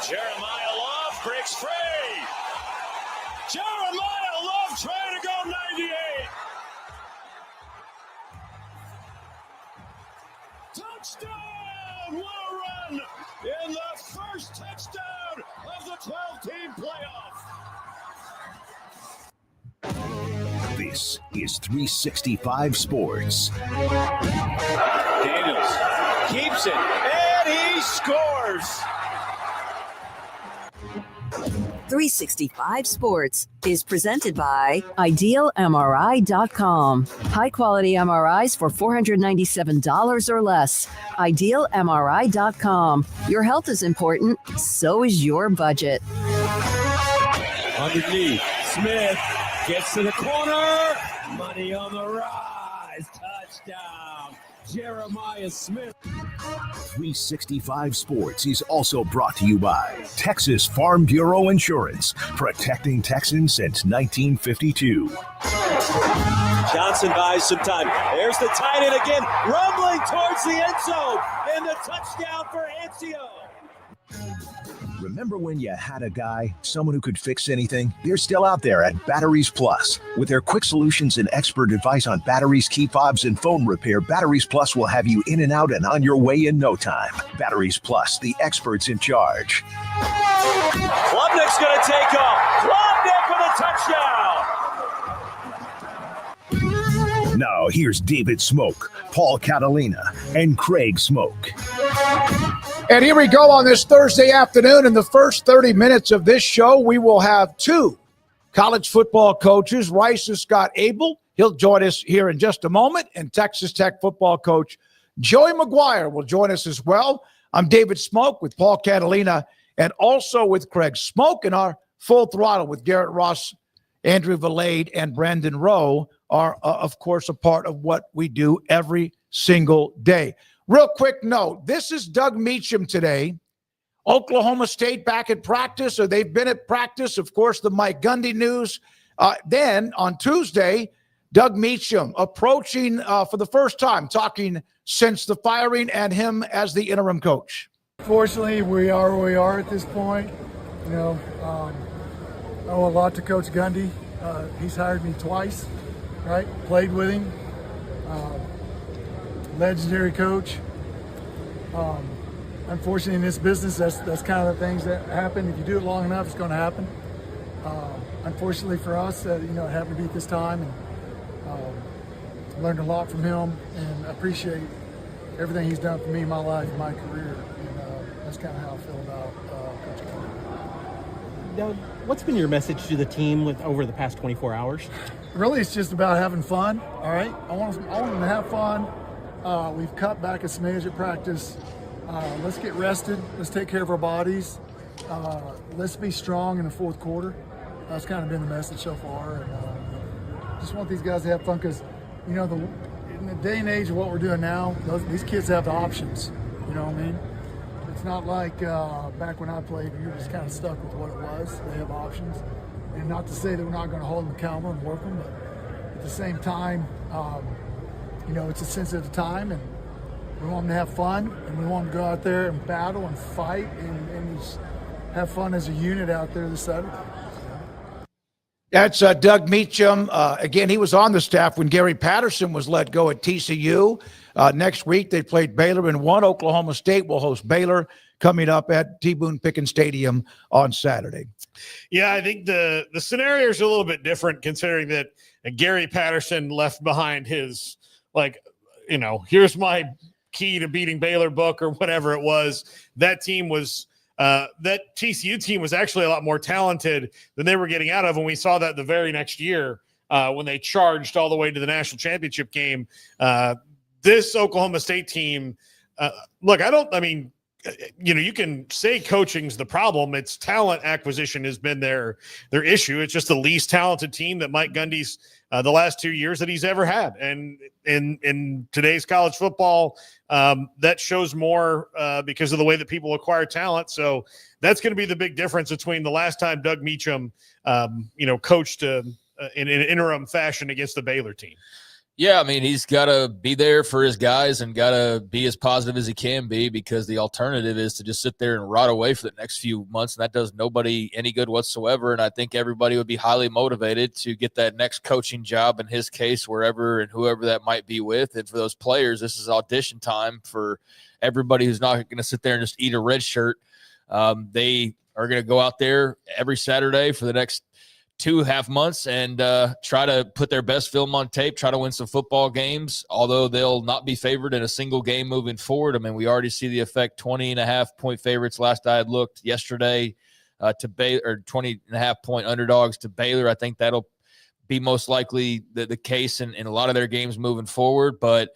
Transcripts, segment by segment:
Jeremiah Love breaks free. Jeremiah Love trying to go 98. Touchdown! What a run in the first touchdown of the 12-team playoff. This is 365 Sports. Daniels keeps it, and he scores. 365 Sports is presented by IdealMRI.com. High-quality MRIs for $497 or less. IdealMRI.com. Your health is important, so is your budget. Underneath, Smith gets to the corner. Money on the rise. Touchdown, Jeremiah Smith. 365 Sports is also brought to you by Texas Farm Bureau Insurance, protecting Texans since 1952. Johnson buys some time. There's the tight end again, rumbling towards the end zone, and the touchdown for Anzio. Remember when you had a guy, someone who could fix anything? They're still out there at Batteries Plus. With their quick solutions and expert advice on batteries, key fobs, and phone repair, Batteries Plus will have you in and out and on your way in no time. Batteries Plus, the experts in charge. Klubnik's going to take off. Klubnik with a touchdown. Now here's David Smoak, Paul Catalina, and Craig Smoak. And here we go on this Thursday afternoon. In the first 30 minutes of this show, we will have two college football coaches, Rice and Scott Abell. He'll join us here in just a moment. And Texas Tech football coach Joey McGuire will join us as well. I'm David Smoak with Paul Catalina and also with Craig Smoak. And our Full Throttle with Garrett Ross, Andrew Valade, and Brandon Rowe are, of course, a part of what we do every single day. Real quick note, this is Doug Meacham today. Oklahoma State back at practice, or they've been at practice. Of course, the Mike Gundy news. Then on Tuesday, Doug Meacham approaching for the first time, talking since the firing and him as the interim coach. Fortunately, we are where we are at this point. You know, I owe a lot to Coach Gundy. He's hired me twice, right? Played with him. Legendary coach. Unfortunately, in this business, that's kind of the things that happen. If you do it long enough, it's going to happen. Unfortunately for us, it happened to be at this time, and learned a lot from him, and appreciate everything he's done for me in my life, my career, and that's kind of how I feel about Coach Gundy. Doug, what's been your message to the team over the past 24 hours? Really, it's just about having fun. All right, I want them to have fun. We've cut back a smidge at practice. Let's get rested. Let's take care of our bodies. Let's be strong in the fourth quarter. That's kind of been the message so far. And just want these guys to have fun because, in the day and age of what we're doing now, these kids have the options. You know what I mean? It's not like back when I played, you were just kind of stuck with what it was. They have options. And not to say that we're not going to hold them accountable and work them, but at the same time, it's a sensitive time, and we want them to have fun, and we want them to go out there and battle and fight and just have fun as a unit out there this Saturday. That's Doug Meacham. Again, he was on the staff when Gary Patterson was let go at TCU. Next week, they played Baylor and won. Oklahoma State will host Baylor coming up at T. Boone Pickens Stadium on Saturday. Yeah, I think the scenario is a little bit different considering that Gary Patterson left behind his, here's my key to beating Baylor book or whatever it was. That team was that TCU team was actually a lot more talented than they were getting out of. And we saw that the very next year when they charged all the way to the national championship game. This Oklahoma State team, you can say coaching's the problem. It's talent acquisition has been their issue. It's just the least talented team that Mike Gundy's the last 2 years that he's ever had. And in today's college football, that shows more because of the way that people acquire talent. So that's going to be the big difference between the last time Doug Meacham, coached in an interim fashion against the Baylor team. Yeah, I mean, he's got to be there for his guys and got to be as positive as he can be, because the alternative is to just sit there and rot away for the next few months, and that does nobody any good whatsoever. And I think everybody would be highly motivated to get that next coaching job, in his case, wherever and whoever that might be with. And for those players, this is audition time for everybody who's not going to sit there and just eat a red shirt. They are going to go out there every Saturday for the next 2.5 months and try to put their best film on tape, try to win some football games, although they'll not be favored in a single game moving forward. I mean, we already see the effect. 20.5-point favorites last I had looked yesterday to Baylor, or 20.5-point underdogs to Baylor. I think that'll be most likely the case in a lot of their games moving forward. But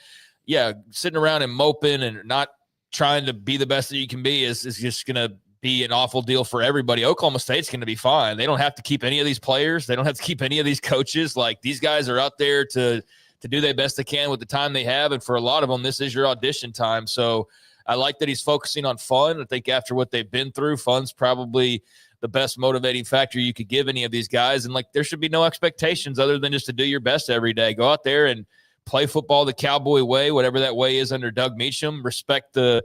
yeah, sitting around and moping and not trying to be the best that you can be is just going to be an awful deal for everybody. Oklahoma State's going to be fine. They don't have to keep any of these players. They don't have to keep any of these coaches. Like, these guys are out there to do their best they can with the time they have. And for a lot of them, this is your audition time. So I like that he's focusing on fun. I think after what they've been through, fun's probably the best motivating factor you could give any of these guys. And there should be no expectations other than just to do your best every day. Go out there and play football the Cowboy way, whatever that way is under Doug Meacham. Respect the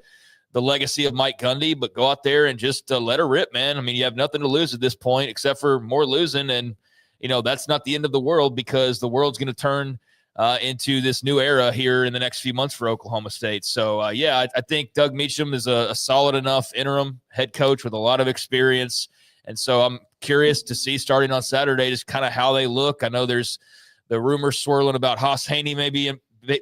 legacy of Mike Gundy, but go out there and just let her rip, man. I mean, you have nothing to lose at this point except for more losing. And, that's not the end of the world, because the world's going to turn into this new era here in the next few months for Oklahoma State. So, I think Doug Meacham is a solid enough interim head coach with a lot of experience. And so I'm curious to see, starting on Saturday, just kind of how they look. I know there's the rumors swirling about Haas Haney maybe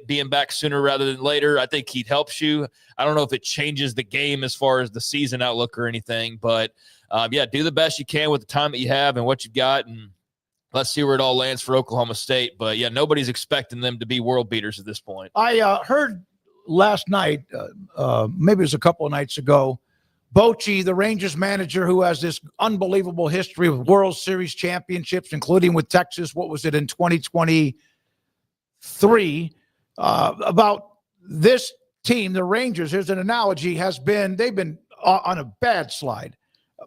being back sooner rather than later. I think he helps you. I don't know if it changes the game as far as the season outlook or anything, but do the best you can with the time that you have and what you've got, and let's see where it all lands for Oklahoma State. But nobody's expecting them to be world beaters at this point. I heard last night, maybe it was a couple of nights ago, Bochy, the Rangers manager, who has this unbelievable history of World Series championships, including with Texas, what was it, in 2023, about this team, the Rangers. Here's an analogy. They've been on a bad slide.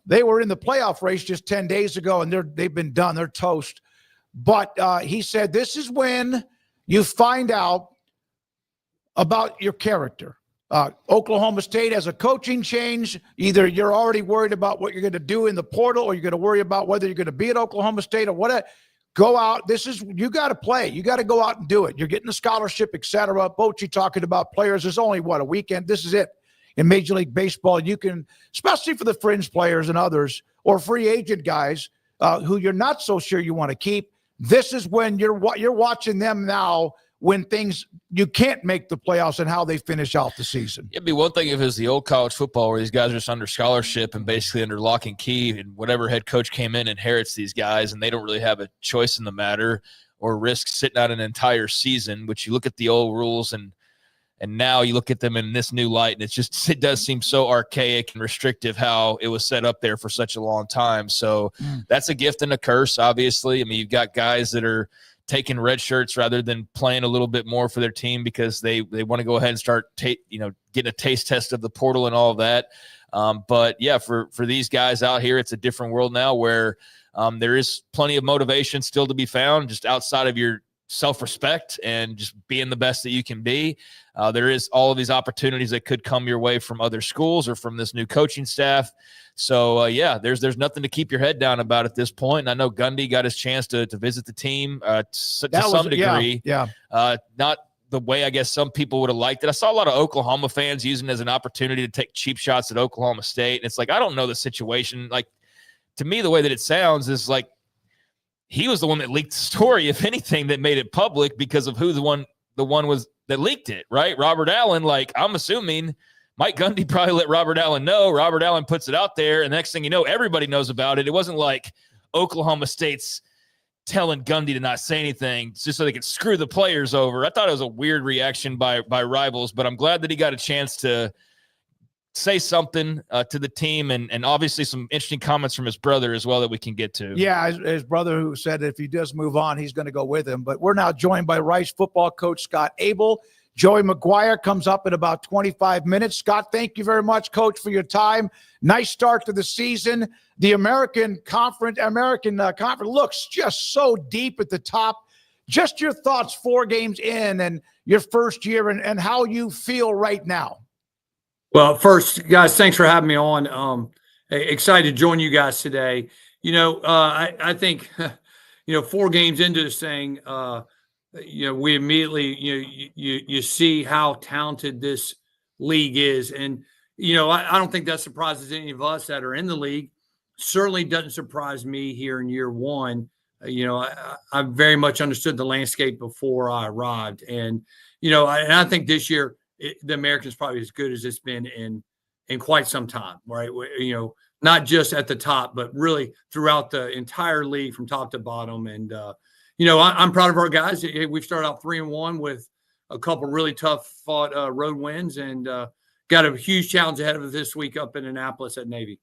They were in the playoff race just 10 days ago, and they've been done. They're toast. But he said this is when you find out about your character. Oklahoma State has a coaching change. Either you're already worried about what you're going to do in the portal, or you're going to worry about whether you're going to be at Oklahoma State or whatever. Go out. You got to play. You got to go out and do it. You're getting a scholarship, et cetera. Bochy talking about players. There's only, a weekend. This is it. In Major League Baseball, you can, especially for the fringe players and others, or free agent guys who you're not so sure you want to keep. This is when you're watching them now, when you can't make the playoffs and how they finish out the season. It'd be one thing if it was the old college football where these guys are just under scholarship and basically under lock and key, and whatever head coach came in inherits these guys, and they don't really have a choice in the matter or risk sitting out an entire season, which you look at the old rules and now you look at them in this new light, and it does seem so archaic and restrictive how it was set up there for such a long time. So that's a gift and a curse, obviously. I mean, you've got guys that are taking red shirts rather than playing a little bit more for their team because they want to go ahead and start getting a taste test of the portal and all of that. But yeah, for these guys out here, it's a different world now where there is plenty of motivation still to be found just outside of your self-respect and just being the best that you can be. There is all of these opportunities that could come your way from other schools or from this new coaching staff. So, there's nothing to keep your head down about at this point. And I know Gundy got his chance to visit the team to some degree. Yeah. Not the way I guess some people would have liked it. I saw a lot of Oklahoma fans using it as an opportunity to take cheap shots at Oklahoma State. And it's like, I don't know the situation. Like, to me, the way that it sounds is like he was the one that leaked the story, if anything, that made it public because of who the one was that leaked it, right? Robert Allen. Like, I'm assuming Mike Gundy probably let Robert Allen know. Robert Allen puts it out there, and the next thing you know, everybody knows about it. It wasn't like Oklahoma State's telling Gundy to not say anything just so they could screw the players over. I thought it was a weird reaction by rivals, but I'm glad that he got a chance to say something to the team, and obviously some interesting comments from his brother as well that we can get to. Yeah, his brother, who said if he does move on, he's going to go with him. But we're now joined by Rice football coach Scott Abell. Joey McGuire comes up in about 25 minutes. Scott, thank you very much, Coach, for your time. Nice start to the season. The American Conference looks just so deep at the top. Just your thoughts 4 games in and your first year and how you feel right now. Well, first, guys, thanks for having me on. Excited to join you guys today. I think, 4 games into this thing, we immediately, you see how talented this league is. And, I don't think that surprises any of us that are in the league. Certainly doesn't surprise me here in year one. I very much understood the landscape before I arrived. And, I think this year the American's probably as good as it's been in quite some time, right? Not just at the top, but really throughout the entire league from top to bottom. And, I'm proud of our guys. We've started out 3-1 with a couple really tough fought road wins, and got a huge challenge ahead of us this week up in Annapolis at Navy.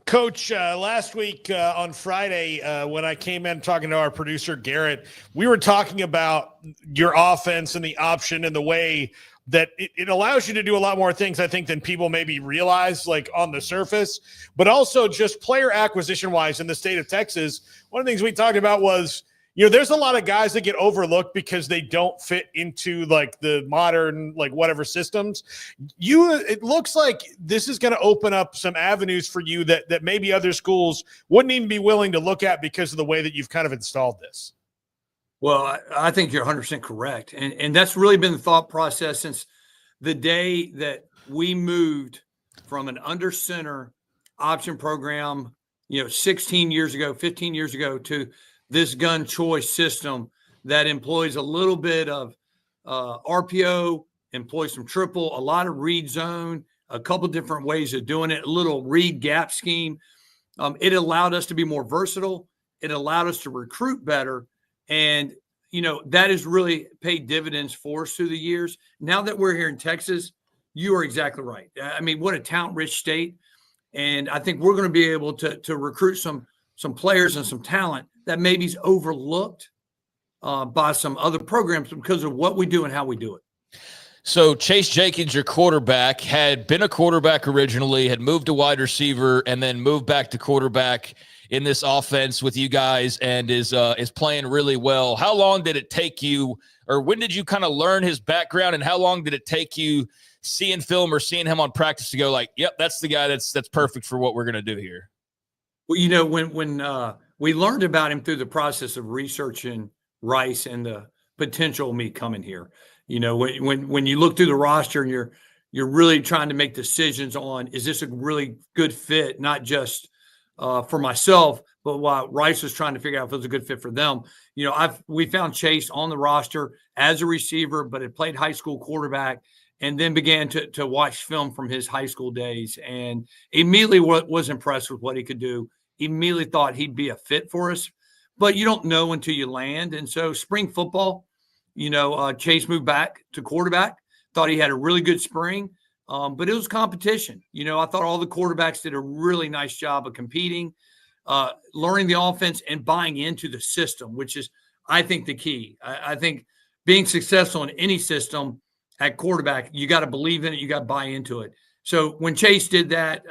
Coach, last week on Friday, when I came in talking to our producer, Garrett, we were talking about your offense and the option and the way that it allows you to do a lot more things, I think, than people maybe realize, like on the surface, but also just player acquisition-wise in the state of Texas. One of the things we talked about was, there's a lot of guys that get overlooked because they don't fit into like the modern, like whatever systems. It looks like this is going to open up some avenues for you that maybe other schools wouldn't even be willing to look at because of the way that you've kind of installed this. Well, I think you're 100% correct. And that's really been the thought process since the day that we moved from an under center option program, 16 years ago, 15 years ago, to this gun choice system that employs a little bit of RPO, employs some triple, a lot of read zone, a couple different ways of doing it, a little read gap scheme. It allowed us to be more versatile. It allowed us to recruit better. And, that has really paid dividends for us through the years. Now that we're here in Texas, you are exactly right. I mean, what a talent-rich state. And I think we're going to be able to recruit some players and some talent that maybe is overlooked by some other programs because of what we do and how we do it. So Chase Jenkins, your quarterback, had been a quarterback originally, had moved to wide receiver, and then moved back to quarterback in this offense with you guys, and is playing really well. How long did it take you, or when did you kind of learn his background, and how long did it take you seeing film or seeing him on practice to go like, yep, that's the guy that's perfect for what we're going to do here? Well, when we learned about him through the process of researching Rice and the potential of me coming here. When you look through the roster and you're really trying to make decisions on, is this a really good fit, not just for myself, but while Rice was trying to figure out if it was a good fit for them. We found Chase on the roster as a receiver, but had played high school quarterback, and then began to watch film from his high school days, and immediately was impressed with what he could do. Immediately thought he'd be a fit for us, but you don't know until you land. And so spring football, Chase moved back to quarterback, thought he had a really good spring, but it was competition. I thought all the quarterbacks did a really nice job of competing, learning the offense and buying into the system, which is, I think, the key. I think being successful in any system at quarterback, you got to believe in it. You got to buy into it. So when Chase did that,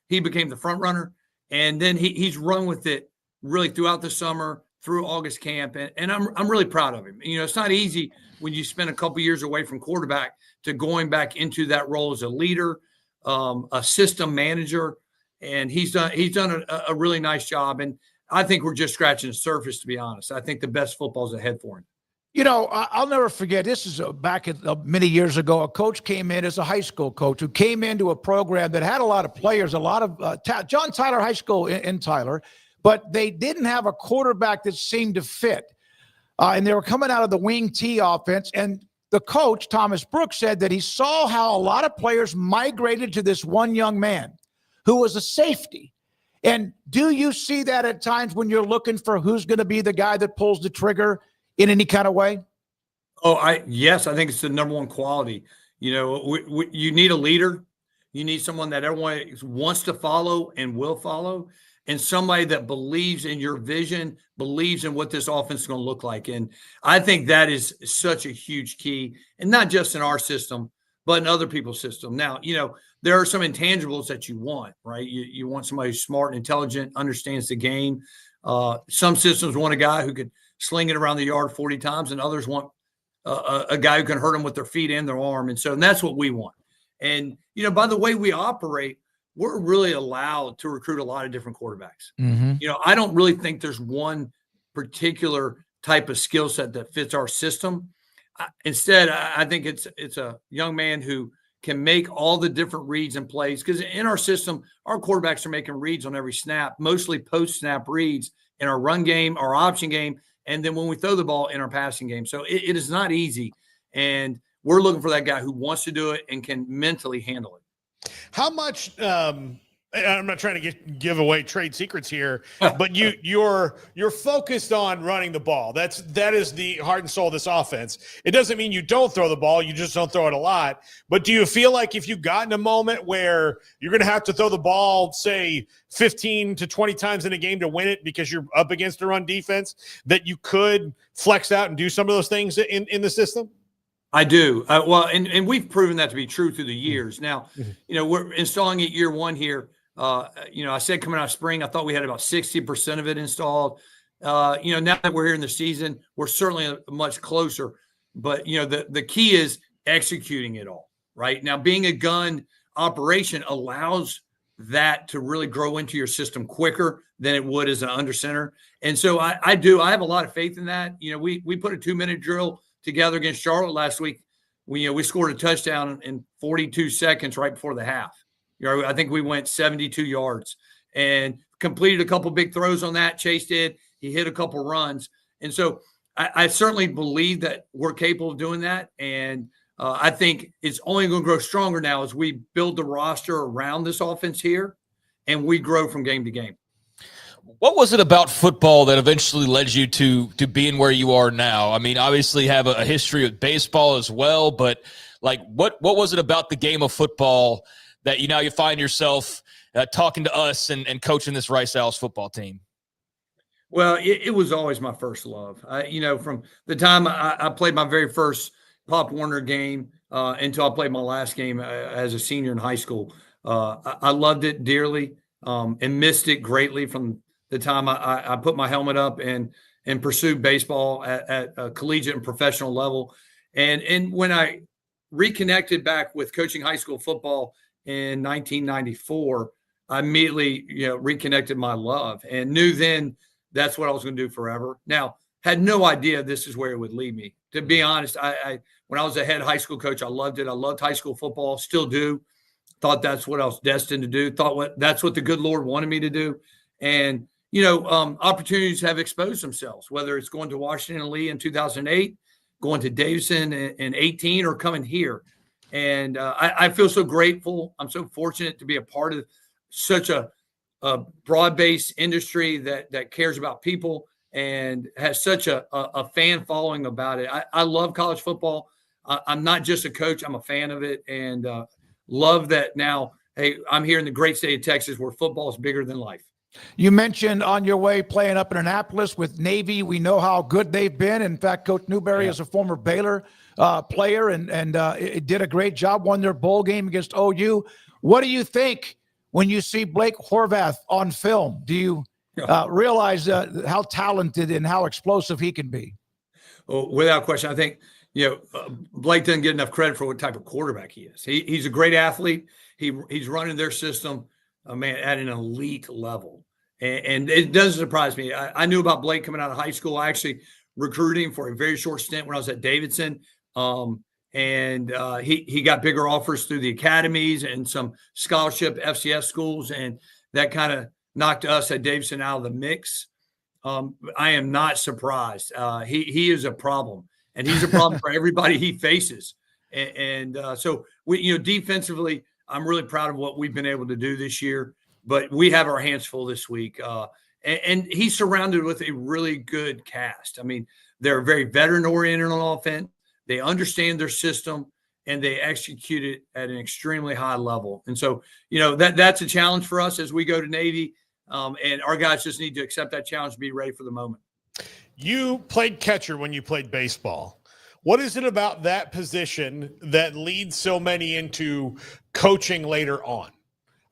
he became the front runner. And then he's run with it really throughout the summer, through August camp, and I'm really proud of him. You know, it's not easy when you spend a couple years away from quarterback to going back into that role as a leader, a system manager, and he's done a really nice job. And I think we're just scratching the surface, to be honest. I think the best football is ahead for him. You know, I'll never forget, this is back many years ago, a coach came in as a high school coach who came into a program that had a lot of players, a lot of John Tyler High School in Tyler, but they didn't have a quarterback that seemed to fit. And they were coming out of the wing T offense. And the coach, Thomas Brooks, said that he saw how a lot of players migrated to this one young man who was a safety. And do you see that at times when you're looking for who's going to be the guy that pulls the trigger in any kind of way? Yes, I think it's the number one quality. You know, you need a leader. You need someone that everyone wants to follow and will follow, and somebody that believes in your vision, believes in what this offense is going to look like. And I think that is such a huge key, and not just in our system, but in other people's system. Now, you know, there are some intangibles that you want, right? You want somebody who's smart and intelligent, understands the game. Some systems want a guy who could sling it around the yard 40 times, and others want a guy who can hurt them with their feet and their arm. And so that's what we want. And, you know, by the way we operate, we're really allowed to recruit a lot of different quarterbacks. Mm-hmm. You know, I don't really think there's one particular type of skill set that fits our system. Instead, I think it's a young man who can make all the different reads and plays, because in our system, our quarterbacks are making reads on every snap, mostly post-snap reads in our run game, our option game, and then when we throw the ball in our passing game. So it is not easy, and we're looking for that guy who wants to do it and can mentally handle it. How much I'm not trying to give away trade secrets here, but you're focused on running the ball. That is the heart and soul of this offense. It doesn't mean you don't throw the ball, you just don't throw it a lot. But do you feel like if you got in a moment where you're going to have to throw the ball, say 15 to 20 times in a game to win it because you're up against a run defense, that you could flex out and do some of those things in the system? I do. Well, and we've proven that to be true through the years. Now, you know, we're installing it year one here. You know, I said coming out of spring, I thought we had about 60% of it installed. You know, now that we're here in the season, we're certainly much closer. But, you know, the key is executing it all, right? Now, being a gun operation allows that to really grow into your system quicker than it would as an under center. And so I have a lot of faith in that. You know, we put a 2-minute drill together against Charlotte last week. We scored a touchdown in 42 seconds right before the half. You know, I think we went 72 yards and completed a couple big throws on that. Chase did. He hit a couple runs. And so I certainly believe that we're capable of doing that. And I think it's only going to grow stronger now as we build the roster around this offense here and we grow from game to game. What was it about football that eventually led you to being where you are now? I mean, obviously you have a history with baseball as well, but like what was it about the game of football that you find yourself talking to us and coaching this Rice Owls football team? Well, it was always my first love. You know, from the time I played my very first Pop Warner game until I played my last game as a senior in high school, I loved it dearly and missed it greatly from the time I put my helmet up and pursued baseball at a collegiate and professional level. And when I reconnected back with coaching high school football in 1994, I immediately, reconnected my love and knew then that's what I was going to do forever. Now, had no idea this is where it would lead me. To be honest, I when I was a head high school coach, I loved it. I loved high school football, still do. Thought that's what I was destined to do. That's what the good Lord wanted me to do. And, opportunities have exposed themselves, whether it's going to Washington Lee in 2008, going to Davidson in 18, or coming here. And I feel so grateful. I'm so fortunate to be a part of such a broad-based industry that cares about people and has such a fan following about it. I love college football. I'm not just a coach. I'm a fan of it, and love that now, hey, I'm here in the great state of Texas where football is bigger than life. You mentioned on your way playing up in Annapolis with Navy. We know how good they've been. In fact, Coach Newberry is a former Baylor player and it did a great job, won their bowl game against OU. What do you think when you see Blake Horvath on film? Do you realize how talented and how explosive he can be. Well, without question, I think Blake doesn't get enough credit for what type of quarterback he is. He's a great athlete. He's running their system, man, at an elite level, and it doesn't surprise me. I knew about Blake coming out of high school. I actually recruited him for a very short stint when I was at Davidson, and he got bigger offers through the academies and some scholarship FCS schools, and that kind of knocked us at Davidson out of the mix. I am not surprised. He is a problem, and he's a problem for everybody he faces. And so we, defensively, I'm really proud of what we've been able to do this year. But we have our hands full this week, and he's surrounded with a really good cast. I mean, they're very veteran-oriented on offense. They understand their system, and they execute it at an extremely high level. And so, that's a challenge for us as we go to Navy. And our guys just need to accept that challenge and be ready for the moment. You played catcher when you played baseball. What is it about that position that leads so many into coaching later on?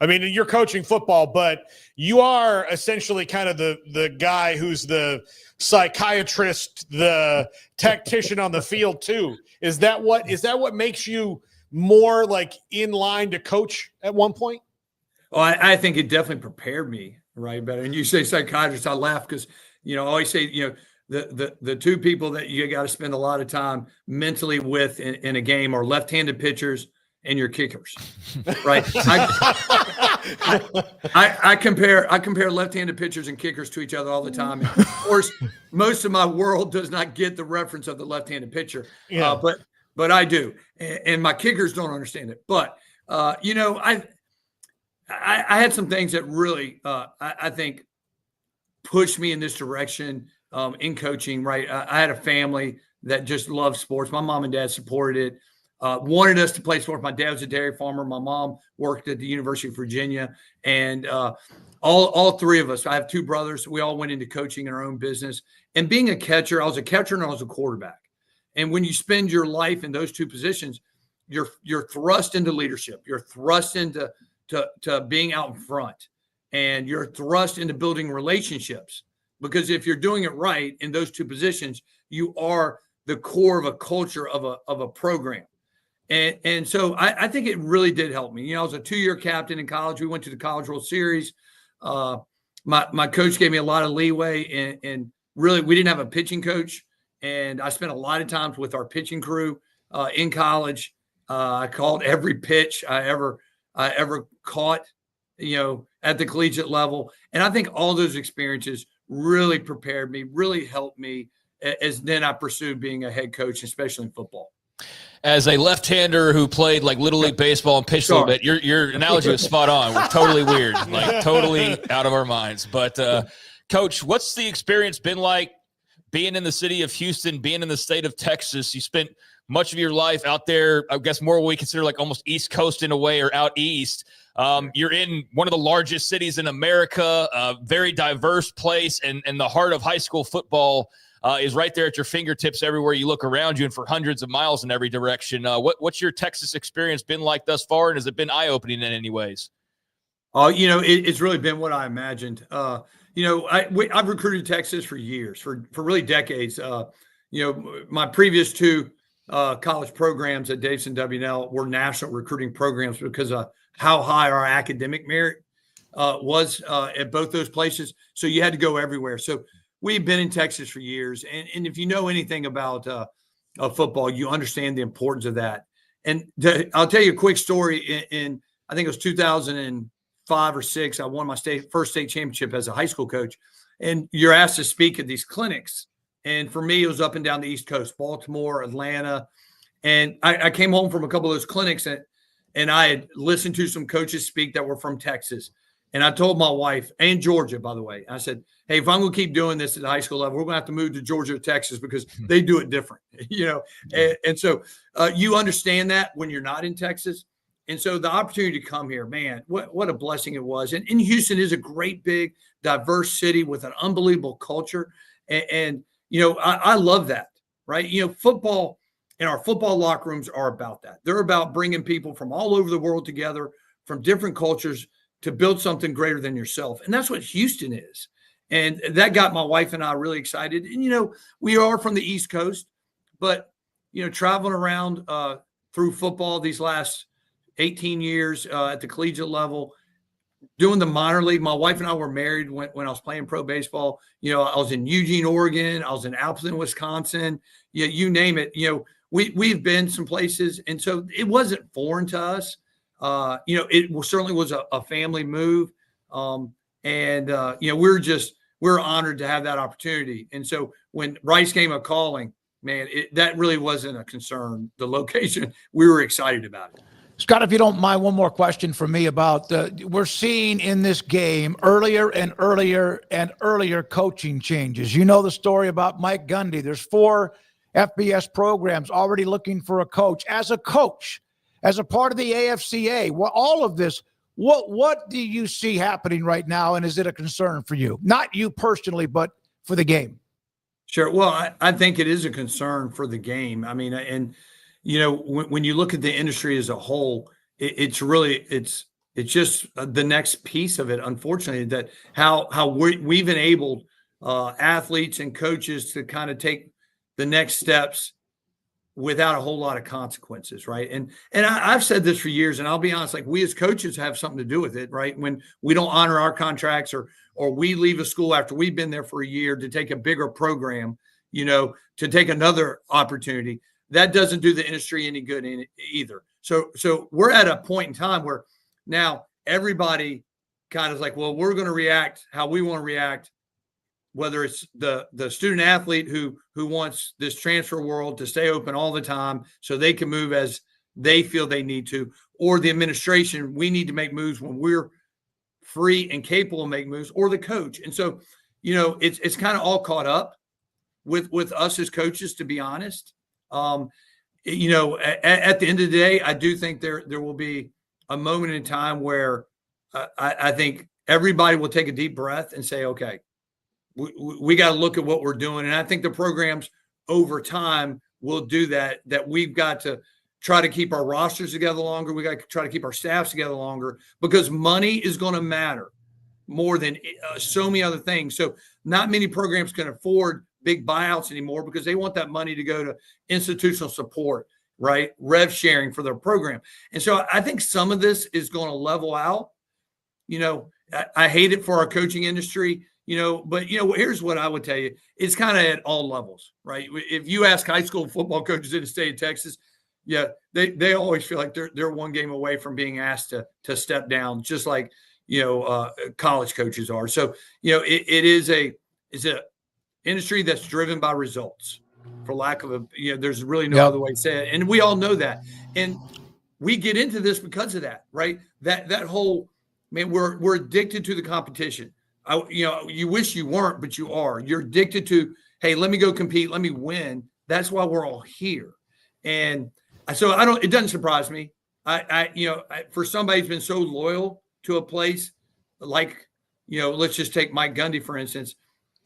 I mean, you're coaching football, but you are essentially kind of the guy who's the psychiatrist, the tactician on the field too. Is that what makes you more like in line to coach at one point? Oh, I think it definitely prepared me, right? Better. And you say psychiatrist, I laugh because, I always say, the two people that you got to spend a lot of time mentally with in a game are left-handed pitchers and your kickers, right? I compare left-handed pitchers and kickers to each other all the time. And of course, most of my world does not get the reference of the left-handed pitcher, but I do, and my kickers don't understand it. But I had some things that really, I think, pushed me in this direction in coaching, right? I had a family that just loved sports. My mom and dad supported it, wanted us to play sports. My dad was a dairy farmer. My mom worked at the University of Virginia. And all three of us, I have two brothers, we all went into coaching in our own business. And being a catcher, I was a catcher and I was a quarterback. And when you spend your life in those two positions, you're thrust into leadership. You're thrust into to being out in front, and you're thrust into building relationships, because if you're doing it right in those two positions, you are the core of a culture of a program. And so I think it really did help me. I was a 2-year captain in college. We went to the College World Series. My coach gave me a lot of leeway, and really we didn't have a pitching coach, and I spent a lot of times with our pitching crew in college. I called every pitch I ever caught, at the collegiate level. And I think all those experiences really prepared me, really helped me as then I pursued being a head coach, especially in football. As a left-hander who played like Little League baseball and pitched a little bit, your analogy was spot on. We're totally weird, like totally out of our minds. But Coach, what's the experience been like being in the city of Houston, being in the state of Texas? You spent much of your life out there, I guess more what we consider like almost East Coast in a way, or out East. You're in one of the largest cities in America, a very diverse place, and the heart of high school football is right there at your fingertips everywhere you look around you, and for hundreds of miles in every direction. What's your Texas experience been like thus far, and has it been eye-opening in any ways? It's really been what I imagined. I've recruited Texas for years, for really decades. My previous two college programs at Davidson W&L were national recruiting programs because of how high our academic merit was at both those places. So you had to go everywhere. So we've been in Texas for years. And if you know anything about football, you understand the importance of that. And I'll tell you a quick story. In I think it was 2005 or 6, I won my first state championship as a high school coach. And you're asked to speak at these clinics. And for me, it was up and down the East Coast, Baltimore, Atlanta. And I came home from a couple of those clinics, and I had listened to some coaches speak that were from Texas. And I told my wife, and Georgia, by the way, I said, hey, if I'm going to keep doing this at the high school level, we're going to have to move to Georgia or Texas because they do it different, And so you understand that when you're not in Texas. And so the opportunity to come here, man, what a blessing it was. And Houston is a great, big, diverse city with an unbelievable culture. And I love that, right? Football and our football locker rooms are about that. They're about bringing people from all over the world together, from different cultures, to build something greater than yourself. And that's what Houston is. And that got my wife and I really excited. And, we are from the East Coast, but, traveling around through football these last 18 years at the collegiate level, doing the minor league. My wife and I were married when I was playing pro baseball. I was in Eugene, Oregon. I was in Appleton, Wisconsin. You name it. We've been some places. And so it wasn't foreign to us. It certainly was a family move. We're honored to have that opportunity. And so when Rice came a calling, man, that really wasn't a concern. The location, we were excited about it. Scott, if you don't mind, one more question for me about we're seeing in this game earlier and earlier coaching changes. You know the story about Mike Gundy. There's 4 FBS programs already looking for a coach. As a coach, as a part of the AFCA, all of this, what do you see happening right now, and is it a concern for you? Not you personally, but for the game. Sure. Well, I think it is a concern for the game. I mean, and when you look at the industry as a whole, it's just the next piece of it, unfortunately, that how we've enabled athletes and coaches to kind of take the next steps without a whole lot of consequences, right? And I've said this for years, and I'll be honest, like we as coaches have something to do with it, right? When we don't honor our contracts or we leave a school after we've been there for a year to take a bigger program, to take another opportunity, that doesn't do the industry any good in it either. So we're at a point in time where now everybody kind of is like, well, we're going to react how we want to react, whether it's the student athlete who wants this transfer world to stay open all the time so they can move as they feel they need to, or the administration, we need to make moves when we're free and capable of making moves, or the coach. And so, it's kind of all caught up with us as coaches, to be honest. At the end of the day, I do think there will be a moment in time where I think everybody will take a deep breath and say, okay, we got to look at what we're doing. And I think the programs over time will do that we've got to try to keep our rosters together longer. We got to try to keep our staffs together longer, because money is going to matter more than so many other things. So not many programs can afford big buyouts anymore because they want that money to go to institutional support, right? Rev sharing for their program. And so I think some of this is going to level out. I hate it for our coaching industry, but here's what I would tell you. It's kind of at all levels, right? If you ask high school football coaches in the state of Texas, yeah, they always feel like they're one game away from being asked to step down, just like, college coaches are. So, it's a industry that's driven by results, for lack of there's really no other way to say it. And we all know that. And we get into this because of that, right? That whole, man, we're addicted to the competition. You wish you weren't, but you are. You're addicted to, hey, let me go compete, let me win. That's why we're all here. And so it doesn't surprise me. For somebody who's been so loyal to a place, like, let's just take Mike Gundy, for instance.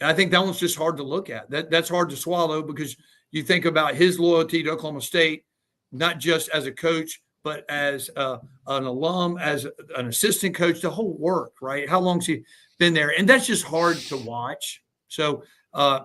I think that one's just hard to look at. That's hard to swallow, because you think about his loyalty to Oklahoma State, not just as a coach, but as an alum, as an assistant coach, the whole work, right? How long's he been there? And that's just hard to watch. So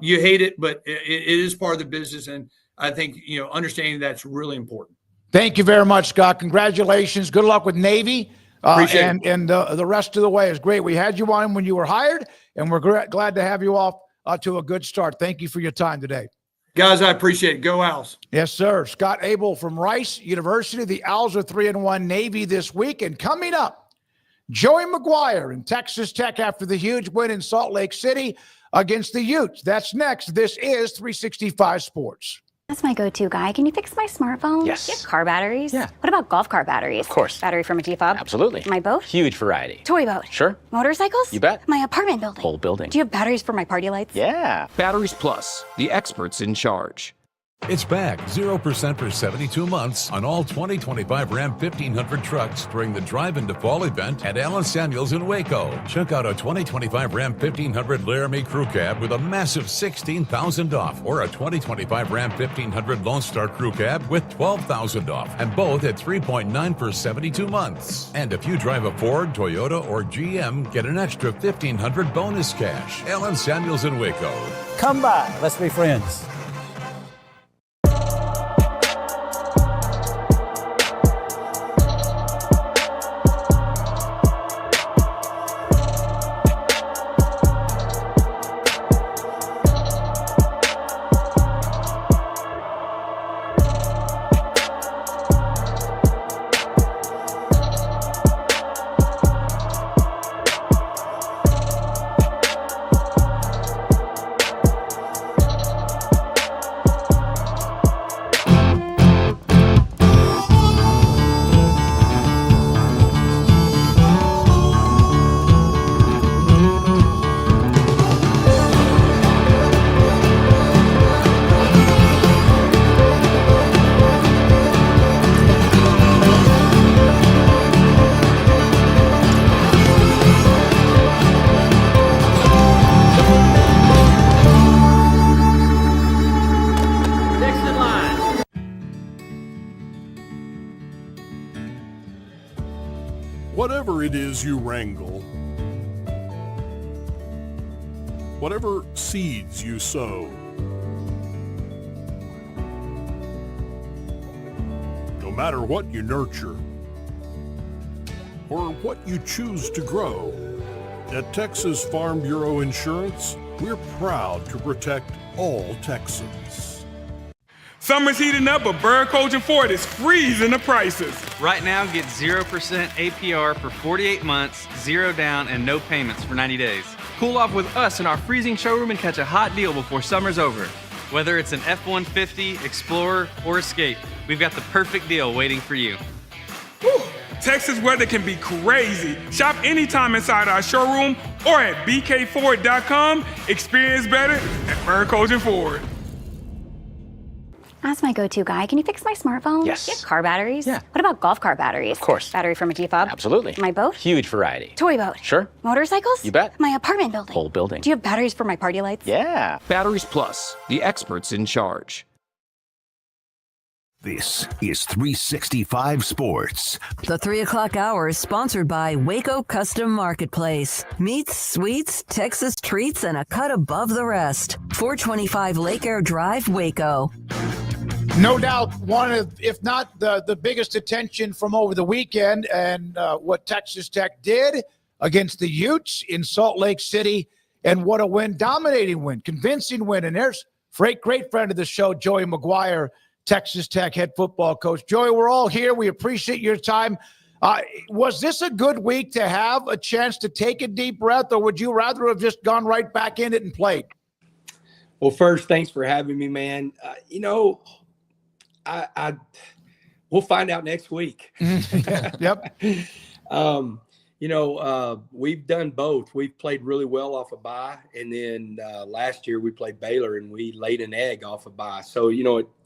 you hate it, but it is part of the business. And I think, understanding that's really important. Thank you very much, Scott. Congratulations. Good luck with Navy. And the rest of the way is great. We had you on when you were hired, and we're glad to have you off to a good start. Thank you for your time today. Guys, I appreciate it. Go Owls. Yes, sir. Scott Abell from Rice University. The Owls are 3-1 Navy this week. And coming up, Joey McGuire in Texas Tech after the huge win in Salt Lake City against the Utes. That's next. This is 365 Sports. That's my go-to guy. Can you fix my smartphone? Yes. Do you have car batteries? Yeah. What about golf cart batteries? Of course. Battery from a T-fob? Absolutely. My boat? Huge variety. Toy boat? Sure. Motorcycles? You bet. My apartment building? Whole building. Do you have batteries for my party lights? Yeah. Batteries Plus, the experts in charge. It's back, 0% for 72 months on all 2025 Ram 1500 trucks during the Drive into Fall event at Allen Samuels in Waco. Check out a 2025 Ram 1500 Laramie Crew Cab with a massive $16,000 off, or a 2025 Ram 1500 Lone Star Crew Cab with $12,000 off, and both at 3.9 for 72 months. And if you drive a Ford, Toyota, or GM, get an extra $1,500 bonus cash. Allen Samuels in Waco. Come by, let's be friends. Whatever it is you wrangle, whatever seeds you sow, no matter what you nurture or what you choose to grow, at Texas Farm Bureau Insurance, we're proud to protect all Texans. Summer's heating up, but Bird Coach and Ford is freezing the prices. Right now, get 0% APR for 48 months, 0 down, and no payments for 90 days. Cool off with us in our freezing showroom and catch a hot deal before summer's over. Whether it's an F-150, Explorer, or Escape, we've got the perfect deal waiting for you. Whew. Texas weather can be crazy. Shop anytime inside our showroom or at bkford.com. Experience better at Bird Coach and Ford. As my go-to guy, can you fix my smartphone? Yes. Do you have car batteries? Yeah. What about golf cart batteries? Of course. Battery from a G-Fob? Absolutely. My boat? Huge variety. Toy boat? Sure. Motorcycles? You bet. My apartment building? Whole building. Do you have batteries for my party lights? Yeah. Batteries Plus, the experts in charge. This is 365 Sports. The 3 o'clock hour is sponsored by Waco Custom Marketplace. Meats, sweets, Texas treats, and a cut above the rest. 425 Lake Air Drive, Waco. No doubt one of, if not the biggest attention from over the weekend, and what Texas Tech did against the Utes in Salt Lake City, and what a win, dominating win, convincing win. And there's great friend of the show, Joey McGuire, Texas Tech head football coach. Joey, we're all here. We appreciate your time. Was this a good week to have a chance to take a deep breath, or would you rather have just gone right back in it and played? Well, first, thanks for having me, man. We'll find out next week. Yep. We've done both. We've played really well off a bye, and then last year we played Baylor and we laid an egg off a bye. So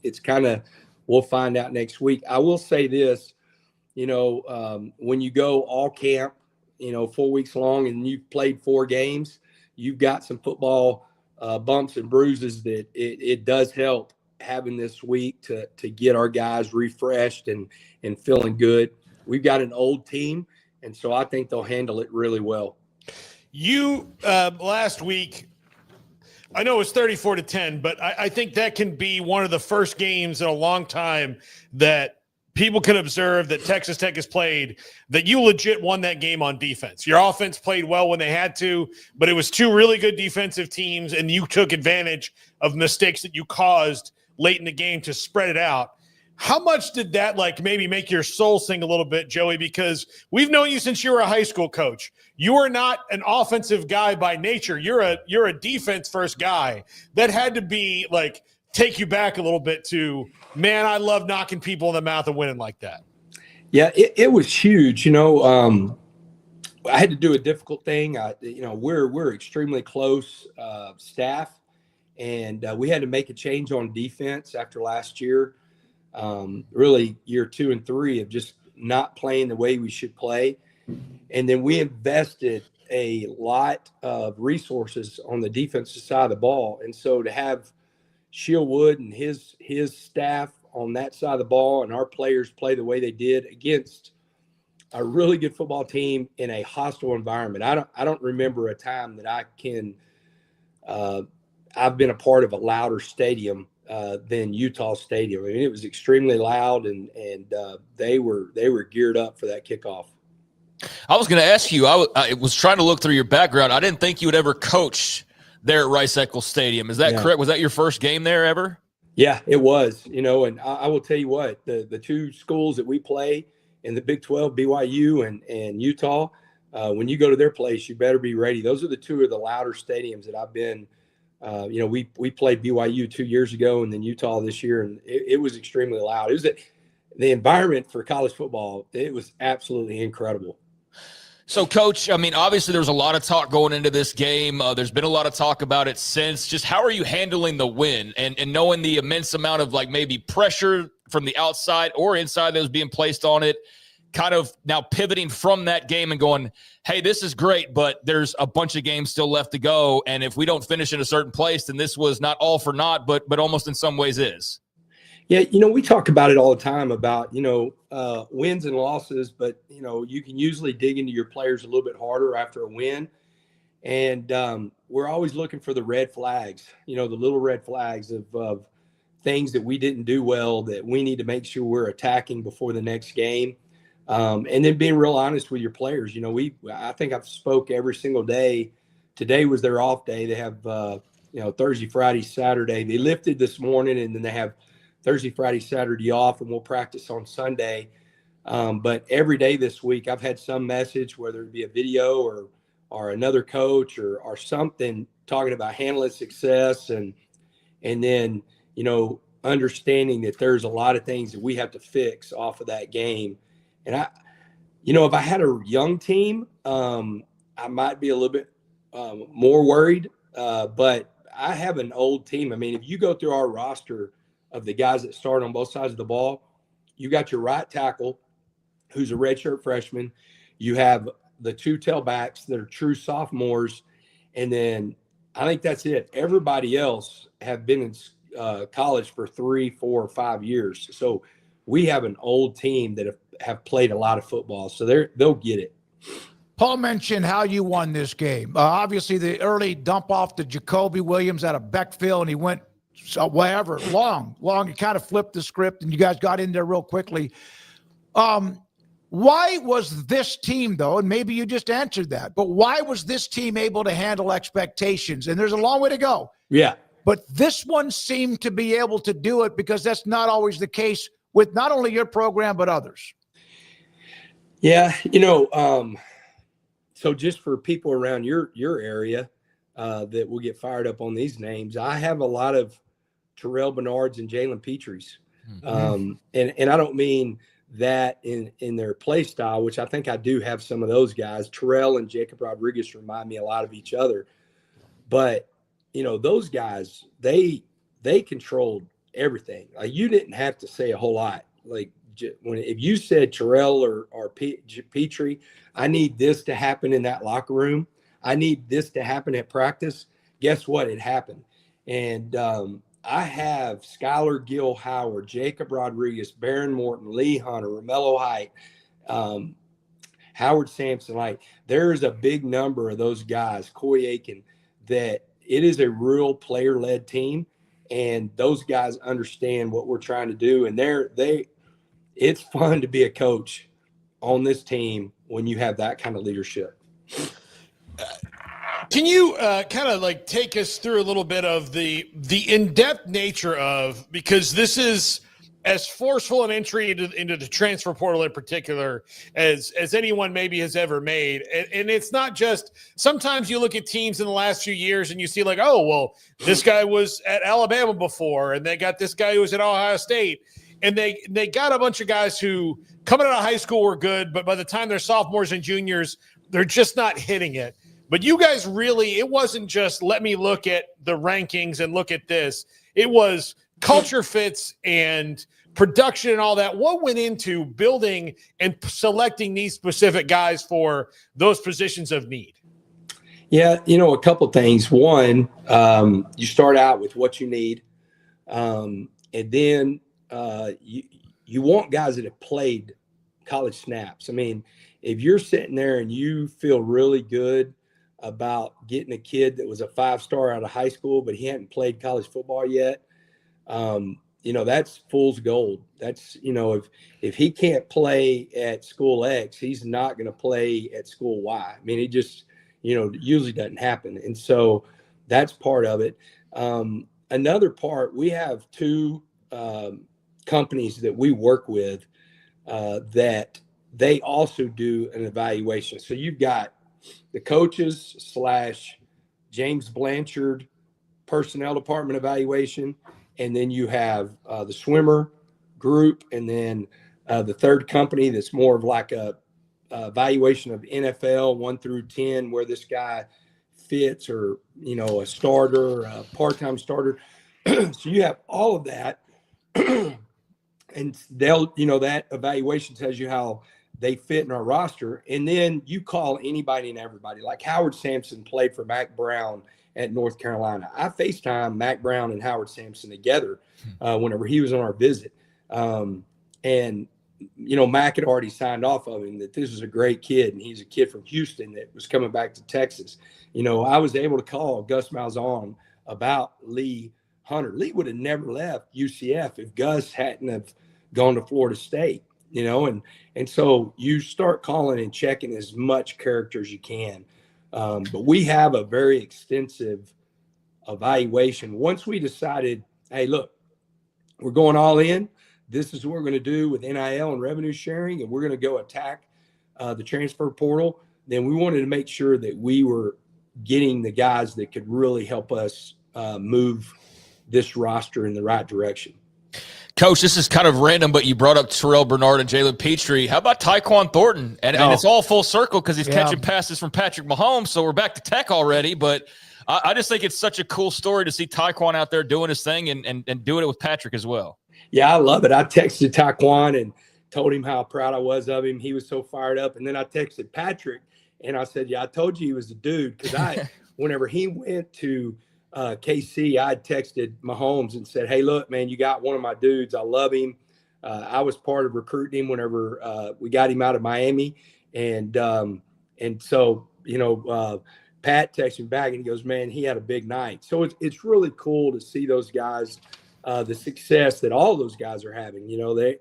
it's kind of, we'll find out next week. I will say this, when you go all camp, 4 weeks long, and you've played 4 games, you've got some football bumps and bruises that it does help having this week to get our guys refreshed and feeling good. We've got an old team, and so I think they'll handle it really well. You last week, I know it's 34-10, but I think that can be one of the first games in a long time that people can observe that Texas Tech has played, that you legit won that game on defense. Your offense played well when they had to, but it was 2 really good defensive teams, and you took advantage of mistakes that you caused late in the game to spread it out. How much did that maybe make your soul sing a little bit, Joey? Because we've known you since you were a high school coach. You are not an offensive guy by nature. You're a defense first guy. That had to be take you back a little bit to, man, I love knocking people in the mouth and winning like that. Yeah, it was huge. I had to do a difficult thing. We're extremely close staff. And we had to make a change on defense after last year, really year 2 and 3 of just not playing the way we should play. And then we invested a lot of resources on the defensive side of the ball. And so to have Shieldwood and his staff on that side of the ball and our players play the way they did against a really good football team in a hostile environment. I don't remember a time that I've been a part of a louder stadium than Utah Stadium. I mean, it was extremely loud, and they were geared up for that kickoff. I was going to ask you, I was trying to look through your background. I didn't think you would ever coach there at Rice-Eccles Stadium. Is that correct? Was that your first game there ever? Yeah, it was, and I will tell you what, the two schools that we play in the Big 12, BYU and Utah, when you go to their place, you better be ready. Those are the two of the louder stadiums that I've been. We played BYU 2 years ago and then Utah this year, and it was extremely loud. It was the environment for college football. It was absolutely incredible. So, Coach, I mean, obviously there was a lot of talk going into this game. There's been a lot of talk about it since. Just how are you handling the win and knowing the immense amount of maybe pressure from the outside or inside that was being placed on it, kind of now pivoting from that game and going, hey, this is great, but there's a bunch of games still left to go. And if we don't finish in a certain place, then this was not all for naught, but almost in some ways is. Yeah, we talk about it all the time about, wins and losses, but, you can usually dig into your players a little bit harder after a win. And we're always looking for the red flags, the little red flags of things that we didn't do well that we need to make sure we're attacking before the next game. And then being real honest with your players. I think I've spoke every single day. Today was their off day. They have, Thursday, Friday, Saturday. They lifted this morning, and then they have Thursday, Friday, Saturday off, and we'll practice on Sunday. But every day this week, I've had some message, whether it be a video or another coach or something talking about handling success and then, understanding that there's a lot of things that we have to fix off of that game. And if I had a young team, I might be a little bit more worried. But I have an old team. I mean, if you go through our roster of the guys that start on both sides of the ball, you got your right tackle, who's a redshirt freshman. You have the two tailbacks that are true sophomores. And then I think that's it. Everybody else have been in college for 3, 4, or 5 years. So we have an old team that have played a lot of football. So they'll get it. Paul mentioned how you won this game. Obviously, the early dump off to Jacoby Williams out of Beckville, and he went wherever, long. You kind of flipped the script, and you guys got in there real quickly. Why was this team, though, and maybe you just answered that, but why was this team able to handle expectations? And there's a long way to go. Yeah. But this one seemed to be able to do it because that's not always the case with not only your program, but others. Yeah. So just for people around your area that will get fired up on these names, I have a lot of Terrell Bernards and Jalen Petries. Mm-hmm. And I don't mean that in their play style, which I think I do have some of those guys. Terrell and Jacob Rodriguez remind me a lot of each other. But, those guys, they controlled everything. Like, you didn't have to say a whole lot. Like, if you said Terrell or Petrie, I need this to happen in that locker room, I need this to happen at practice, guess what? It happened. And I have Skylar Gill Howard, Jacob Rodriguez, Baron Morton, Lee Hunter, Romello Height, Howard Sampson. Like, there's a big number of those guys, Coy Aiken, that it is a real player-led team. And those guys understand what we're trying to do. And it's fun to be a coach on this team when you have that kind of leadership. Can you kind of take us through a little bit of the in-depth nature of, because this is as forceful an entry into the transfer portal in particular as anyone maybe has ever made. And it's not just, sometimes you look at teams in the last few years and you see this guy was at Alabama before, and they got this guy who was at Ohio State. And they got a bunch of guys who coming out of high school were good, but by the time they're sophomores and juniors, they're just not hitting it. But you guys really, it wasn't just let me look at the rankings and look at this. It was culture fits and production and all that. What went into building and selecting these specific guys for those positions of need? Yeah, a couple things. One, you start out with what you need. And then you want guys that have played college snaps. I mean, if you're sitting there and you feel really good about getting a kid that was a 5-star out of high school, but he hadn't played college football yet, that's fool's gold. That's, if he can't play at school X, he's not going to play at school Y. I mean, it just, usually doesn't happen. And so that's part of it. Another part, we have 2 companies that we work with that they also do an evaluation. So you've got the coaches / James Blanchard personnel department evaluation, and then you have the swimmer group, and then the third company that's more of like a evaluation of NFL 1 through 10, where this guy fits, or a starter, a part-time starter. So you have all of that, and they'll that evaluation tells you how they fit in our roster. And then you call anybody and everybody. Like Howard Sampson played for Mack Brown at North Carolina. I FaceTime Mack Brown and Howard Sampson together whenever he was on our visit. And Mack had already signed off of him that this is a great kid, and he's a kid from Houston that was coming back to Texas. I was able to call Gus Malzahn about Lee Hunter. Lee would have never left UCF if Gus hadn't have gone to Florida State, and so you start calling and checking as much character as you can. But we have a very extensive evaluation. Once we decided, hey, look, we're going all in. This is what we're going to do with NIL and revenue sharing, and we're going to go attack the transfer portal. Then we wanted to make sure that we were getting the guys that could really help us move this roster in the right direction. Coach, this is kind of random, but you brought up Terrell Bernard and Jalen Petrie. How about Tyquan Thornton? And it's all full circle because he's catching passes from Patrick Mahomes, so we're back to Tech already. But I just think it's such a cool story to see Tyquan out there doing his thing and doing it with Patrick as well. Yeah, I love it. I texted Tyquan and told him how proud I was of him. He was so fired up. And then I texted Patrick, and I said, yeah, I told you he was the dude. Because whenever he went to KC, I texted Mahomes and said, hey, look, man, you got one of my dudes. I love him. I was part of recruiting him whenever we got him out of Miami. And so, Pat texted me back and he goes, man, he had a big night. So it's really cool to see those guys, the success that all those guys are having.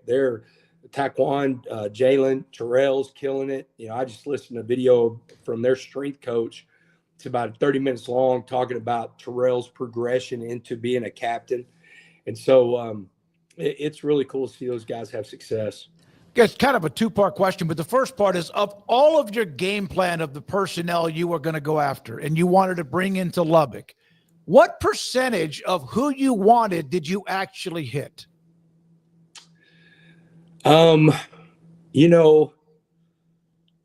They're Tyquan, Jalen, Terrell's killing it. I just listened to a video from their strength coach. It's about 30 minutes long, talking about Terrell's progression into being a captain. And so it's really cool to see those guys have success. It's kind of a 2-part question, but the first part is, of all of your game plan of the personnel you were going to go after and you wanted to bring into Lubbock, what percentage of who you wanted did you actually hit? I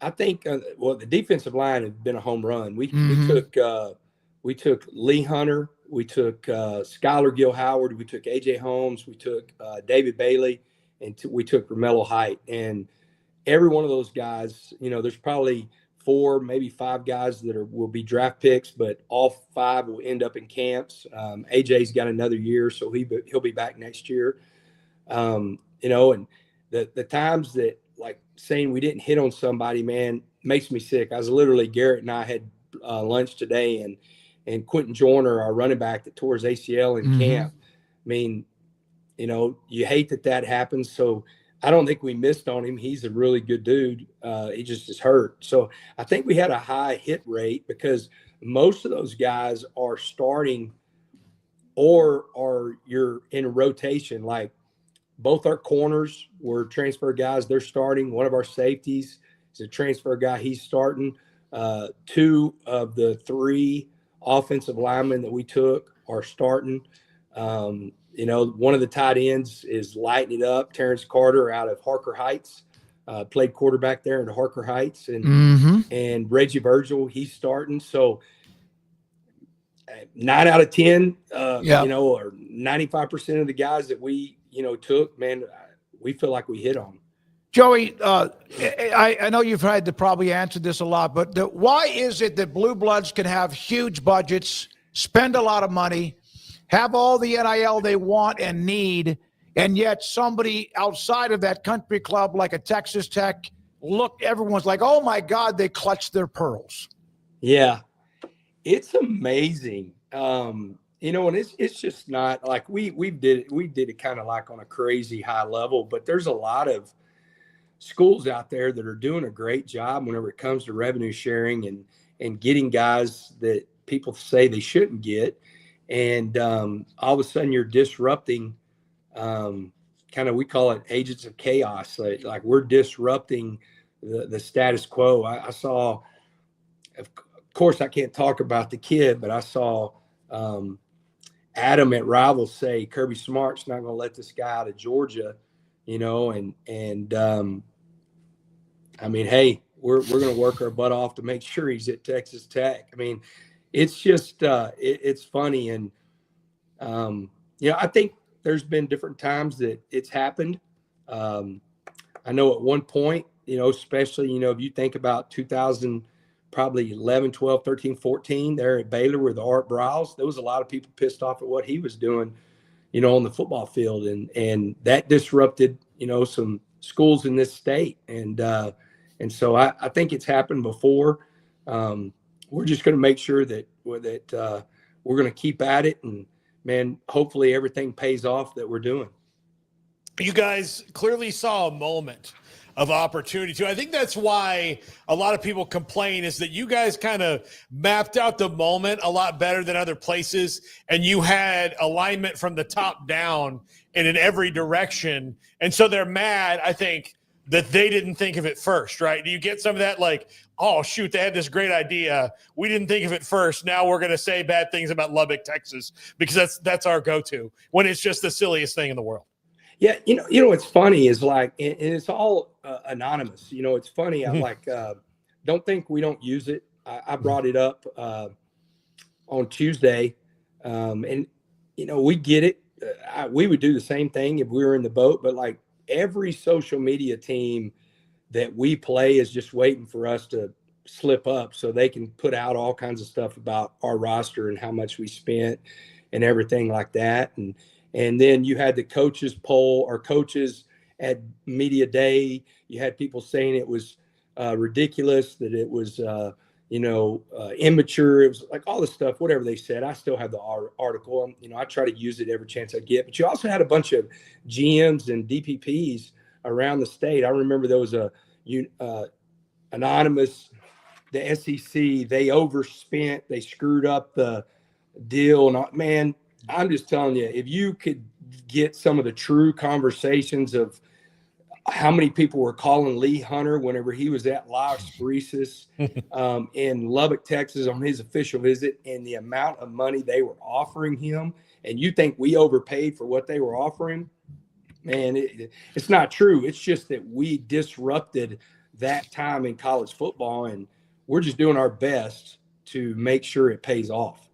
think, the defensive line has been a home run. We took Lee Hunter, we took Skylar Gill Howard, we took AJ Holmes, we took David Bailey, and we took Romello Height. And every one of those guys, there's probably 4, maybe 5 guys that will be draft picks, but all 5 will end up in camps. AJ's got another year, so he'll be back next year. And the times that, like, saying we didn't hit on somebody, man, makes me sick. I was literally, Garrett and I had lunch today, and Quentin Joyner, our running back that tore his ACL in camp. I mean, you hate that happens. So I don't think we missed on him. He's a really good dude. He just is hurt. So I think we had a high hit rate because most of those guys are starting or you're in a rotation. Like, both our corners were transfer guys. They're starting. One of our safeties is a transfer guy. He's starting. 2 of the 3 offensive linemen that we took are starting. One of the tight ends is lighting it up. Terrence Carter out of Harker Heights. played quarterback there in Harker Heights, and Reggie Virgil, he's starting. So 9 out of 10, you know, or 95% of the guys that we, you know, took, man, we feel like we hit on. Joey, I know you've had to probably answer this a lot, but why is it that Blue Bloods can have huge budgets, spend a lot of money, have all the NIL they want and need, and yet somebody outside of that country club like a Texas Tech, everyone's like, oh my God, they clutched their pearls. Yeah, it's amazing. You know, and it's just not like we did it kind of like on a crazy high level, but there's a lot of schools out there that are doing a great job whenever it comes to revenue sharing and getting guys that people say they shouldn't get. And all of a sudden you're disrupting, kind of, we call it agents of chaos. Like we're disrupting the status quo. I saw, of course, I can't talk about the kid, but I saw Adam at Rivals say Kirby Smart's not going to let this guy out of Georgia, you know, and I mean, hey, we're going to work our butt off to make sure he's at Texas Tech. I mean, it's just it's funny, and you know, I think there's been different times that it's happened. I know at one point, you know, especially, you know, if you think about 2000, probably 11, 12, 13, 14, there at Baylor with Art Briles, there was a lot of people pissed off at what he was doing, you know, on the football field, and that disrupted, you know, some schools in this state, and so I think it's happened before. We're just going to make sure that we're going to keep at it, and man, hopefully everything pays off that we're doing. You guys clearly saw a moment of opportunity too. I think that's why a lot of people complain, is that you guys kind of mapped out the moment a lot better than other places, and you had alignment from the top down and in every direction. And so they're mad, I think, that they didn't think of it first, right? Do you get some of that, like, oh, shoot, they had this great idea, we didn't think of it first, now we're going to say bad things about Lubbock, Texas, because that's our go-to, when it's just the silliest thing in the world? Yeah, you know what's funny is, like, and it's all anonymous. You know, it's funny. I'm like, don't think we don't use it. I brought it up on Tuesday, and you know, we get it. We would do the same thing if we were in the boat, but like every social media team that we play is just waiting for us to slip up so they can put out all kinds of stuff about our roster and how much we spent and everything like that. And then you had the coaches poll, or coaches at media day. You had people saying it was ridiculous, that it was, immature. It was like all this stuff, whatever they said. I still have the article. You know, I try to use it every chance I get. But you also had a bunch of GMs and DPPs around the state. I remember there was a anonymous, the SEC, they overspent, they screwed up the deal. And man, I'm just telling you, if you could get some of the true conversations of how many people were calling Lee Hunter whenever he was at La Expresis in Lubbock, Texas on his official visit, and the amount of money they were offering him, and you think we overpaid for what they were offering, man, it's not true. It's just that we disrupted that time in college football, and we're just doing our best to make sure it pays off.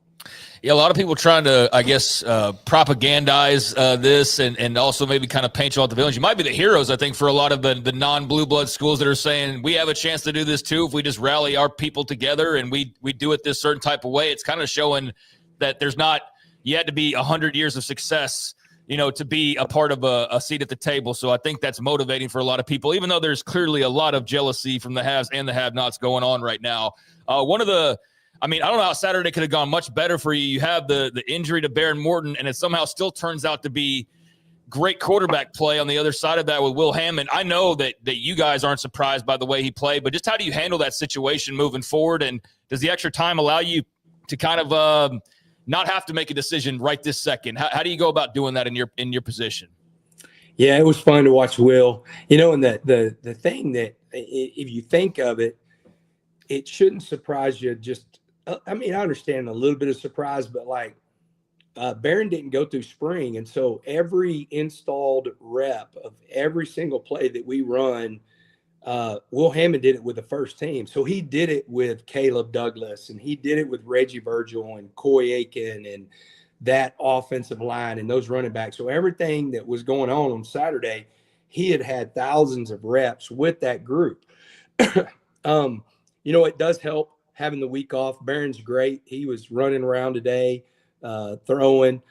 Yeah, a lot of people trying to, I guess, propagandize this and also maybe kind of paint you out the villains. You might be the heroes, I think, for a lot of the non-blue blood schools that are saying we have a chance to do this too if we just rally our people together and we do it this certain type of way. It's kind of showing that there's not – you had to be 100 years of success, you know, to be a part of a seat at the table. So I think that's motivating for a lot of people, even though there's clearly a lot of jealousy from the haves and the have-nots going on right now. I don't know how Saturday could have gone much better for you. You have the injury to Baron Morton, and it somehow still turns out to be great quarterback play on the other side of that with Will Hammond. I know that you guys aren't surprised by the way he played, but just how do you handle that situation moving forward? And does the extra time allow you to kind of not have to make a decision right this second? How do you go about doing that in your position? Yeah, it was fun to watch Will. You know, and the thing that, if you think of it, it shouldn't surprise you. I understand a little bit of surprise, but like Baron didn't go through spring. And so every installed rep of every single play that we run Will Hammond did it with the first team. So he did it with Caleb Douglas, and he did it with Reggie Virgil and Coy Aiken and that offensive line and those running backs. So everything that was going on Saturday, he had thousands of reps with that group. It does help having the week off. Barron's great. He was running around today, throwing.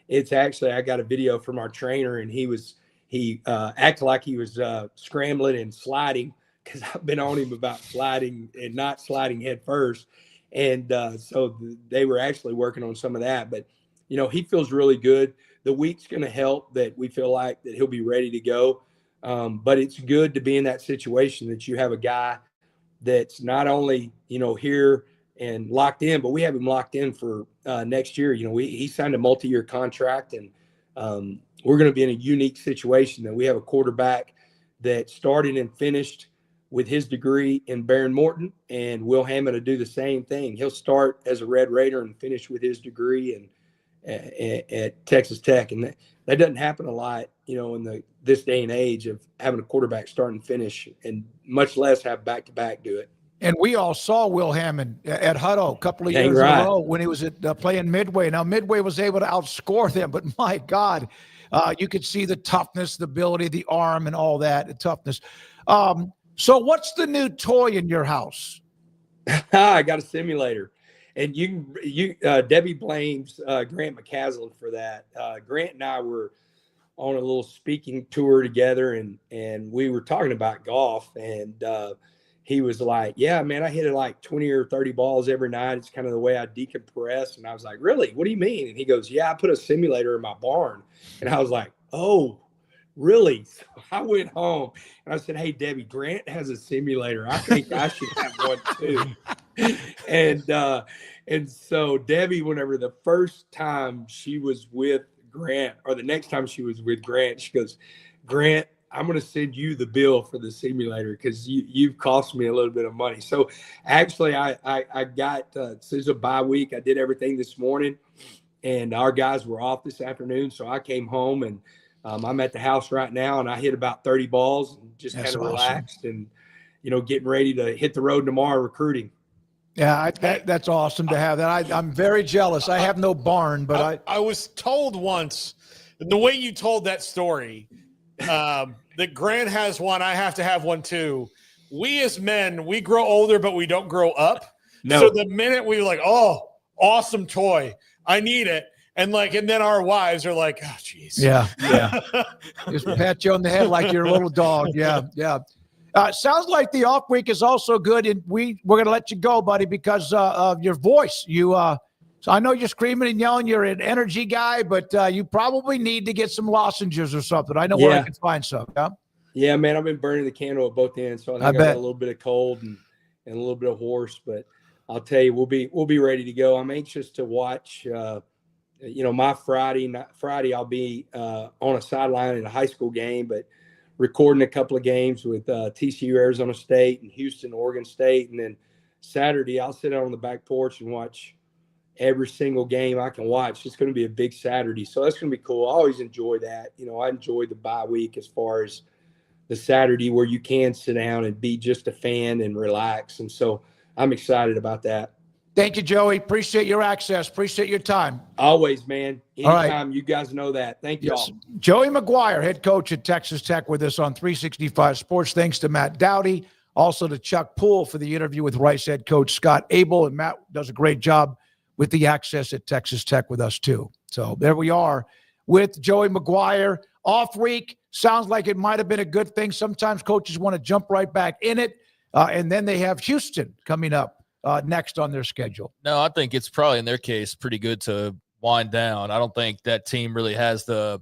It's actually, I got a video from our trainer, and he acted like he was scrambling and sliding, because I've been on him about sliding and not sliding head first. And so they were actually working on some of that. But, he feels really good. The week's going to help that we feel like that he'll be ready to go. But it's good to be in that situation that you have a guy that's not only, here and locked in, but we have him locked in for next year. He signed a multi-year contract, and we're going to be in a unique situation that we have a quarterback that started and finished with his degree in Barron Morton, and Will Hammond to do the same thing. He'll start as a Red Raider and finish with his degree at Texas Tech. And that doesn't happen a lot, in this day and age of having a quarterback start and finish, and much less have back-to-back do it. And we all saw Will Hammond at Hutto a couple of years in a row when he was playing Midway. Now, Midway was able to outscore them, but my God, you could see the toughness, the ability, the arm, and all that, the toughness. So what's the new toy in your house? I got a simulator. And Debbie blames Grant McCaslin for that. Grant and I were on a little speaking tour together, and we were talking about golf, and he was like, yeah, man, I hit it like 20 or 30 balls every night. It's kind of the way I decompress. And I was like, really? What do you mean? And he goes, yeah, I put a simulator in my barn. And I was like, oh, really? So I went home and I said, hey, Debbie, Grant has a simulator. I think I should have one too. And so Debbie, whenever the first time she was with Grant, or the next time she was with Grant, she goes, Grant, I'm going to send you the bill for the simulator because you've cost me a little bit of money. So actually I got, this is a bye week. I did everything this morning, and our guys were off this afternoon. So I came home, and I'm at the house right now, and I hit about 30 balls and just kind of relaxed and, getting ready to hit the road tomorrow recruiting. Yeah, that's awesome to have that. I'm very jealous. I have no barn, but I was told once, the way you told that story, that Grant has one, I have to have one too. We as men, we grow older, but we don't grow up. No. So the minute we like, oh, awesome toy, I need it. And then our wives are like, oh, geez. Yeah. Just pat you on the head like you're a little dog. Yeah. Sounds like the off week is also good, and we're going to let you go, buddy, because of your voice. So I know you're screaming and yelling. You're an energy guy, but you probably need to get some lozenges or something. I know where I can find some. Yeah, man, I've been burning the candle at both ends, so I think I got a little bit of cold and a little bit of hoarse. But I'll tell you, we'll be ready to go. I'm anxious to watch. My Friday, I'll be on a sideline in a high school game, but recording a couple of games with TCU, Arizona State, and Houston, Oregon State. And then Saturday, I'll sit out on the back porch and watch every single game I can watch. It's going to be a big Saturday. So that's going to be cool. I always enjoy that. I enjoy the bye week as far as the Saturday where you can sit down and be just a fan and relax. And so I'm excited about that. Thank you, Joey. Appreciate your access. Appreciate your time. Always, man. Anytime. Right. You guys know that. Thank you all. Joey McGuire, head coach at Texas Tech, with us on 365 Sports. Thanks to Matt Dowdy, also to Chuck Poole for the interview with Rice head coach Scott Abell. And Matt does a great job with the access at Texas Tech with us too. So there we are with Joey McGuire. Off week, sounds like it might have been a good thing. Sometimes coaches want to jump right back in it. And then they have Houston coming up next on their schedule. No, I think it's probably in their case pretty good to wind down. I don't think that team really has the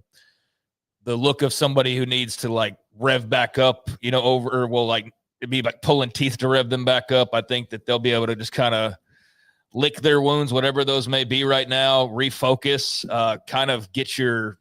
look of somebody who needs to rev back up, it'd be like pulling teeth to rev them back up. I think that they'll be able to just kind of lick their wounds, whatever those may be right now, refocus, kind of get your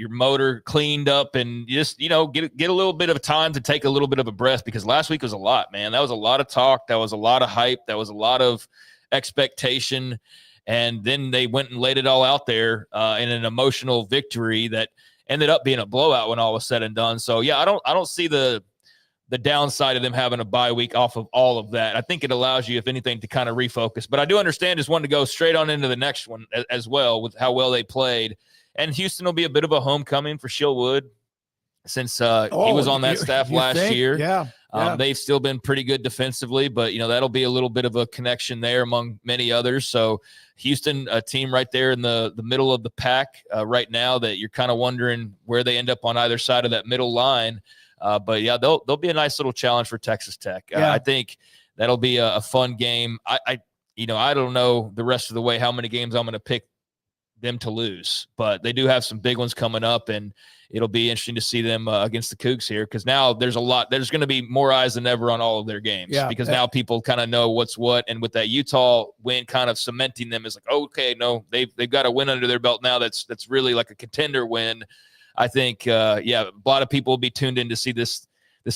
motor cleaned up, and just, get a little bit of time to take a little bit of a breath, because last week was a lot, man. That was a lot of talk. That was a lot of hype. That was a lot of expectation. And then they went and laid it all out there in an emotional victory that ended up being a blowout when all was said and done. So yeah, I don't see the the downside of them having a bye week off of all of that. I think it allows you, if anything, to kind of refocus. But I do understand just wanting to go straight on into the next one as well with how well they played. And Houston will be a bit of a homecoming for Shillwood since he was on that staff last year. Yeah. They've still been pretty good defensively, but, that'll be a little bit of a connection there among many others. So Houston, a team right there in the middle of the pack right now that you're kind of wondering where they end up on either side of that middle line. But yeah, they'll be a nice little challenge for Texas Tech. I think that'll be a fun game. I don't know the rest of the way how many games I'm going to pick them to lose, but they do have some big ones coming up, and it'll be interesting to see them against the Cougs here, because now there's going to be more eyes than ever on all of their games, because now people kind of know what's what, and with that Utah win kind of cementing them as like, okay, no, they've got a win under their belt now that's really like a contender win. I think, a lot of people will be tuned in to see this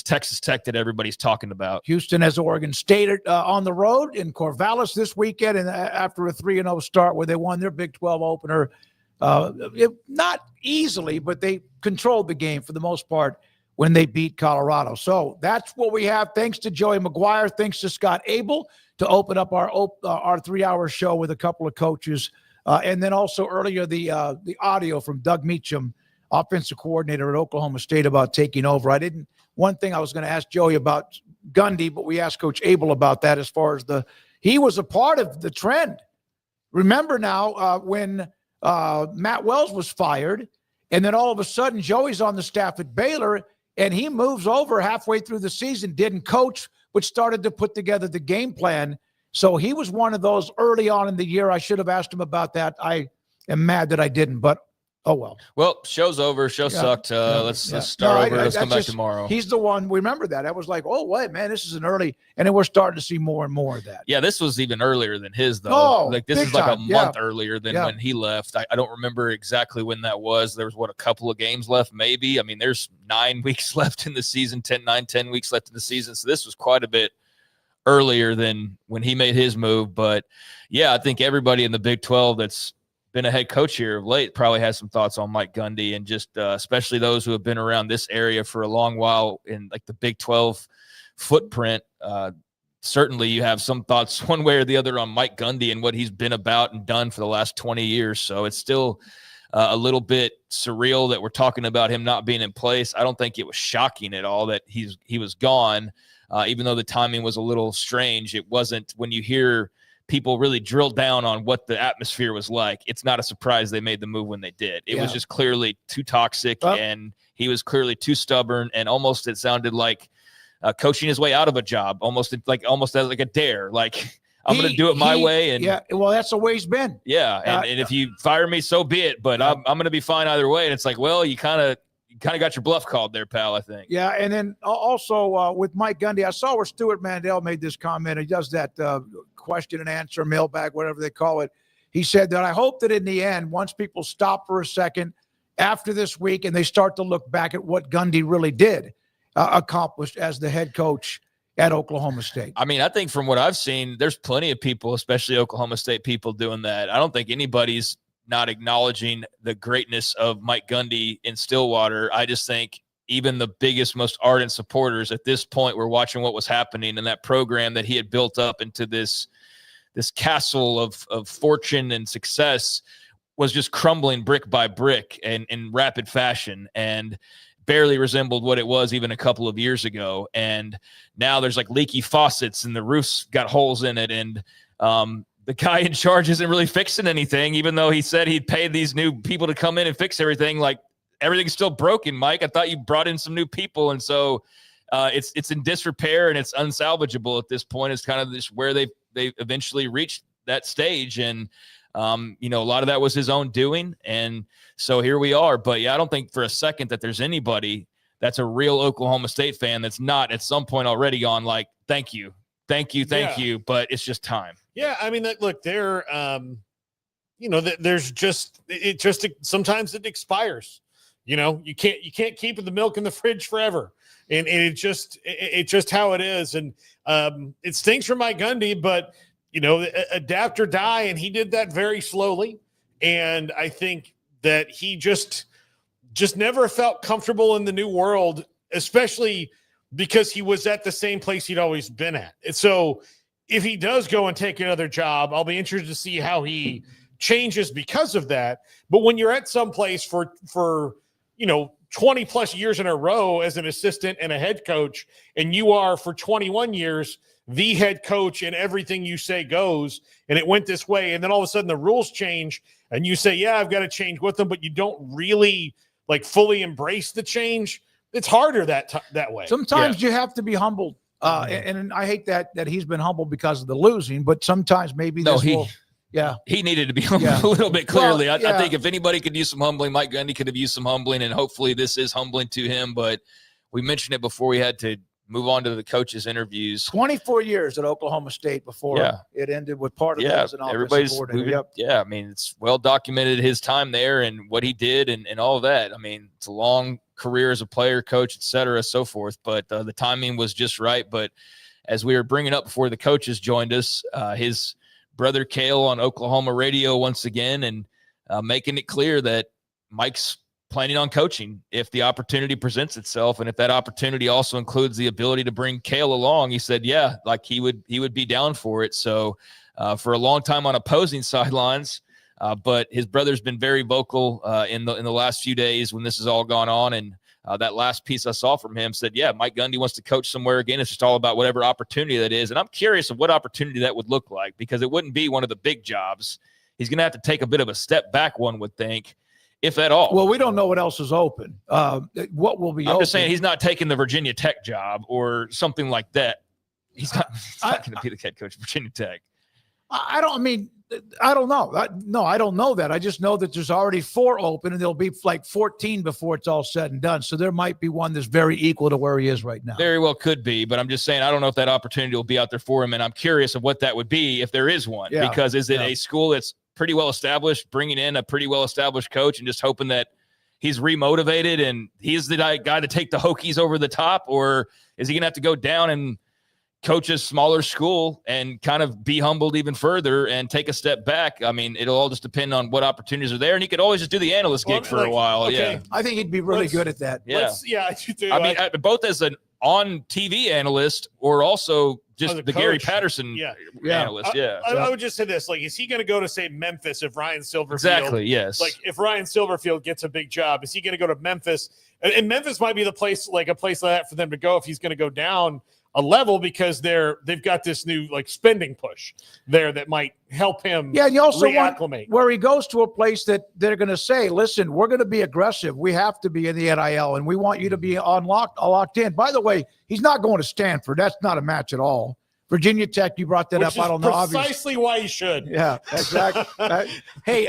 Texas Tech that everybody's talking about. Houston has Oregon State on the road in Corvallis this weekend, and after a 3-0 start where they won their Big 12 opener, not easily, but they controlled the game for the most part when they beat Colorado. So that's what we have. Thanks to Joey McGuire. Thanks to Scott Abell to open up our 3-hour show with a couple of coaches. And then also earlier, the audio from Doug Meacham, offensive coordinator at Oklahoma State, about taking over. One thing I was going to ask Joey about Gundy, but we asked Coach Abell about that as far as he was a part of the trend. Remember now when Matt Wells was fired, and then all of a sudden Joey's on the staff at Baylor, and he moves over halfway through the season, didn't coach, but started to put together the game plan. So he was one of those early on in the year. I should have asked him about that. I am mad that I didn't, but oh, well. Well, show's over. Show sucked. Let's start over. Let's come back tomorrow. He's the one. Remember that. I was like, oh, wait, man, this is an early. And then we're starting to see more and more of that. Yeah, this was even earlier than his, though. Oh, like this is like a month earlier than when he left. I don't remember exactly when that was. There was, a couple of games left, maybe. I mean, there's 9 weeks left in the season, 10 weeks left in the season. So this was quite a bit earlier than when he made his move. But, yeah, I think everybody in the Big 12 that's been a head coach here of late probably has some thoughts on Mike Gundy, and just especially those who have been around this area for a long while in like the Big 12 footprint. Certainly you have some thoughts one way or the other on Mike Gundy and what he's been about and done for the last 20 years. So it's still a little bit surreal that we're talking about him not being in place. I don't think it was shocking at all that he was gone, even though the timing was a little strange. It wasn't, when you hear people really drill down on what the atmosphere was like, it's not a surprise they made the move when they did. It was just clearly too toxic, and he was clearly too stubborn, and almost it sounded like coaching his way out of a job, almost as like a dare. Like, I'm going to do it my way. And well, that's the way he's been. Yeah, and if you fire me, so be it. But I'm going to be fine either way. And it's like, well, you kind of got your bluff called there, pal, I think. Yeah, and then also with Mike Gundy, I saw where Stuart Mandel made this comment. He does that question and answer, mailbag, whatever they call it. He said that I hope that in the end, once people stop for a second after this week and they start to look back at what Gundy really did accomplish as the head coach at Oklahoma State. I mean, I think from what I've seen, there's plenty of people, especially Oklahoma State people, doing that. I don't think anybody's not acknowledging the greatness of Mike Gundy in Stillwater. I just think even the biggest, most ardent supporters at this point were watching what was happening in that program that he had built up into this castle of fortune and success was just crumbling brick by brick and in rapid fashion, and barely resembled what it was even a couple of years ago. And now there's like leaky faucets and the roof's got holes in it. And the guy in charge isn't really fixing anything, even though he said he'd pay these new people to come in and fix everything. Like, everything's still broken, Mike. I thought you brought in some new people. And so it's in disrepair and it's unsalvageable at this point. It's kind of just where they eventually reached that stage. And, a lot of that was his own doing. And so here we are. But yeah, I don't think for a second that there's anybody that's a real Oklahoma State fan that's not at some point already gone like, thank you. But it's just time. Yeah. I mean, look, there, there's sometimes it expires. You can't keep the milk in the fridge forever. And it's just how it is. And it stinks for Mike Gundy, but adapt or die. And he did that very slowly. And I think that he just never felt comfortable in the new world, especially because he was at the same place he'd always been at. And so if he does go and take another job, I'll be interested to see how he changes because of that. But when you're at some place for 20 plus years in a row as an assistant and a head coach, and you are for 21 years the head coach and everything you say goes, and it went this way, and then all of a sudden the rules change and you say, yeah, I've got to change with them, but you don't really like fully embrace the change. It's harder that way. Sometimes you have to be humbled. And I hate that he's been humbled because of the losing, but sometimes maybe he needed to be humbled a little bit. Clearly, I think if anybody could use some humbling, Mike Gundy could have used some humbling, and hopefully this is humbling to him. But we mentioned it before we had to move on to the coaches' interviews. 24 years at Oklahoma State before it ended with part of that as an offensive coordinator. I mean, it's well documented his time there and what he did and all of that. I mean, it's a long career as a player, coach, et cetera, so forth. But the timing was just right. But as we were bringing up before the coaches joined us, his brother Cale on Oklahoma radio once again and making it clear that Mike's planning on coaching if the opportunity presents itself. And if that opportunity also includes the ability to bring Cale along, he said, yeah, like he would be down for it. So for a long time on opposing sidelines, but his brother's been very vocal in the last few days when this has all gone on. And that last piece I saw from him said, yeah, Mike Gundy wants to coach somewhere again. It's just all about whatever opportunity that is. And I'm curious of what opportunity that would look like, because it wouldn't be one of the big jobs. He's going to have to take a bit of a step back, one would think, if at all. Well, we don't know what else is open. What will be I'm open? just saying he's not taking the Virginia Tech job or something like that. He's not going to be the head coach of Virginia Tech. I don't know. I don't know that. I just know that there's already 4 open, and there'll be like 14 before it's all said and done. So there might be one that's very equal to where he is right now. Very well could be, but I'm just saying I don't know if that opportunity will be out there for him, and I'm curious of what that would be if there is one. Yeah. Because is it a school that's pretty well established, bringing in a pretty well established coach and just hoping that he's remotivated and he's the guy to take the Hokies over the top, or is he going to have to go down and coach a smaller school and kind of be humbled even further and take a step back? I mean, it'll all just depend on what opportunities are there. And he could always just do the analyst gig for a while. Okay. Yeah. I think he'd be really good at that. Yeah. I mean, both as an on TV analyst or also just the coach. Gary Patterson analyst. I would just say this, like, is he going to go to, say, Memphis if Ryan Silverfield? Exactly, yes. Like, if Ryan Silverfield gets a big job, is he going to go to Memphis? And Memphis might be the place, like a place like that for them to go if he's going to go down a level, because they've got this new like spending push there that might help him. Yeah, and you also reacclimate. want where he goes to a place that they're going to say, listen, we're going to be aggressive. We have to be in the NIL, and we want you to be locked in. By the way, he's not going to Stanford. That's not a match at all. Virginia Tech, you brought that up. I don't know. Precisely why he should. Yeah, exactly. Hey,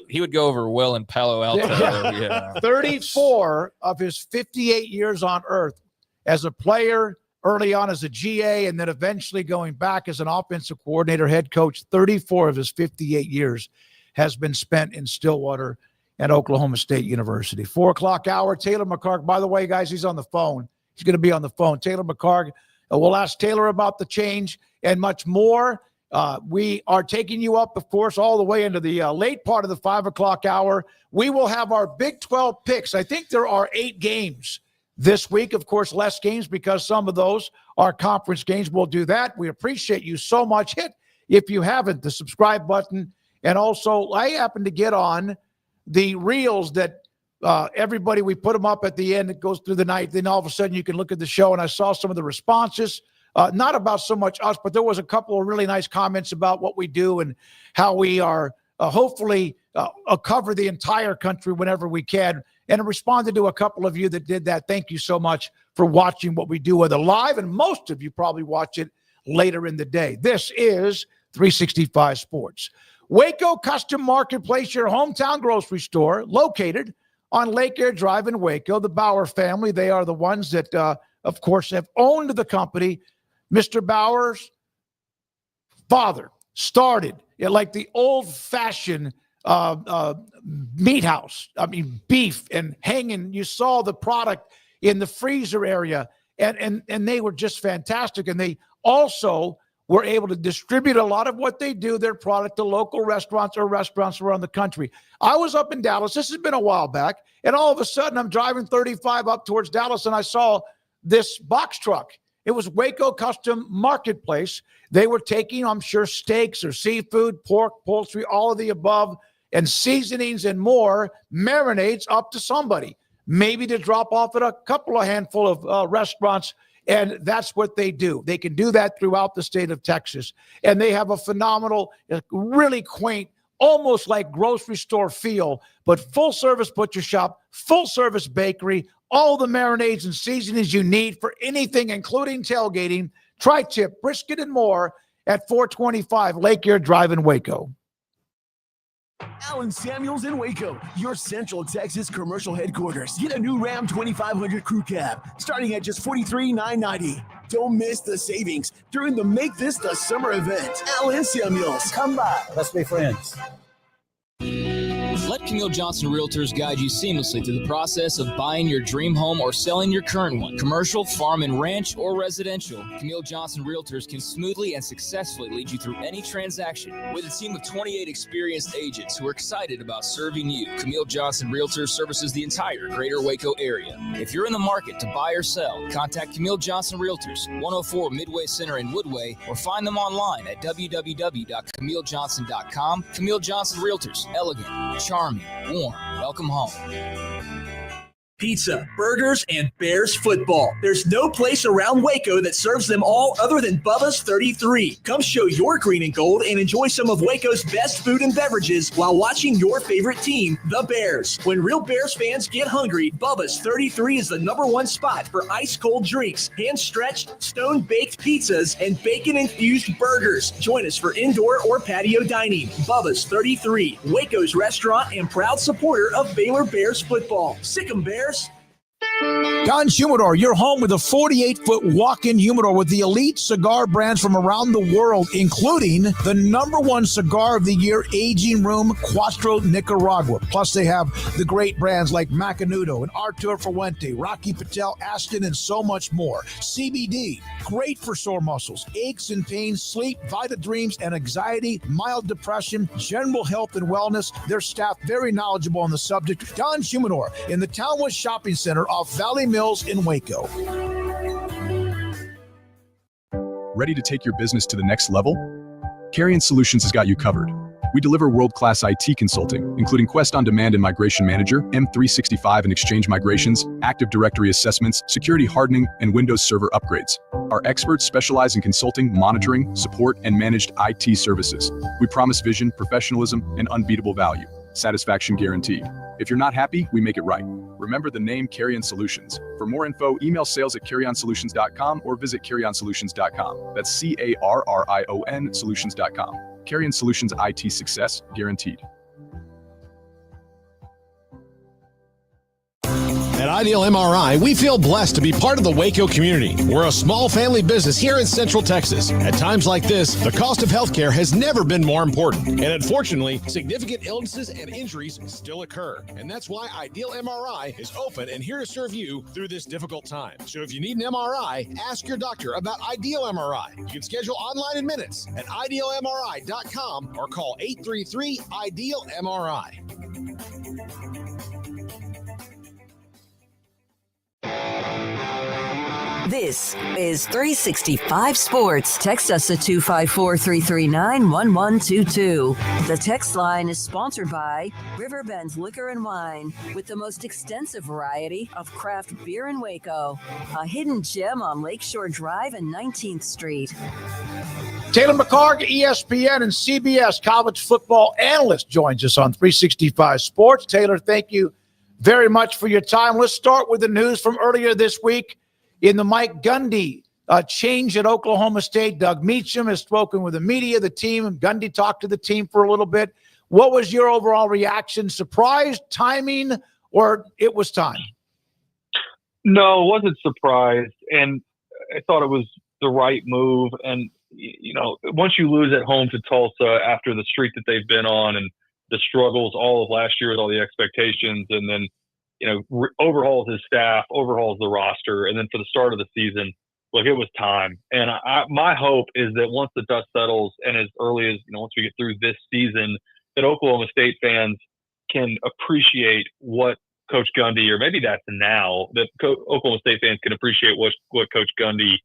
he would go over well in Palo Alto. Yeah. 34 of his 58 years on earth as a player, early on as a GA, and then eventually going back as an offensive coordinator, head coach. 34 of his 58 years has been spent in Stillwater and Oklahoma State University. 4 o'clock hour, Taylor McHargue. By the way, guys, he's on the phone. He's going to be on the phone. Taylor McHargue. We'll ask Taylor about the change and much more. We are taking you up, of course, all the way into the late part of the 5 o'clock hour. We will have our Big 12 picks. I think there are 8 games this week. Of course, less games because some of those are conference games. We'll do that. We appreciate you so much. Hit, if you haven't, the subscribe button. And also, I happen to get on the reels that everybody, we put them up at the end. It goes through the night. Then all of a sudden you can look at the show, and I saw some of the responses, not about so much us, but there was a couple of really nice comments about what we do and how we are hopefully cover the entire country whenever we can. And I responded to a couple of you that did that. Thank you so much for watching what we do, whether live, and most of you probably watch it later in the day. This is 365 Sports. Waco Custom Marketplace, your hometown grocery store, located on Lake Air Drive in Waco. The Bauer family, they are the ones that, of course, have owned the company. Mr. Bauer's father started it like the old-fashioned meat house. I mean, beef and hanging. You saw the product in the freezer area, and they were just fantastic. And they also were able to distribute a lot of what they do, their product, to local restaurants or restaurants around the country. I was up in Dallas. This has been a while back. And all of a sudden, I'm driving 35 up towards Dallas, and I saw this box truck. It was Waco Custom Marketplace. They were taking, I'm sure, steaks or seafood, pork, poultry, all of the above, and seasonings and more, marinades up to somebody, maybe to drop off at a couple of handful of restaurants. And that's what they do. They can do that throughout the state of Texas. And they have a phenomenal, really quaint, almost like grocery store feel, but full-service butcher shop, full-service bakery, all the marinades and seasonings you need for anything, including tailgating, tri-tip, brisket, and more at 425 Lake Air Drive in Waco. Alan Samuels in Waco, your Central Texas commercial headquarters. Get a new Ram 2500 crew cab starting at just $43,990. Don't miss the savings during the Make This the Summer event. Alan Samuels. Come by. Let's be friends. Let Camille Johnson Realtors guide you seamlessly through the process of buying your dream home or selling your current one. Commercial, farm and ranch, or residential, Camille Johnson Realtors can smoothly and successfully lead you through any transaction. With a team of 28 experienced agents who are excited about serving you, Camille Johnson Realtors services the entire greater Waco area. If you're in the market to buy or sell, contact Camille Johnson Realtors, 104 Midway Center in Woodway, or find them online at www.camillejohnson.com. Camille Johnson Realtors, elegant, charming, warm. Welcome home. Pizza, burgers, and Bears football. There's no place around Waco that serves them all other than Bubba's 33. Come show your green and gold and enjoy some of Waco's best food and beverages while watching your favorite team, the Bears. When real Bears fans get hungry, Bubba's 33 is the #1 spot for ice-cold drinks, hand-stretched, stone-baked pizzas, and bacon-infused burgers. Join us for indoor or patio dining. Bubba's 33, Waco's restaurant and proud supporter of Baylor Bears football. Sick 'em, Bears. Don's Humidor, your home with a 48-foot walk-in humidor with the elite cigar brands from around the world, including the #1 cigar of the year, Aging Room Cuatro Nicaragua. Plus, they have the great brands like Macanudo and Artur Fuente, Rocky Patel, Aston, and so much more. CBD, great for sore muscles, aches and pains, sleep, Vita Dreams, and anxiety, mild depression, general health and wellness. Their staff very knowledgeable on the subject. Don's Humidor in the Townwood Shopping Center off Valley Mills in Waco. Ready to take your business to the next level? Carrion Solutions has got you covered. We deliver world-class IT consulting, including Quest On Demand and Migration Manager, M365 and Exchange migrations, Active Directory assessments, security hardening, and Windows Server upgrades. Our experts specialize in consulting, monitoring, support, and managed IT services. We promise vision, professionalism, and unbeatable value. Satisfaction guaranteed. If you're not happy, we make it right. Remember the name Carrion Solutions. For more info, email sales@carrionsolutions.com or visit carrionsolutions.com. That's CARRION solutions.com. Carrion Solutions, IT success guaranteed. At Ideal MRI, we feel blessed to be part of the Waco community. We're a small family business here in Central Texas. At times like this, the cost of healthcare has never been more important. And unfortunately, significant illnesses and injuries still occur. And that's why Ideal MRI is open and here to serve you through this difficult time. So if you need an MRI, ask your doctor about Ideal MRI. You can schedule online in minutes at idealmri.com or call 833-IDEAL-MRI. This is 365 Sports. Text us at 254-339-1122. The text line is sponsored by Riverbend's Liquor and Wine, with the most extensive variety of craft beer in Waco. A hidden gem on Lakeshore Drive and 19th Street. Taylor McHargue, ESPN and CBS college football analyst, joins us on 365 Sports. Taylor, thank you very much for your time. Let's start with the news from earlier this week. In the Mike Gundy change at Oklahoma State, Doug Meacham has spoken with the media, the team, and Gundy talked to the team for a little bit. What was your overall reaction? Surprised, timing, or it was time? No, wasn't surprised, and I thought it was the right move. And, you know, once you lose at home to Tulsa after the streak that they've been on and the struggles all of last year with all the expectations, and then, you know, overhauls his staff, overhauls the roster, and then for the start of the season, look, it was time. And my hope is that once the dust settles and as early as, you know, once we get through this season, that Oklahoma State fans can appreciate what Coach Gundy, or maybe that's now, that Oklahoma State fans can appreciate what Coach Gundy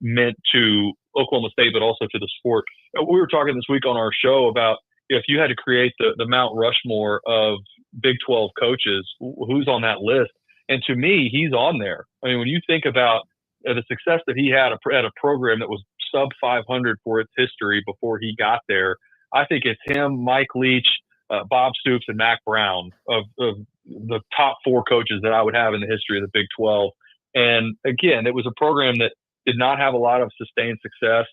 meant to Oklahoma State, but also to the sport. We were talking this week on our show about if you had to create the Mount Rushmore of Big 12 coaches, who's on that list? And to me, he's on there. I mean, when you think about the success that he had at a program that was sub 500 for its history before he got there, I think it's him, Mike Leach, Bob Stoops, and Mac Brown of the top 4 coaches that I would have in the history of the Big 12. And again, it was a program that did not have a lot of sustained success.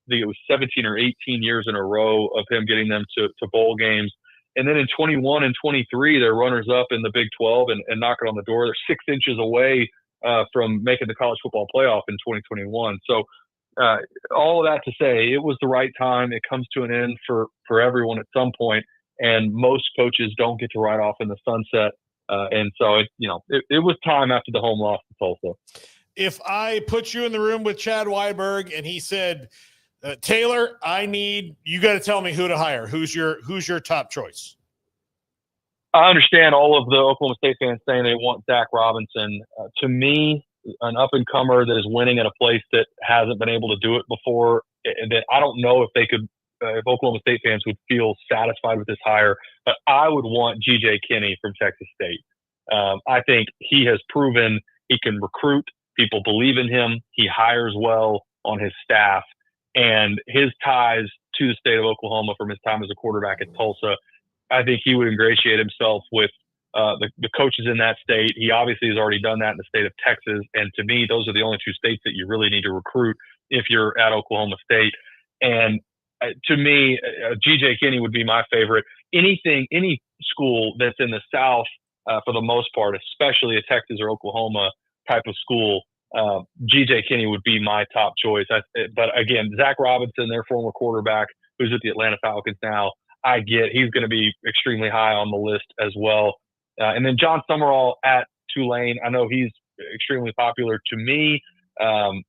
I think it was 17 or 18 years in a row of him getting them to bowl games. And then in 21 and 23, they're runners up in the Big 12 and knocking on the door. They're 6 inches away from making the college football playoff in 2021. So all of that to say, it was the right time. It comes to an end for everyone at some point, and most coaches don't get to ride off in the sunset. And so it was time after the home loss to Tulsa. If I put you in the room with Chad Weiberg and he said, Taylor, you got to tell me who to hire. Who's your top choice? I understand all of the Oklahoma State fans saying they want Zach Robinson. To me, an up-and-comer that is winning at a place that hasn't been able to do it before, that I don't know if they could, if Oklahoma State fans would feel satisfied with this hire, but I would want G.J. Kinney from Texas State. I think he has proven he can recruit. People believe in him. He hires well on his staff. And his ties to the state of Oklahoma from his time as a quarterback at Tulsa, I think he would ingratiate himself with the coaches in that state. He obviously has already done that in the state of Texas. And to me, those are the only 2 states that you really need to recruit if you're at Oklahoma State. And to me, G.J. Kinney would be my favorite. Any school that's in the South, for the most part, especially a Texas or Oklahoma type of school, G.J. Kinney would be my top choice. But again, Zach Robinson, their former quarterback, who's at the Atlanta Falcons now, he's going to be extremely high on the list as well. And then John Summerall at Tulane, I know he's extremely popular to me, and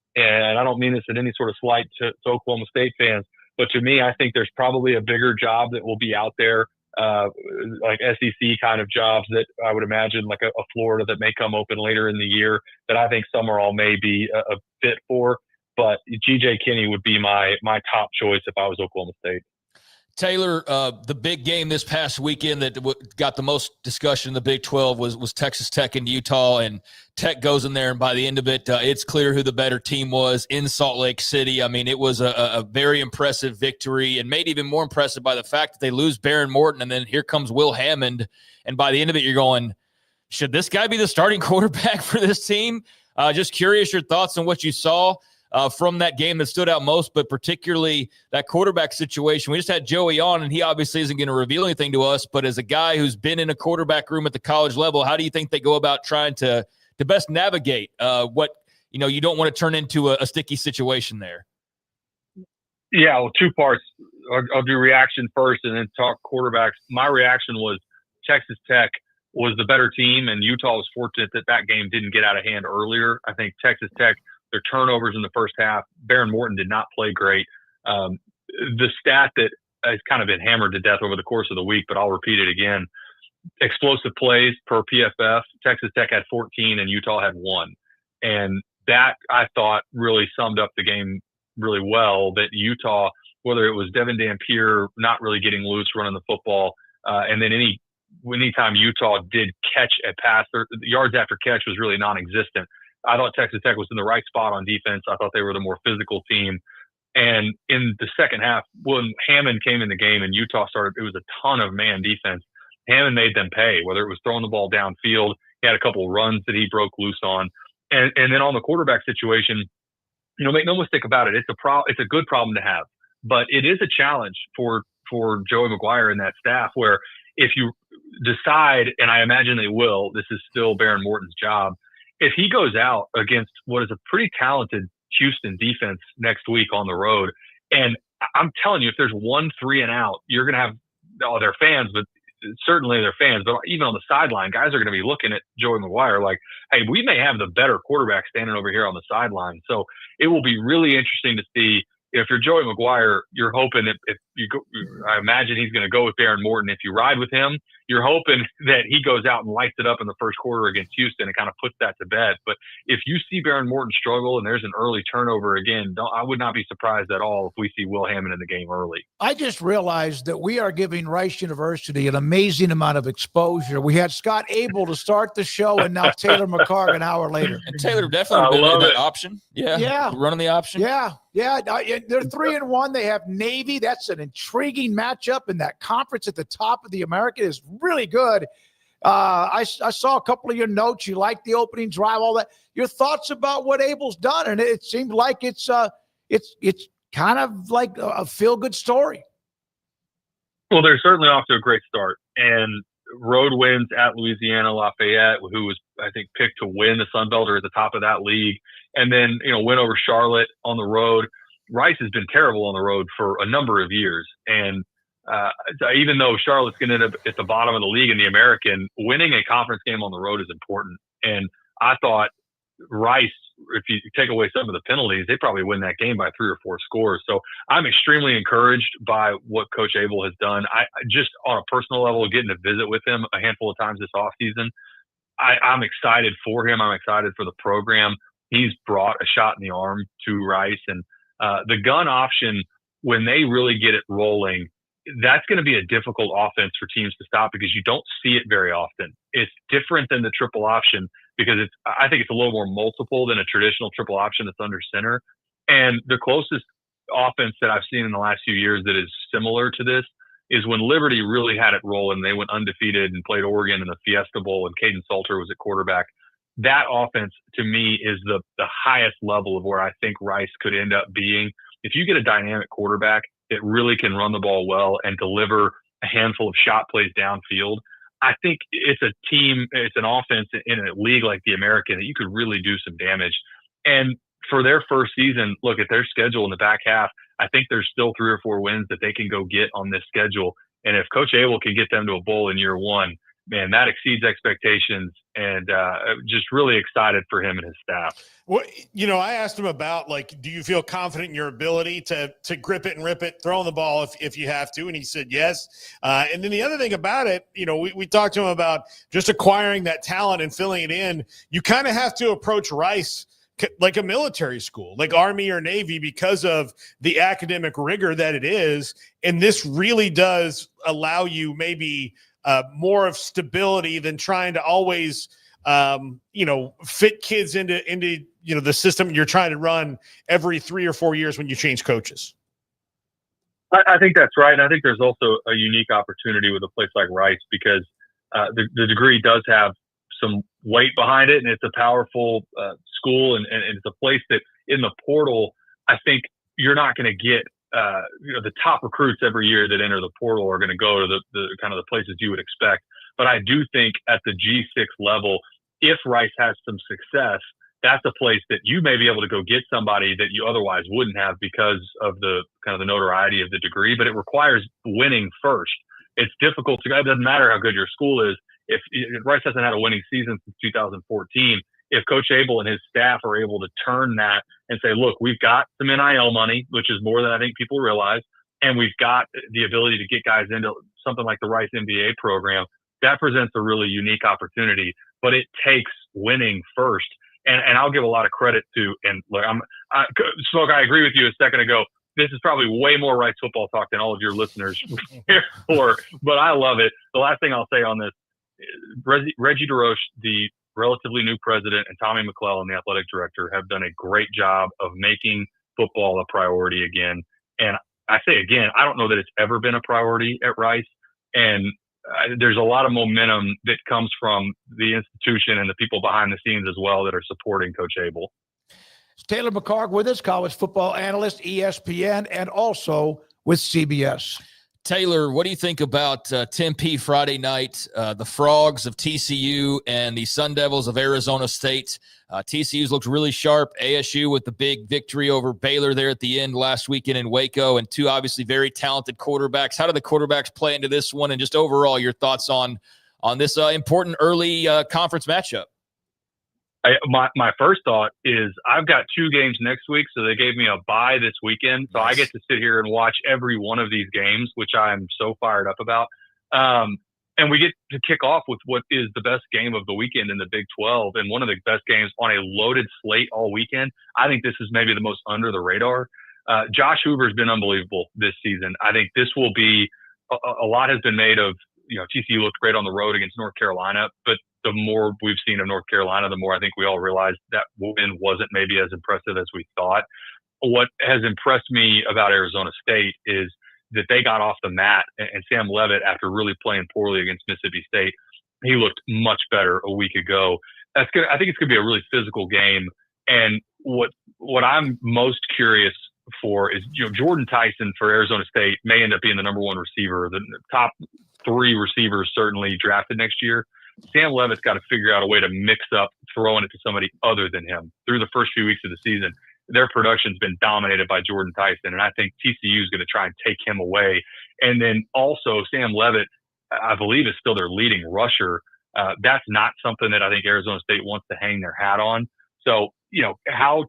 I don't mean this in any sort of slight to Oklahoma State fans, but to me, I think there's probably a bigger job that will be out there, like SEC kind of jobs that I would imagine, like a Florida that may come open later in the year, that I think Summerall may be a fit for. But G.J. Kinney would be my top choice if I was Oklahoma State. Taylor, the big game this past weekend that got the most discussion in the Big 12 was Texas Tech and Utah, and Tech goes in there, and by the end of it, it's clear who the better team was in Salt Lake City. I mean, it was a very impressive victory, and made even more impressive by the fact that they lose Baron Morton, and then here comes Will Hammond, and by the end of it, you're going, should this guy be the starting quarterback for this team? Just curious your thoughts on what you saw from that game that stood out most, but particularly that quarterback situation. We just had Joey on, and he obviously isn't going to reveal anything to us, but as a guy who's been in a quarterback room at the college level, how do you think they go about trying to best navigate what, you don't want to turn into a sticky situation there? Yeah, well, 2 parts. I'll do reaction first and then talk quarterbacks. My reaction was Texas Tech was the better team, and Utah was fortunate that game didn't get out of hand earlier. I think Texas Tech, their turnovers in the first half, Baron Morton did not play great. The stat that has kind of been hammered to death over the course of the week, but I'll repeat it again. Explosive plays per PFF, Texas Tech had 14 and Utah had 1. And that, I thought, really summed up the game really well, that Utah, whether it was Devin Dampier not really getting loose running the football, and then anytime Utah did catch a pass, the yards after catch was really non-existent. I thought Texas Tech was in the right spot on defense. I thought they were the more physical team. And in the second half, when Hammond came in the game and Utah started, it was a ton of man defense. Hammond made them pay, whether it was throwing the ball downfield. He had a couple of runs that he broke loose on. And then on the quarterback situation, make no mistake about it. It's a good problem to have, but it is a challenge for Joey McGuire and that staff, where if you decide, and I imagine they will, this is still Baron Morton's job, if he goes out against what is a pretty talented Houston defense next week on the road, and I'm telling you, if there's 1 3-and-out, you're going to have their fans, but certainly their fans, but even on the sideline, guys are going to be looking at Joey McGuire like, hey, we may have the better quarterback standing over here on the sideline. So it will be really interesting to see if you're Joey McGuire, you're hoping that if you go, I imagine he's going to go with Baron Morton. If you ride with him, you're hoping that he goes out and lights it up in the first quarter against Houston and kind of puts that to bed. But if you see Baron Morton struggle and there's an early turnover again, I would not be surprised at all if we see Will Hammond in the game early. I just realized that we are giving Rice University an amazing amount of exposure. We had Scott Abell to start the show, and now Taylor McHargue an hour later. And Taylor definitely been in that option. Yeah. Running the option. Yeah. They're 3-1. They have Navy. That's an intriguing matchup, and that conference at the top of the American is really good. I saw a couple of your notes. You like the opening drive, all that. Your thoughts about what Abel's done, and it seemed like it's kind of like a feel-good story. Well, they're certainly off to a great start, and road wins at Louisiana Lafayette, who was, I think, picked to win the Sun Belt or at the top of that league. And then, win over Charlotte on the road. Rice has been terrible on the road for a number of years. And even though Charlotte's going to end up at the bottom of the league in the American, winning a conference game on the road is important. And I thought Rice, if you take away some of the penalties, they probably win that game by 3 or 4 scores. So I'm extremely encouraged by what Coach Abell has done. I just on a personal level, getting to visit with him a handful of times this offseason, I'm excited for him. I'm excited for the program. He's brought a shot in the arm to Rice. And the gun option, when they really get it rolling, that's going to be a difficult offense for teams to stop because you don't see it very often. It's different than the triple option because I think it's a little more multiple than a traditional triple option that's under center. And the closest offense that I've seen in the last few years that is similar to this is when Liberty really had it rolling. They went undefeated and played Oregon in the Fiesta Bowl, and Caden Salter was at quarterback. That offense, to me, is the highest level of where I think Rice could end up being. If you get a dynamic quarterback that really can run the ball well and deliver a handful of shot plays downfield, I think it's a team, it's an offense in a league like the American that you could really do some damage. And for their first season, look at their schedule in the back half. I think there's still 3 or 4 wins that they can go get on this schedule. And if Coach Abell can get them to a bowl in year 1, man, that exceeds expectations, and just really excited for him and his staff. Well, I asked him about, do you feel confident in your ability to grip it and rip it, throwing the ball if you have to? And he said yes. And then the other thing about it, we talked to him about just acquiring that talent and filling it in. You kind of have to approach Rice like a military school, like Army or Navy, because of the academic rigor that it is. And this really does allow you maybe more of stability than trying to always, fit kids into the system you're trying to run every 3 or 4 years when you change coaches. I think that's right. And I think there's also a unique opportunity with a place like Rice because the degree does have some weight behind it, and it's a powerful school, and it's a place that in the portal, I think you're not going to get the top recruits every year that enter the portal are going to go to the kind of the places you would expect. But I do think at the G6 level, if Rice has some success, that's a place that you may be able to go get somebody that you otherwise wouldn't have because of the kind of the notoriety of the degree. But it requires winning first. It's difficult to. It doesn't matter how good your school is. If Rice hasn't had a winning season since 2014, if Coach Abell and his staff are able to turn that and say, look, we've got some NIL money, which is more than I think people realize, and we've got the ability to get guys into something like the Rice MBA program, that presents a really unique opportunity. But it takes winning first. And I'll give a lot of credit to, and look, Smoak, I agree with you a second ago. This is probably way more Rice football talk than all of your listeners here for, but I love it. The last thing I'll say on this, Reggie DeRoche, the relatively new president, and Tommy McClellan, the athletic director, have done a great job of making football a priority again. And I say again, I don't know that it's ever been a priority at Rice. And there's a lot of momentum that comes from the institution and the people behind the scenes as well that are supporting Coach Abell. Taylor McHargue with us, college football analyst, ESPN, and also with CBS. Taylor, what do you think about Tempe Friday night, the Frogs of TCU and the Sun Devils of Arizona State? TCU's looked really sharp. ASU with the big victory over Baylor there at the end last weekend in Waco, and 2 obviously very talented quarterbacks. How do the quarterbacks play into this one, and just overall your thoughts on this important early conference matchup? My first thought is I've got 2 games next week, so they gave me a bye this weekend. So I get to sit here and watch every one of these games, which I'm so fired up about. And we get to kick off with what is the best game of the weekend in the Big 12 and one of the best games on a loaded slate all weekend. I think this is maybe the most under the radar. Josh Hoover's been unbelievable this season. I think this will be a lot has been made of, TCU looked great on the road against North Carolina, but the more we've seen of North Carolina, the more I think we all realize that win wasn't maybe as impressive as we thought. What has impressed me about Arizona State is that they got off the mat, and Sam Leavitt, after really playing poorly against Mississippi State, he looked much better a week ago. I think it's going to be a really physical game. And what I'm most curious for is, Jordan Tyson for Arizona State may end up being the number 1 receiver, the top 3 receivers certainly drafted next year. Sam Leavitt's got to figure out a way to mix up throwing it to somebody other than him. Through the first few weeks of the season, their production's been dominated by Jordan Tyson, and I think TCU is going to try and take him away. And then also Sam Leavitt, I believe, is still their leading rusher. That's not something that I think Arizona State wants to hang their hat on. So, how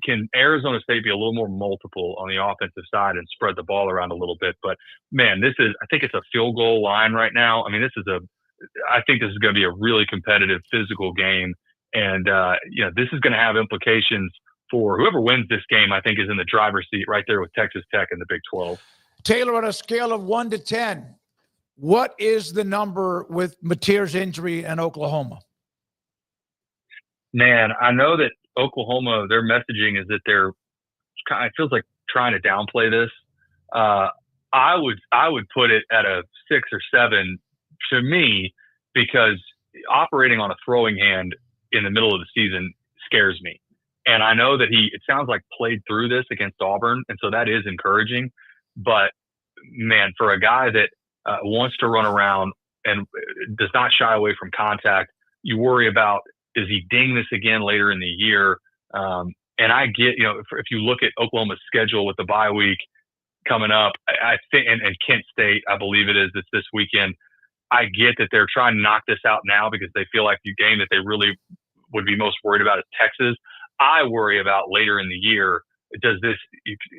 can Arizona State be a little more multiple on the offensive side and spread the ball around a little bit? But man, I think it's a field goal line right now. I mean, I think this is going to be a really competitive physical game. And, this is going to have implications for whoever wins this game. I think is in the driver's seat right there with Texas Tech in the Big 12. Taylor, on a scale of 1 to 10, what is the number with Mateer's injury in Oklahoma? Man, I know that Oklahoma, their messaging is that it feels like trying to downplay this. I would put it at a 6 or 7 to me, because operating on a throwing hand in the middle of the season scares me. And I know that it sounds like played through this against Auburn. And so that is encouraging. But man, for a guy that wants to run around and does not shy away from contact, you worry about, does he ding this again later in the year? And I get, if you look at Oklahoma's schedule with the bye week coming up, I think, and Kent State, I believe it is, it's this weekend. I get that they're trying to knock this out now because they feel like the game that they really would be most worried about is Texas. I worry about later in the year, does this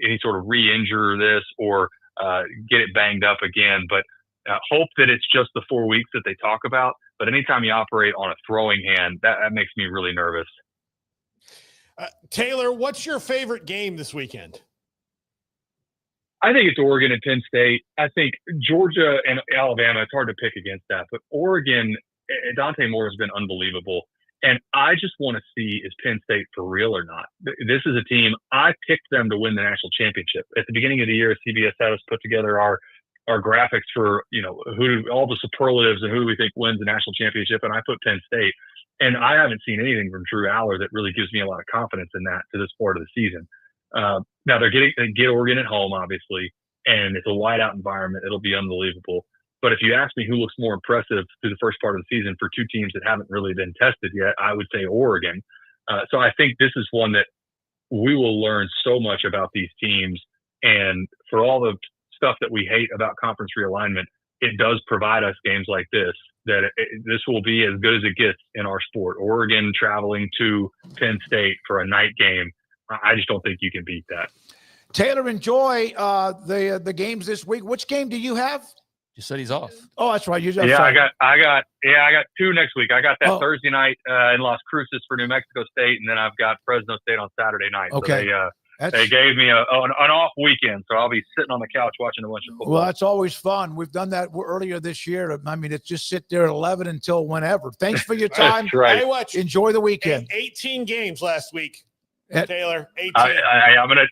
any sort of re-injure this or get it banged up again? But hope that it's just the 4 weeks that they talk about. But anytime you operate on a throwing hand, that makes me really nervous. Taylor, what's your favorite game this weekend? I think it's Oregon and Penn State. I think Georgia and Alabama, it's hard to pick against that. But Oregon, Dante Moore has been unbelievable. And I just want to see, is Penn State for real or not? This is a team, I picked them to win the national championship. At the beginning of the year, CBS had us put together our graphics for, all the superlatives and who do we think wins the national championship. And I put Penn State. And I haven't seen anything from Drew Aller that really gives me a lot of confidence in that to this part of the season. Now they get Oregon at home, obviously, and it's a whiteout environment. It'll be unbelievable. But if you ask me who looks more impressive through the first part of the season for 2 teams that haven't really been tested yet, I would say Oregon. So I think this is one that we will learn so much about these teams. And for all the stuff that we hate about conference realignment, it does provide us games like this, that this will be as good as it gets in our sport. Oregon traveling to Penn State for a night game. I just don't think you can beat that. Taylor, enjoy the games this week. Which game do you have? You said he's off. Oh, that's right. I got 2 next week. I got that Thursday night in Las Cruces for New Mexico State, and then I've got Fresno State on Saturday night. Okay. So they gave me an off weekend, so I'll be sitting on the couch watching a bunch of football. Well, that's always fun. We've done that earlier this year. I mean, it's just sit there at 11 until whenever. Thanks for your time. That's right. Hey, watch. Enjoy the weekend. 18 games last week. Taylor, 18. I'm gonna.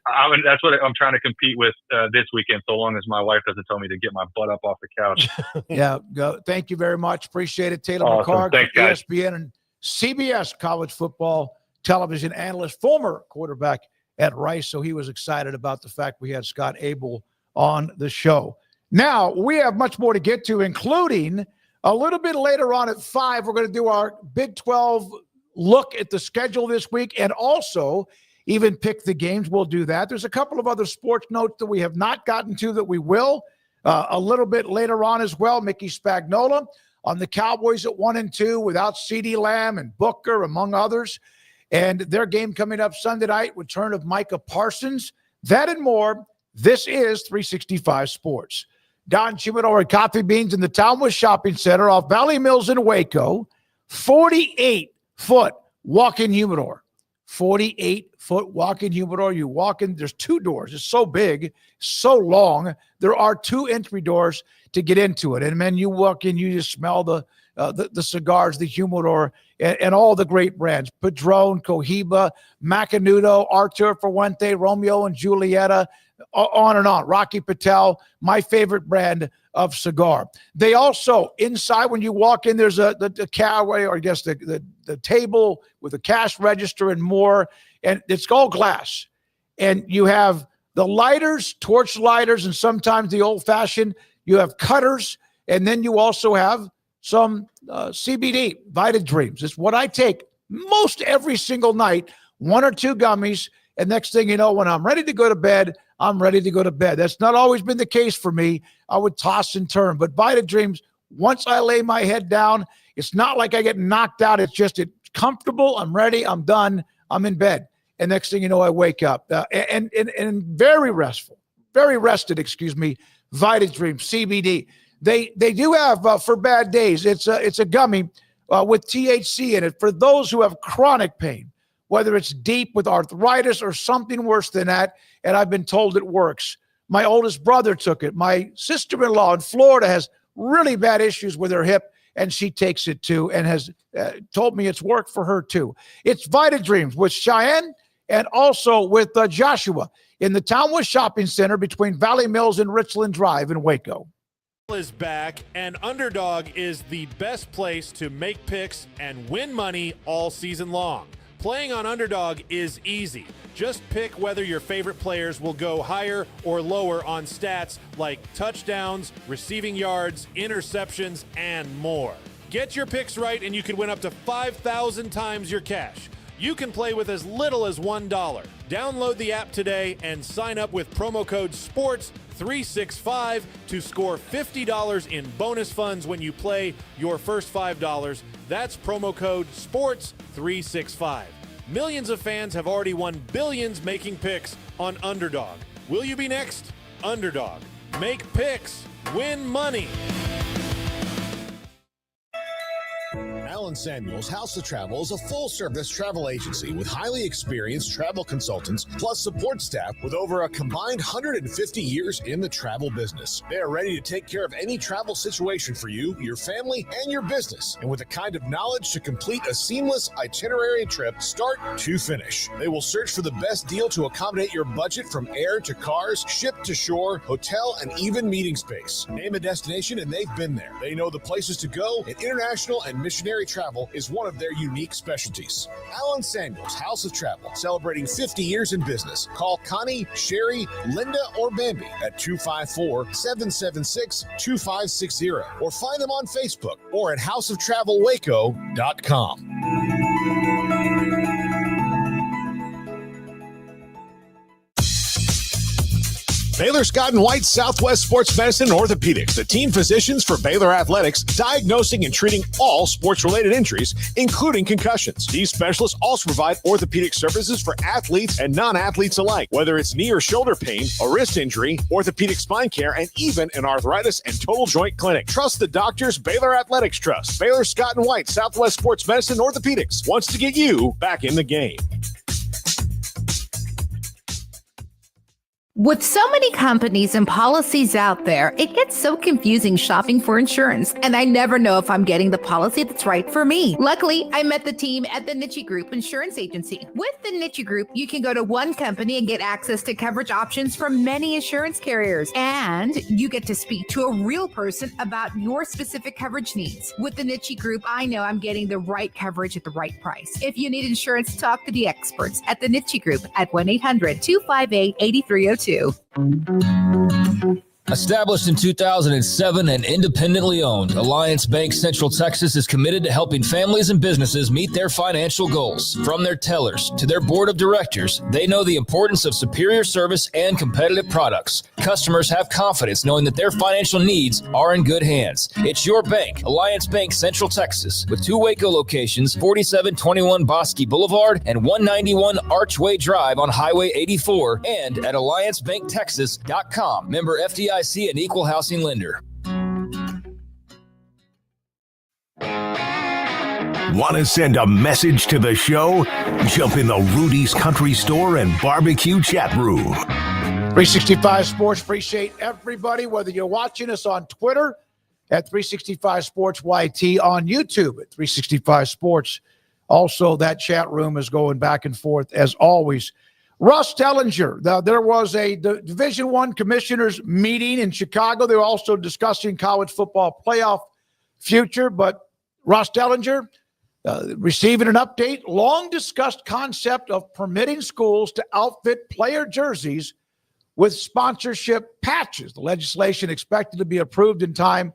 That's what I'm trying to compete with this weekend. So long as my wife doesn't tell me to get my butt up off the couch. Yeah, go. Thank you very much. Appreciate it, Taylor Awesome. McHargue, Thanks, guys. ESPN and CBS college football television analyst, former quarterback at Rice. So he was excited about the fact we had Scott Abell on the show. Now we have much more to get to, including a little bit later on at 5. We're going to do our Big 12 look at the schedule this week and also even pick the games. We'll do that. There's a couple of other sports notes that we have not gotten to that we will a little bit later on as well. Mickey Spagnola on the Cowboys at 1-2 without CeeDee Lamb and Booker, among others. And their game coming up Sunday night, return of Micah Parsons. That and more. This is 365 Sports. Don Humidor and Coffee Beans in the Townwood Shopping Center off Valley Mills in Waco. 48-foot walk-in humidor. 48-foot walk-in humidor. You walk in, there's 2 doors. It's so big, so long. There are 2 entry doors to get into it. And then you walk in, you just smell the cigars, the humidor, and all the great brands. Padron, Cohiba, Macanudo, Artur Fuente, Romeo and Julieta, on and on. Rocky Patel, my favorite brand of cigar. They also, inside when you walk in, there's the caraway, or I guess the table with a cash register and more, and it's all glass. And you have the lighters, torch lighters, and sometimes the old-fashioned. You have cutters, and then you also have some CBD, Vita Dreams. It's what I take most every single night, 1 or 2 gummies, and next thing you know, when I'm ready to go to bed, I'm ready to go to bed. That's not always been the case for me. I would toss and turn. But Vita Dreams, once I lay my head down, it's not like I get knocked out. It's just it's comfortable. I'm ready. I'm done. I'm in bed. And next thing you know, I wake up. And very restful, very rested, Vita Dreams, CBD. They do have, for bad days, it's a gummy with THC in it for those who have chronic pain, whether it's deep with arthritis or something worse than that, and I've been told it works. My oldest brother took it. My sister-in-law in Florida has really bad issues with her hip, and she takes it too and has told me it's worked for her too. It's Vita Dreams with Cheyenne and also with Joshua in the Townwood Shopping Center between Valley Mills and Richland Drive in Waco. Is back, and Underdog is the best place to make picks and win money all season long. Playing on Underdog is easy. Just pick whether your favorite players will go higher or lower on stats like touchdowns, receiving yards, interceptions, and more. Get your picks right and you can win up to 5,000 times your cash. You can play with as little as $1. Download the app today and sign up with promo code SPORTS365 to score $50 in bonus funds when you play your first $5. That's promo code SPORTS365. Millions of fans have already won billions making picks on Underdog. Will you be next? Underdog. Make picks. Win money. Allen Samuels House of Travel is a full-service travel agency with highly experienced travel consultants plus support staff with over a combined 150 years in the travel business. They are ready to take care of any travel situation for you, your family, and your business, and with the kind of knowledge to complete a seamless itinerary trip start to finish. They will search for the best deal to accommodate your budget from air to cars, ship to shore, hotel, and even meeting space. Name a destination and they've been there. They know the places to go, and international and missionary travel is one of their unique specialties. Allen Samuels House of Travel, celebrating 50 years in business. Call Connie, Sherry, Linda, or Bambi at 254-776-2560 or find them on Facebook or at houseoftravelwaco.com. Baylor Scott & White Southwest Sports Medicine and Orthopedics, the team physicians for Baylor Athletics, diagnosing and treating all sports-related injuries, including concussions. These specialists also provide orthopedic services for athletes and non-athletes alike, whether it's knee or shoulder pain, a wrist injury, orthopedic spine care, and even an arthritis and total joint clinic. Trust the doctors Baylor Athletics trust. Baylor Scott & White Southwest Sports Medicine and Orthopedics wants to get you back in the game. With so many companies and policies out there, it gets so confusing shopping for insurance, and I never know if I'm getting the policy that's right for me. Luckily, I met the team at the Niche Group Insurance Agency. With the Niche Group, you can go to one company and get access to coverage options from many insurance carriers, and you get to speak to a real person about your specific coverage needs. With the Niche Group, I know I'm getting the right coverage at the right price. If you need insurance, talk to the experts at the Niche Group at 1-800-258-8302. Established in 2007 and independently owned, Alliance Bank Central Texas is committed to helping families and businesses meet their financial goals. From their tellers to their board of directors, they know the importance of superior service and competitive products. Customers have confidence knowing that their financial needs are in good hands. It's your bank, Alliance Bank Central Texas, with 2 Waco locations, 4721 Bosque Boulevard and 191 Archway Drive on Highway 84, and at alliancebanktexas.com. Member FDIC and equal housing lender. Want to send a message to the show? Jump in the Rudy's Country Store and Barbecue chat room. 365 Sports, appreciate everybody, whether you're watching us on Twitter at 365 Sports YT, on YouTube at 365 Sports. Also, that chat room is going back and forth as always. Russ Dellinger, there was a Division I commissioners meeting in Chicago. They were also discussing college football playoff future, but Russ Dellinger receiving an update, long discussed concept of permitting schools to outfit player jerseys with sponsorship patches. The legislation expected to be approved in time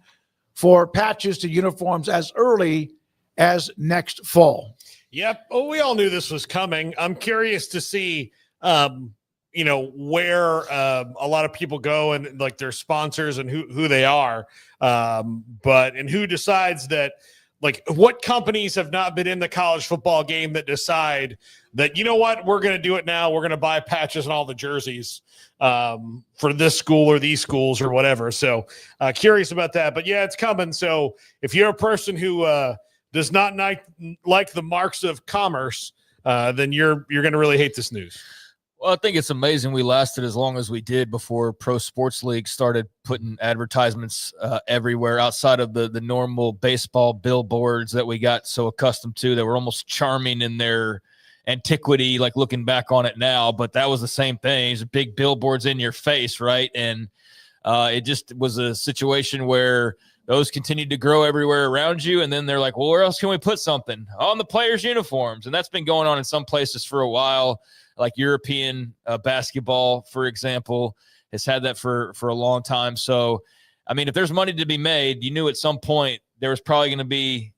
for patches to uniforms as early as next fall. Yep. Well, we all knew this was coming. I'm curious to see, where a lot of people go and like their sponsors and who they are. And who decides that, like, what companies have not been in the college football game that decide that, you know what, we're going to do it now. We're going to buy patches on all the jerseys for this school or these schools or whatever. So curious about that. But yeah, it's coming. So if you're a person who does not like the marks of commerce, then you're going to really hate this news. Well, I think it's amazing we lasted as long as we did before pro sports leagues started putting advertisements everywhere outside of the normal baseball billboards that we got so accustomed to that were almost charming in their antiquity, like looking back on it now. But that was the same thing. It's big billboards in your face, right? And it just was a situation where those continued to grow everywhere around you. And then they're like, well, where else can we put something? On the players' uniforms. And that's been going on in some places for a while. Like European basketball, for example, has had that for a long time. So, I mean, if there's money to be made, you knew at some point there was probably going to be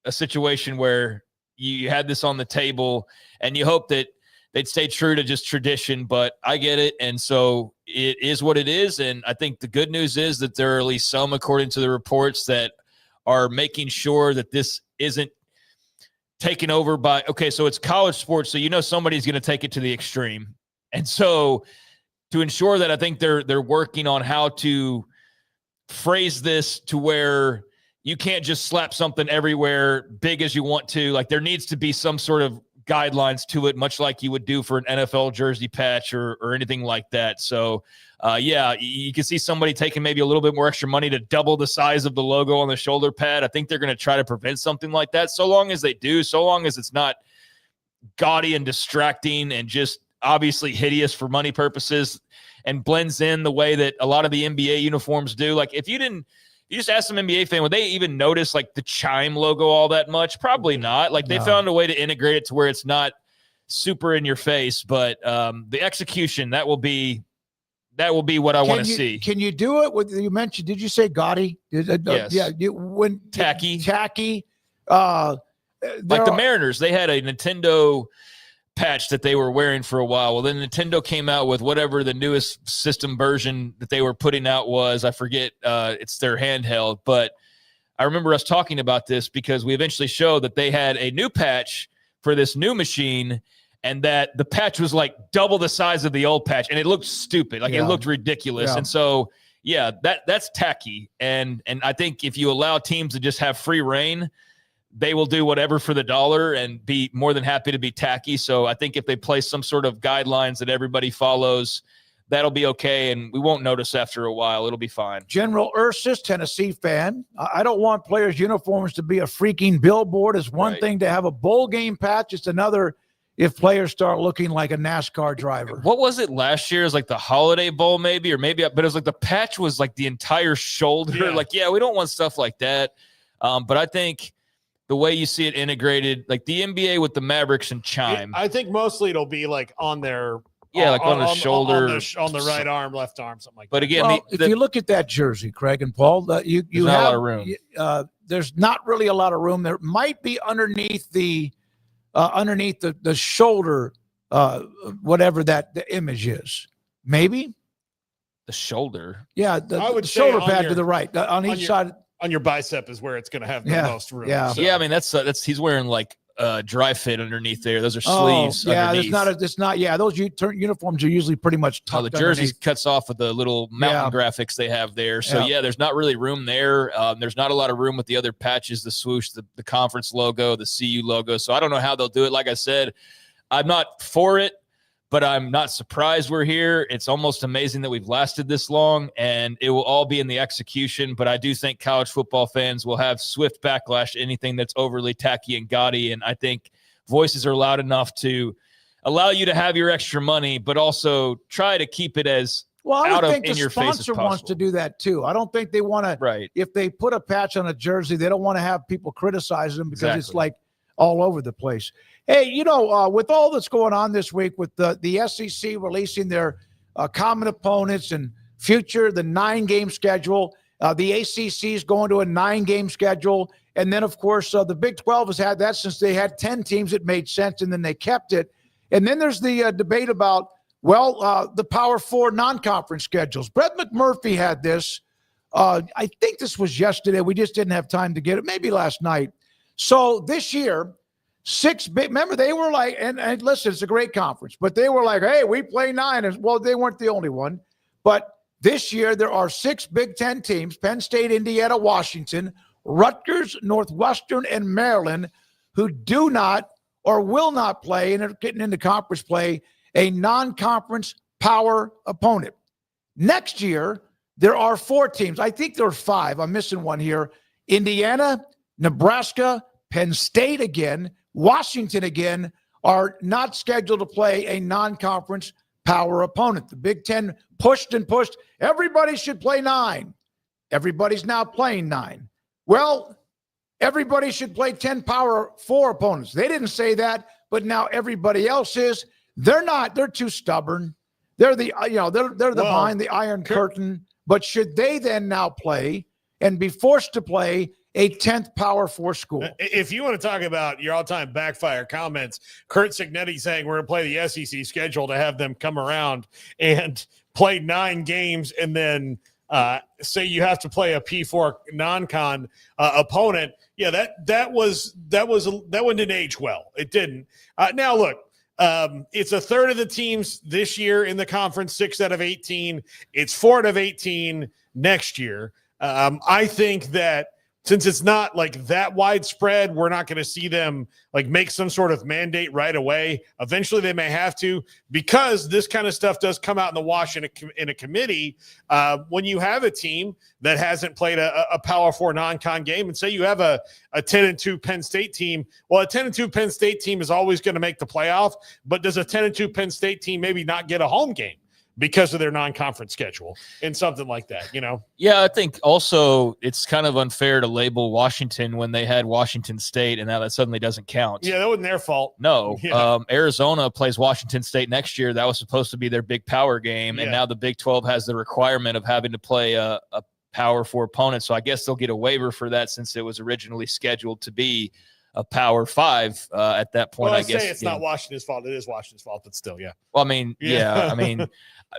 a situation where you had this on the table, and you hope that they'd stay true to just tradition. But I get it, and so it is what it is. And I think the good news is that there are at least some, according to the reports, that are making sure that this isn't taken over by, okay, so it's college sports, so somebody's going to take it to the extreme. And so to ensure that, I think they're working on how to phrase this to where you can't just slap something everywhere big as you want to. Like, there needs to be some sort of guidelines to it, much like you would do for an NFL jersey patch or anything like that. So you can see somebody taking maybe a little bit more extra money to double the size of the logo on the shoulder pad. I think they're going to try to prevent something like that. So long as they do, so long as it's not gaudy and distracting and just obviously hideous for money purposes and blends in the way that a lot of the NBA uniforms do. Like, if you just ask some NBA fan, would they even notice like the Chime logo all that much? Probably not. Like, they found a way to integrate it to where it's not super in your face, but the execution, that will be what I want to see. Can you do it with, you mentioned, did you say gaudy? Yes. Yeah. Tacky. Like the Mariners, they had a Nintendo patch that they were wearing for a while. Well, then Nintendo came out with whatever the newest system version that they were putting out was. I forget. It's their handheld. But I remember us talking about this because we eventually showed that they had a new patch for this new machine, and that the patch was like double the size of the old patch, and it looked stupid. Like, it looked ridiculous. And so, that's tacky. And I think if you allow teams to just have free reign, they will do whatever for the dollar and be more than happy to be tacky. So I think if they place some sort of guidelines that everybody follows, that'll be okay, and we won't notice after a while. It'll be fine. General Ursus, Tennessee fan. I don't want players' uniforms to be a freaking billboard. It's one thing to have a bowl game patch. It's another if players start looking like a NASCAR driver. What was it last year? It was like the Holiday Bowl but it was like the patch was like the entire shoulder. We don't want stuff like that. But I think the way you see it integrated, like the NBA with the Mavericks and Chime. I think mostly it'll be like on their on the shoulder, on the right arm, left arm, something like that. But again, if you look at that jersey, Craig and Paul, you have not a lot of room. There's not really a lot of room. There might be underneath the shoulder, whatever the image is. Maybe The shoulder. Yeah, I would the say shoulder on pad your- to the right, on each side. On your bicep is where it's going to have the Yeah, most room. yeah. So. Yeah, I mean that's he's wearing like dry fit underneath there. Those are Oh, sleeves. yeah, underneath. it's not. Yeah, those uniforms are usually pretty much Oh, tucked the jersey underneath. cuts off with the little mountain graphics they have there. So, Yeah. there's not really room there. There's not a lot of room with the other patches, the swoosh, the conference logo, the CU logo. So I don't know how they'll do it. Like I said, I'm not for it, but I'm not surprised we're here. It's almost amazing that we've lasted this long, and it will all be in the execution. But I do think college football fans will have swift backlash to anything that's overly tacky and gaudy. And I think voices are loud enough to allow you to have your extra money, but also try to keep it as Well, I out would of think in the your face as sponsor wants possible. to do that too. I don't think they want to. Right. If they put a patch on a jersey, they don't want to have people criticize them because it's Exactly. like all over the place. Hey, with all that's going on this week with the SEC releasing their common opponents and future, the 9-game schedule, the ACC is going to a 9-game schedule. And then, of course, the Big 12 has had that since they had 10 teams. It made sense, and then they kept it. And then there's the debate about, the Power 4 non-conference schedules. Brett McMurphy had this. I think this was yesterday. We just didn't have time to get it. Maybe last night. So this year, 6 big. Remember, they were like, and listen, it's a great conference, but they were like, hey, we play 9. And, well, they weren't the only one. But this year, there are 6 Big 10 teams: Penn State, Indiana, Washington, Rutgers, Northwestern, and Maryland, who do not or will not play, and are getting into conference play, a non-conference power opponent. Next year, there are 4 teams. I think there are 5. I'm missing one here. Indiana, Nebraska, Penn State again, Washington again are not scheduled to play a non-conference power opponent. The Big Ten pushed and pushed. Everybody should play 9. Everybody's now playing 9. Well, everybody should play 10 Power 4 opponents. They didn't say that, but now everybody else is. They're not. They're too stubborn. They're behind the Iron Curtain. But should they then now play and be forced to play a 10th Power 4 school? If you want to talk about your all-time backfire comments, Kurt Cignetti saying we're going to play the SEC schedule to have them come around and play 9 games and then say you have to play a P4 non-con opponent. Yeah, that one didn't age well. It didn't. Now look, it's a third of the teams this year in the conference, 6 out of 18. It's 4 out of 18 next year. I think that since it's not like that widespread, we're not going to see them like make some sort of mandate right away. Eventually they may have to, because this kind of stuff does come out in the wash in a committee. When you have a team that hasn't played a Power 4 non-con game, and say you have a 10-2 Penn State team, well, a 10-2 Penn State team is always going to make the playoff, but does a 10-2 Penn State team maybe not get a home game because of their non-conference schedule and something like that, Yeah, I think also it's kind of unfair to label Washington when they had Washington State, and now that suddenly doesn't count. Yeah, that wasn't their fault. No. Yeah. Arizona plays Washington State next year. That was supposed to be their big power game, and now the Big 12 has the requirement of having to play a Power 4 opponent, so I guess they'll get a waiver for that since it was originally scheduled to be a Power 5 at that point. Well, I guess say it's not Washington's fault. It is Washington's fault, but still, yeah. Well, I mean,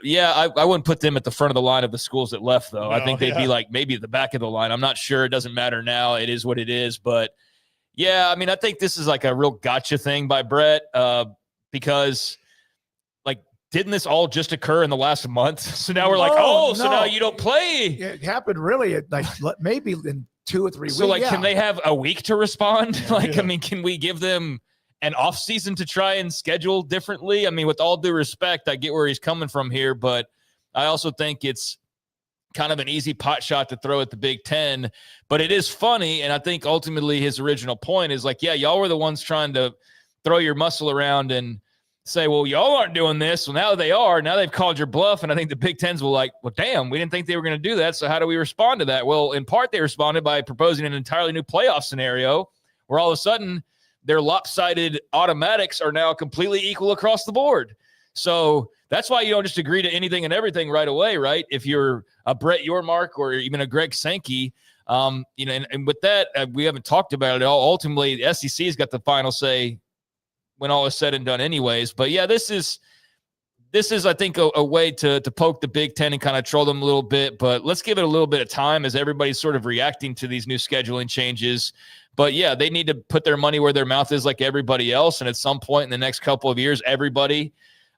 I wouldn't put them at the front of the line of the schools that left, though. I think they'd be like maybe at the back of the line. I'm not sure. It doesn't matter now. It is what it is. But, yeah, I mean, I think this is like a real gotcha thing by Brett because, like, didn't this all just occur in the last month? So now we're like, so now you don't play. It happened really at maybe in 2 or 3 weeks. So, can they have a week to respond? I mean, can we give them an off season to try and schedule differently? I mean, with all due respect, I get where he's coming from here, but I also think it's kind of an easy pot shot to throw at the Big Ten. But it is funny, and I think ultimately his original point is like, yeah, y'all were the ones trying to throw your muscle around and say, well, y'all aren't doing this. Well, now they are. Now they've called your bluff, and I think the Big Ten's will like, well, damn, we didn't think they were going to do that, so how do we respond to that? Well, in part, they responded by proposing an entirely new playoff scenario where all of a sudden their lopsided automatics are now completely equal across the board. So that's why you don't just agree to anything and everything right away, right? If you're a Brett Yormark or even a Greg Sankey, and with that, we haven't talked about it all. Ultimately, the SEC's got the final say when all is said and done anyways. But, yeah, this is this is, I think, a way to poke the Big Ten and kind of troll them a little bit. But let's give it a little bit of time as everybody's sort of reacting to these new scheduling changes. But, yeah, they need to put their money where their mouth is like everybody else. And at some point in the next couple of years, everybody,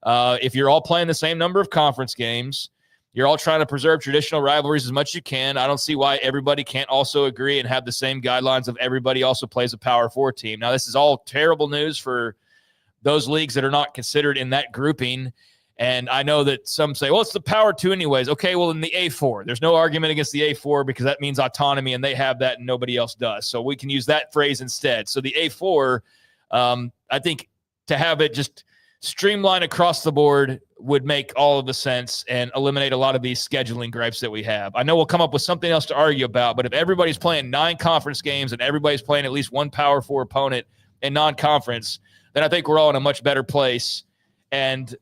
if you're all playing the same number of conference games, you're all trying to preserve traditional rivalries as much as you can. I don't see why everybody can't also agree and have the same guidelines of everybody also plays a Power 4 team. Now, this is all terrible news for those leagues that are not considered in that grouping. And I know that some say, well, it's the Power 2 anyways. Okay, well, in the A4, there's no argument against the A4 because that means autonomy, and they have that and nobody else does. So we can use that phrase instead. So the A4, I think to have it just streamline across the board would make all of the sense and eliminate a lot of these scheduling gripes that we have. I know we'll come up with something else to argue about, but if everybody's playing 9 conference games and everybody's playing at least one Power 4 opponent in non-conference, then I think we're all in a much better place. And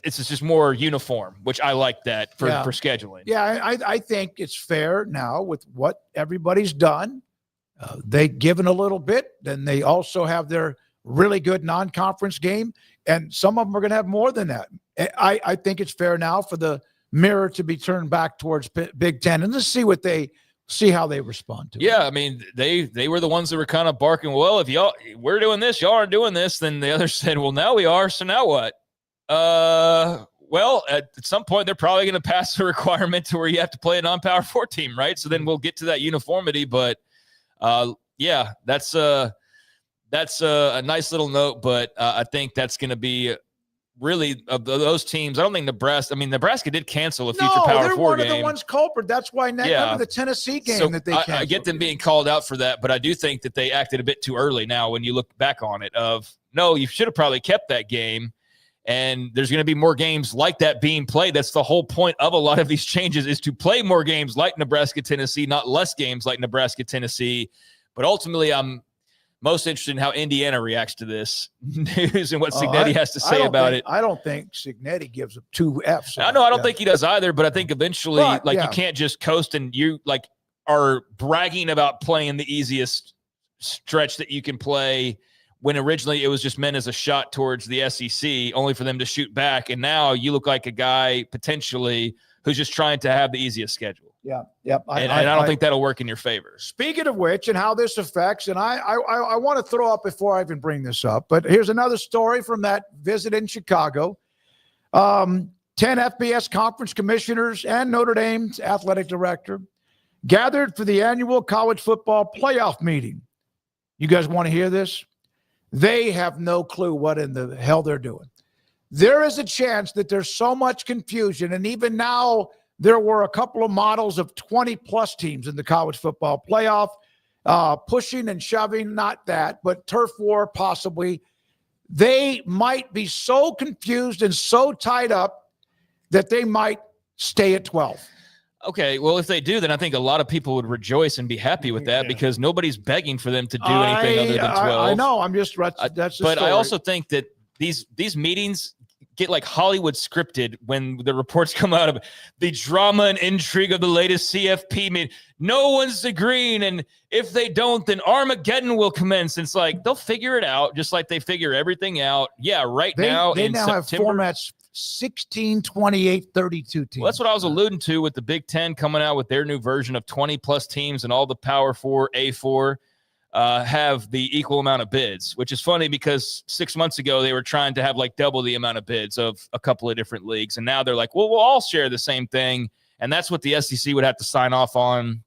it's just more uniform, which I like that for scheduling. Yeah, I think it's fair now with what everybody's done. They've given a little bit, then they also have their really good non-conference game, and some of them are going to have more than that. I think it's fair now for the mirror to be turned back towards Big Ten, and let's see how they respond to it. Yeah, I mean, they were the ones that were kind of barking, well, if we're doing this, y'all aren't doing this, then the others said, well, now we are, so now what? Well, at some point, they're probably going to pass a requirement to where you have to play a non-Power 4 team, right? So then we'll get to that uniformity, but yeah, that's a nice little note, but I think that's going to be really of those teams. I don't think Nebraska did cancel a future Power 4 game. They're one of the ones culprit. That's why remember the Tennessee game that they canceled. I get them being called out for that, but I do think that they acted a bit too early now when you look back on it no, you should have probably kept that game. And there's going to be more games like that being played. That's the whole point of a lot of these changes is to play more games like Nebraska-Tennessee, not less games like Nebraska-Tennessee. But ultimately, I'm most interested in how Indiana reacts to this news and what Cignetti has to say about it. I don't think Cignetti gives up 2 Fs. I don't think he does either, but I think eventually, you can't just coast and you are bragging about playing the easiest stretch that you can play when originally it was just meant as a shot towards the SEC, only for them to shoot back. And now you look like a guy potentially who's just trying to have the easiest schedule. Yeah. Yep. I don't think that'll work in your favor. Speaking of which, and how this affects, and I want to throw up before I even bring this up, but here's another story from that visit in Chicago. 10 FBS conference commissioners and Notre Dame's athletic director gathered for the annual college football playoff meeting. You guys want to hear this? They have no clue what in the hell they're doing. There is a chance that there's so much confusion, and even now there were a couple of models of 20-plus teams in the college football playoff, pushing and shoving, not that, but turf war possibly. They might be so confused and so tied up that they might stay at 12. Okay, well, if they do, then I think a lot of people would rejoice and be happy with that because nobody's begging for them to do anything other than 12. I know. I'm just that's the But story. I also think that these meetings get like Hollywood scripted when the reports come out of the drama and intrigue of the latest CFP meeting. No one's agreeing, and if they don't, then Armageddon will commence. It's like they'll figure it out, just like they figure everything out. Yeah, now they in now September, have formats 16, 28, 32 teams. Well, that's what I was alluding to with the Big Ten coming out with their new version of 20-plus teams, and all the Power 4, A4 have the equal amount of bids, which is funny because 6 months ago they were trying to have like double the amount of bids of a couple of different leagues, and now they're like, well, we'll all share the same thing, and that's what the SEC would have to sign off on.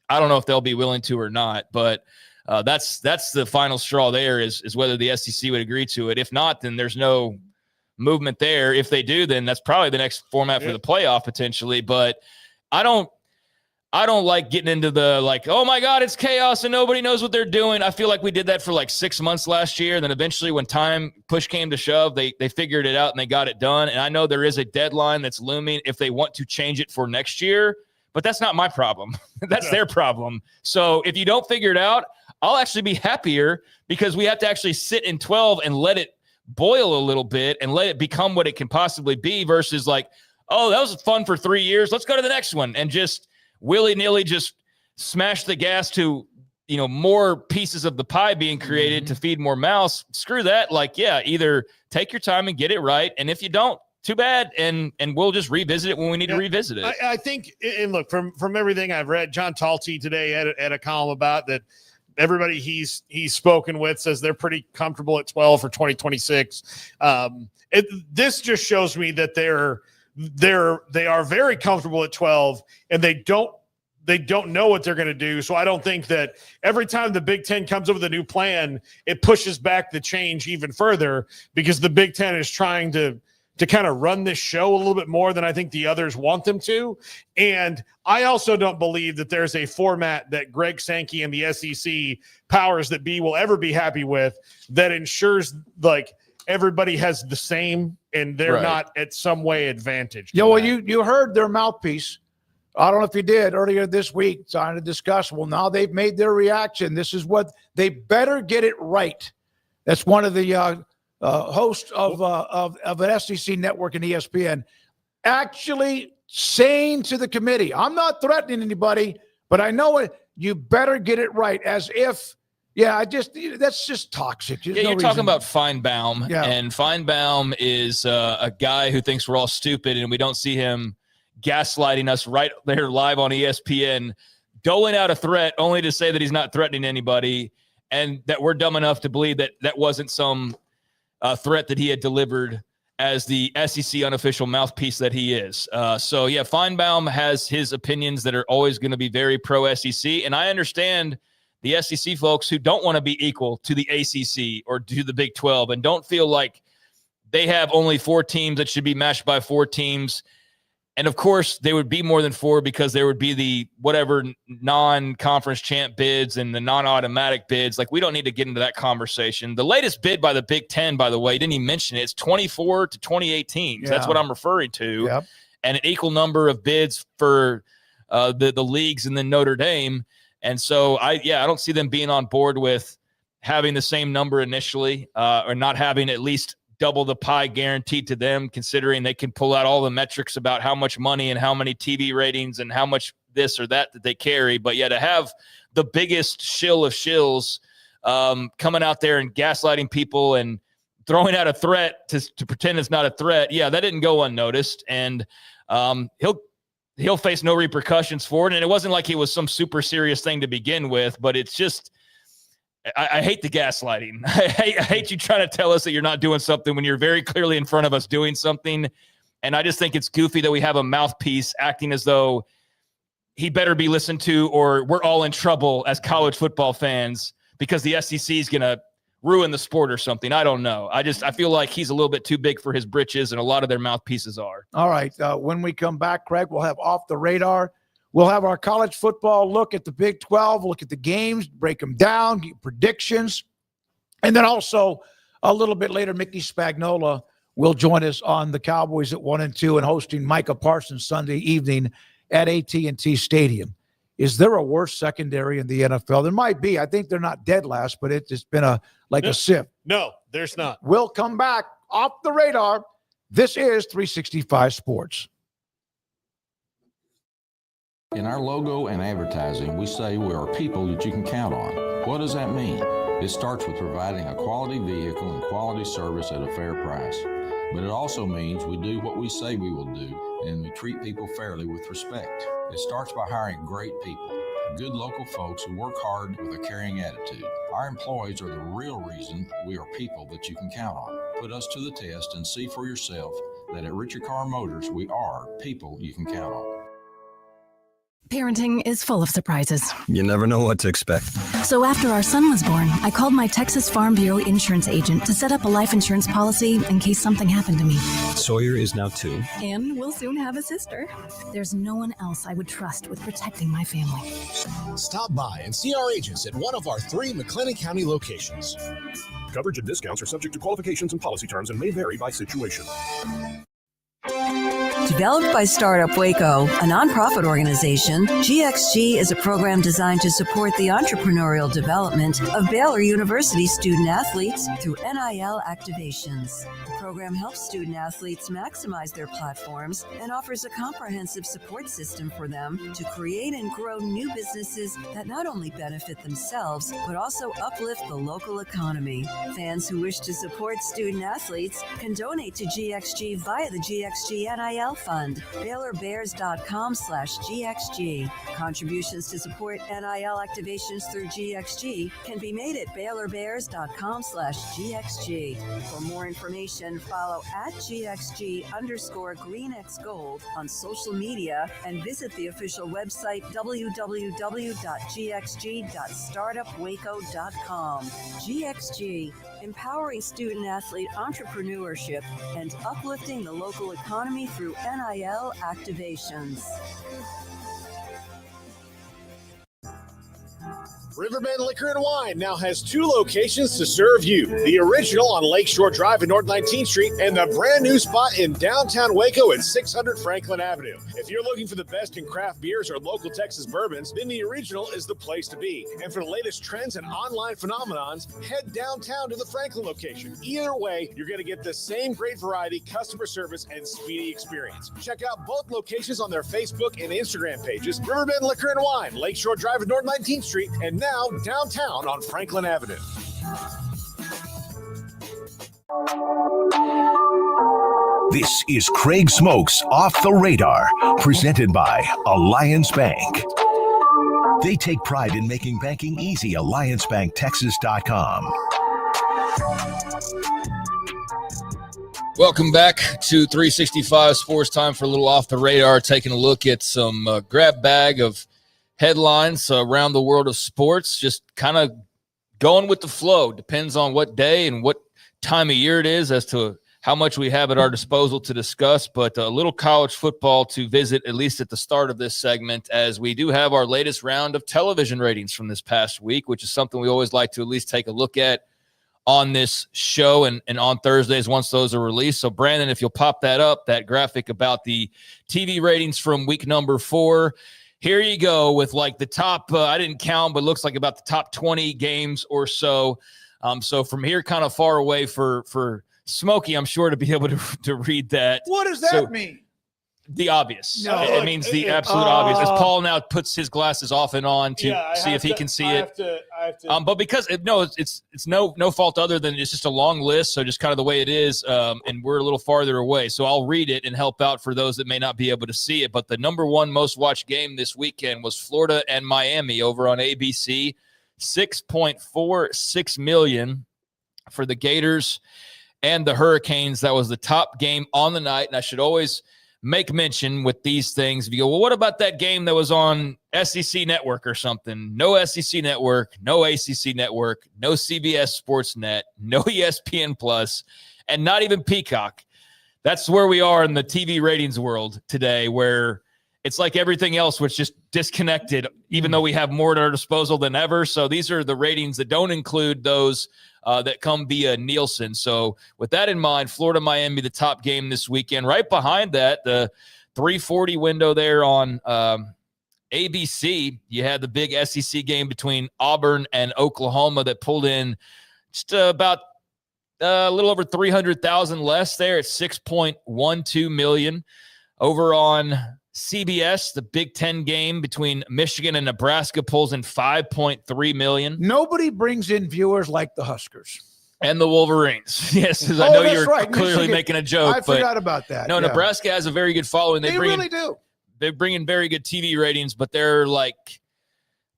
I don't know if they'll be willing to or not, but that's the final straw there is whether the SEC would agree to it. If not, then there's no movement there. If they do, then that's probably the next format for the playoff potentially. But I don't like getting into the like, oh my God, it's chaos and nobody knows what they're doing. I feel like we did that for like 6 months last year. And then eventually when push came to shove, they figured it out and they got it done. And I know there is a deadline that's looming if they want to change it for next year, but that's not my problem. That's their problem. So if you don't figure it out, I'll actually be happier because we have to actually sit in 12 and let it boil a little bit and let it become what it can possibly be versus like, oh, that was fun for 3 years. Let's go to the next one and just willy-nilly just smash the gas to more pieces of the pie being created to feed more mouths. Screw that. Like, yeah, either take your time and get it right. And if you don't, too bad. And we'll just revisit it when we need to revisit it. I think, and look, from everything I've read, John Talty today had a column about that. Everybody he's spoken with says they're pretty comfortable at 12 for 2026. This just shows me that they are very comfortable at 12, and they don't know what they're going to do. So I don't think that every time the Big Ten comes up with a new plan, it pushes back the change even further, because the Big Ten is trying to kind of run this show a little bit more than I think the others want them to. And I also don't believe that there's a format that Greg Sankey and the SEC powers that be will ever be happy with that ensures like everybody has the same and they're not at some way advantaged. Well, you heard their mouthpiece. I don't know if you did earlier this week, trying to discuss. Well, now they've made their reaction. This is what they better get it right. That's one of the host of an SEC network and ESPN, actually saying to the committee, I'm not threatening anybody, but I know it. You better get it right. As if, that's just toxic. There's you're talking about Feinbaum, and Feinbaum is a guy who thinks we're all stupid, and we don't see him gaslighting us right there live on ESPN, doling out a threat only to say that he's not threatening anybody, and that we're dumb enough to believe that that wasn't some threat that he had delivered as the SEC unofficial mouthpiece that he is. Feinbaum has his opinions that are always going to be very pro-SEC, and I understand the SEC folks who don't want to be equal to the ACC or to the Big 12 and don't feel like they have only 4 teams that should be matched by 4 teams. And, of course, they would be more than 4 because there would be the whatever non-conference champ bids and the non-automatic bids. Like, we don't need to get into that conversation. The latest bid by the Big Ten, by the way, didn't even mention it. It's 24 to 28 teams. Yeah. That's what I'm referring to. Yep. And an equal number of bids for the leagues and then Notre Dame. And so, I don't see them being on board with having the same number initially or not having at least double the pie guaranteed to them, considering they can pull out all the metrics about how much money and how many TV ratings and how much this or that they carry. But to have the biggest shill of shills coming out there and gaslighting people and throwing out a threat to pretend it's not a threat, that didn't go unnoticed. And he'll face no repercussions for it. And it wasn't like it was some super serious thing to begin with, but it's just, I hate the gaslighting. I hate you trying to tell us that you're not doing something when you're very clearly in front of us doing something. And I just think it's goofy that we have a mouthpiece acting as though he better be listened to or we're all in trouble as college football fans because the SEC is going to ruin the sport or something. I don't know. I feel like he's a little bit too big for his britches, and a lot of their mouthpieces are. All right. When we come back, Craig, we'll have Off the Radar. We'll have our college football look at the Big 12, look at the games, break them down, get predictions. And then also a little bit later, Mickey Spagnola will join us on the Cowboys at 1 and 2 and hosting Micah Parsons Sunday evening at AT&T Stadium. Is there a worse secondary in the NFL? There might be. I think they're not dead last, but it's been a sieve. No, there's not. We'll come back. Off the Radar. This is 365 Sports. In our logo and advertising, we say we are people that you can count on. What does that mean? It starts with providing a quality vehicle and quality service at a fair price. But it also means we do what we say we will do, and we treat people fairly with respect. It starts by hiring great people, good local folks who work hard with a caring attitude. Our employees are the real reason we are people that you can count on. Put us to the test and see for yourself that at Richard Carr Motors, we are people you can count on. Parenting is full of surprises. You never know what to expect. So after our son was born, I called my Texas Farm Bureau insurance agent to set up a life insurance policy in case something happened to me. Sawyer is now 2. And we'll soon have a sister. There's no one else I would trust with protecting my family. Stop by and see our agents at one of our 3 McLennan County locations. Coverage and discounts are subject to qualifications and policy terms and may vary by situation. Developed by Startup Waco, a nonprofit organization, GXG is a program designed to support the entrepreneurial development of Baylor University student athletes through NIL activations. The program helps student athletes maximize their platforms and offers a comprehensive support system for them to create and grow new businesses that not only benefit themselves, but also uplift the local economy. Fans who wish to support student athletes can donate to GXG via the GXG NIL Fund, BaylorBears.com/GXG. Contributions to support NIL activations through GXG can be made at BaylorBears.com/GXG. For more information, follow @GXG_GreenXGold on social media and visit the official website www.gxg.startupwaco.com. GXG, empowering student athlete entrepreneurship and uplifting the local economy through NIL activations. Riverbend Liquor and Wine now has 2 locations to serve you. The original on Lakeshore Drive and North 19th Street and the brand new spot in downtown Waco at 600 Franklin Avenue. If you're looking for the best in craft beers or local Texas bourbons, then the original is the place to be. And for the latest trends and online phenomenons, head downtown to the Franklin location. Either way, you're going to get the same great variety, customer service, and speedy experience. Check out both locations on their Facebook and Instagram pages, Riverbend Liquor and Wine, Lakeshore Drive and North 19th Street, and now downtown on Franklin Avenue. This is Craig Smoak's Off the Radar, presented by Alliance Bank. They take pride in making banking easy. AllianceBankTexas.com. Welcome back to 365 Sports Time for a little Off the Radar, taking a look at some grab bag of headlines around the world of sports, just kind of going with the flow. Depends on what day and what time of year it is as to how much we have at our disposal to discuss, but a little college football to visit, at least at the start of this segment, as we do have our latest round of television ratings from this past week, which is something we always like to at least take a look at on this show and on Thursdays once those are released. So, Brandon, if you'll pop that up, that graphic about the TV ratings from week number 4, here you go with like the top, I didn't count, but looks like about the top 20 games or so. So from here, kind of far away for Smokey, I'm sure to be able to read that. What does that mean? The obvious. No, it means the absolute obvious. As Paul now puts his glasses off and on to see if he can see it. I have to. But because it's no fault other than it's just a long list, so just kind of the way it is, and we're a little farther away. So I'll read it and help out for those that may not be able to see it. But the number 1 most watched game this weekend was Florida and Miami over on ABC. 6.46 million for the Gators and the Hurricanes. That was the top game on the night, and I should always make mention with these things. If you go, well, what about that game that was on SEC Network or something? No SEC Network, no ACC Network, no CBS Sports Net, no ESPN Plus, and not even Peacock. That's where we are in the TV ratings world today, where it's like everything else was just disconnected, even though we have more at our disposal than ever. So these are the ratings that don't include those that come via Nielsen. So with that in mind, Florida, Miami, the top game this weekend. Right behind that, the 3:40 window there on ABC, you had the big SEC game between Auburn and Oklahoma that pulled in just about a little over 300,000 less there at 6.12 million. Over on CBS, the Big Ten game between Michigan and Nebraska pulls in 5.3 million. Nobody brings in viewers like the Huskers. And the Wolverines. Yes, I know you're clearly Michigan, making a joke. I forgot about that. No, yeah. Nebraska has a very good following. They really do. They bring in very good TV ratings, but they're like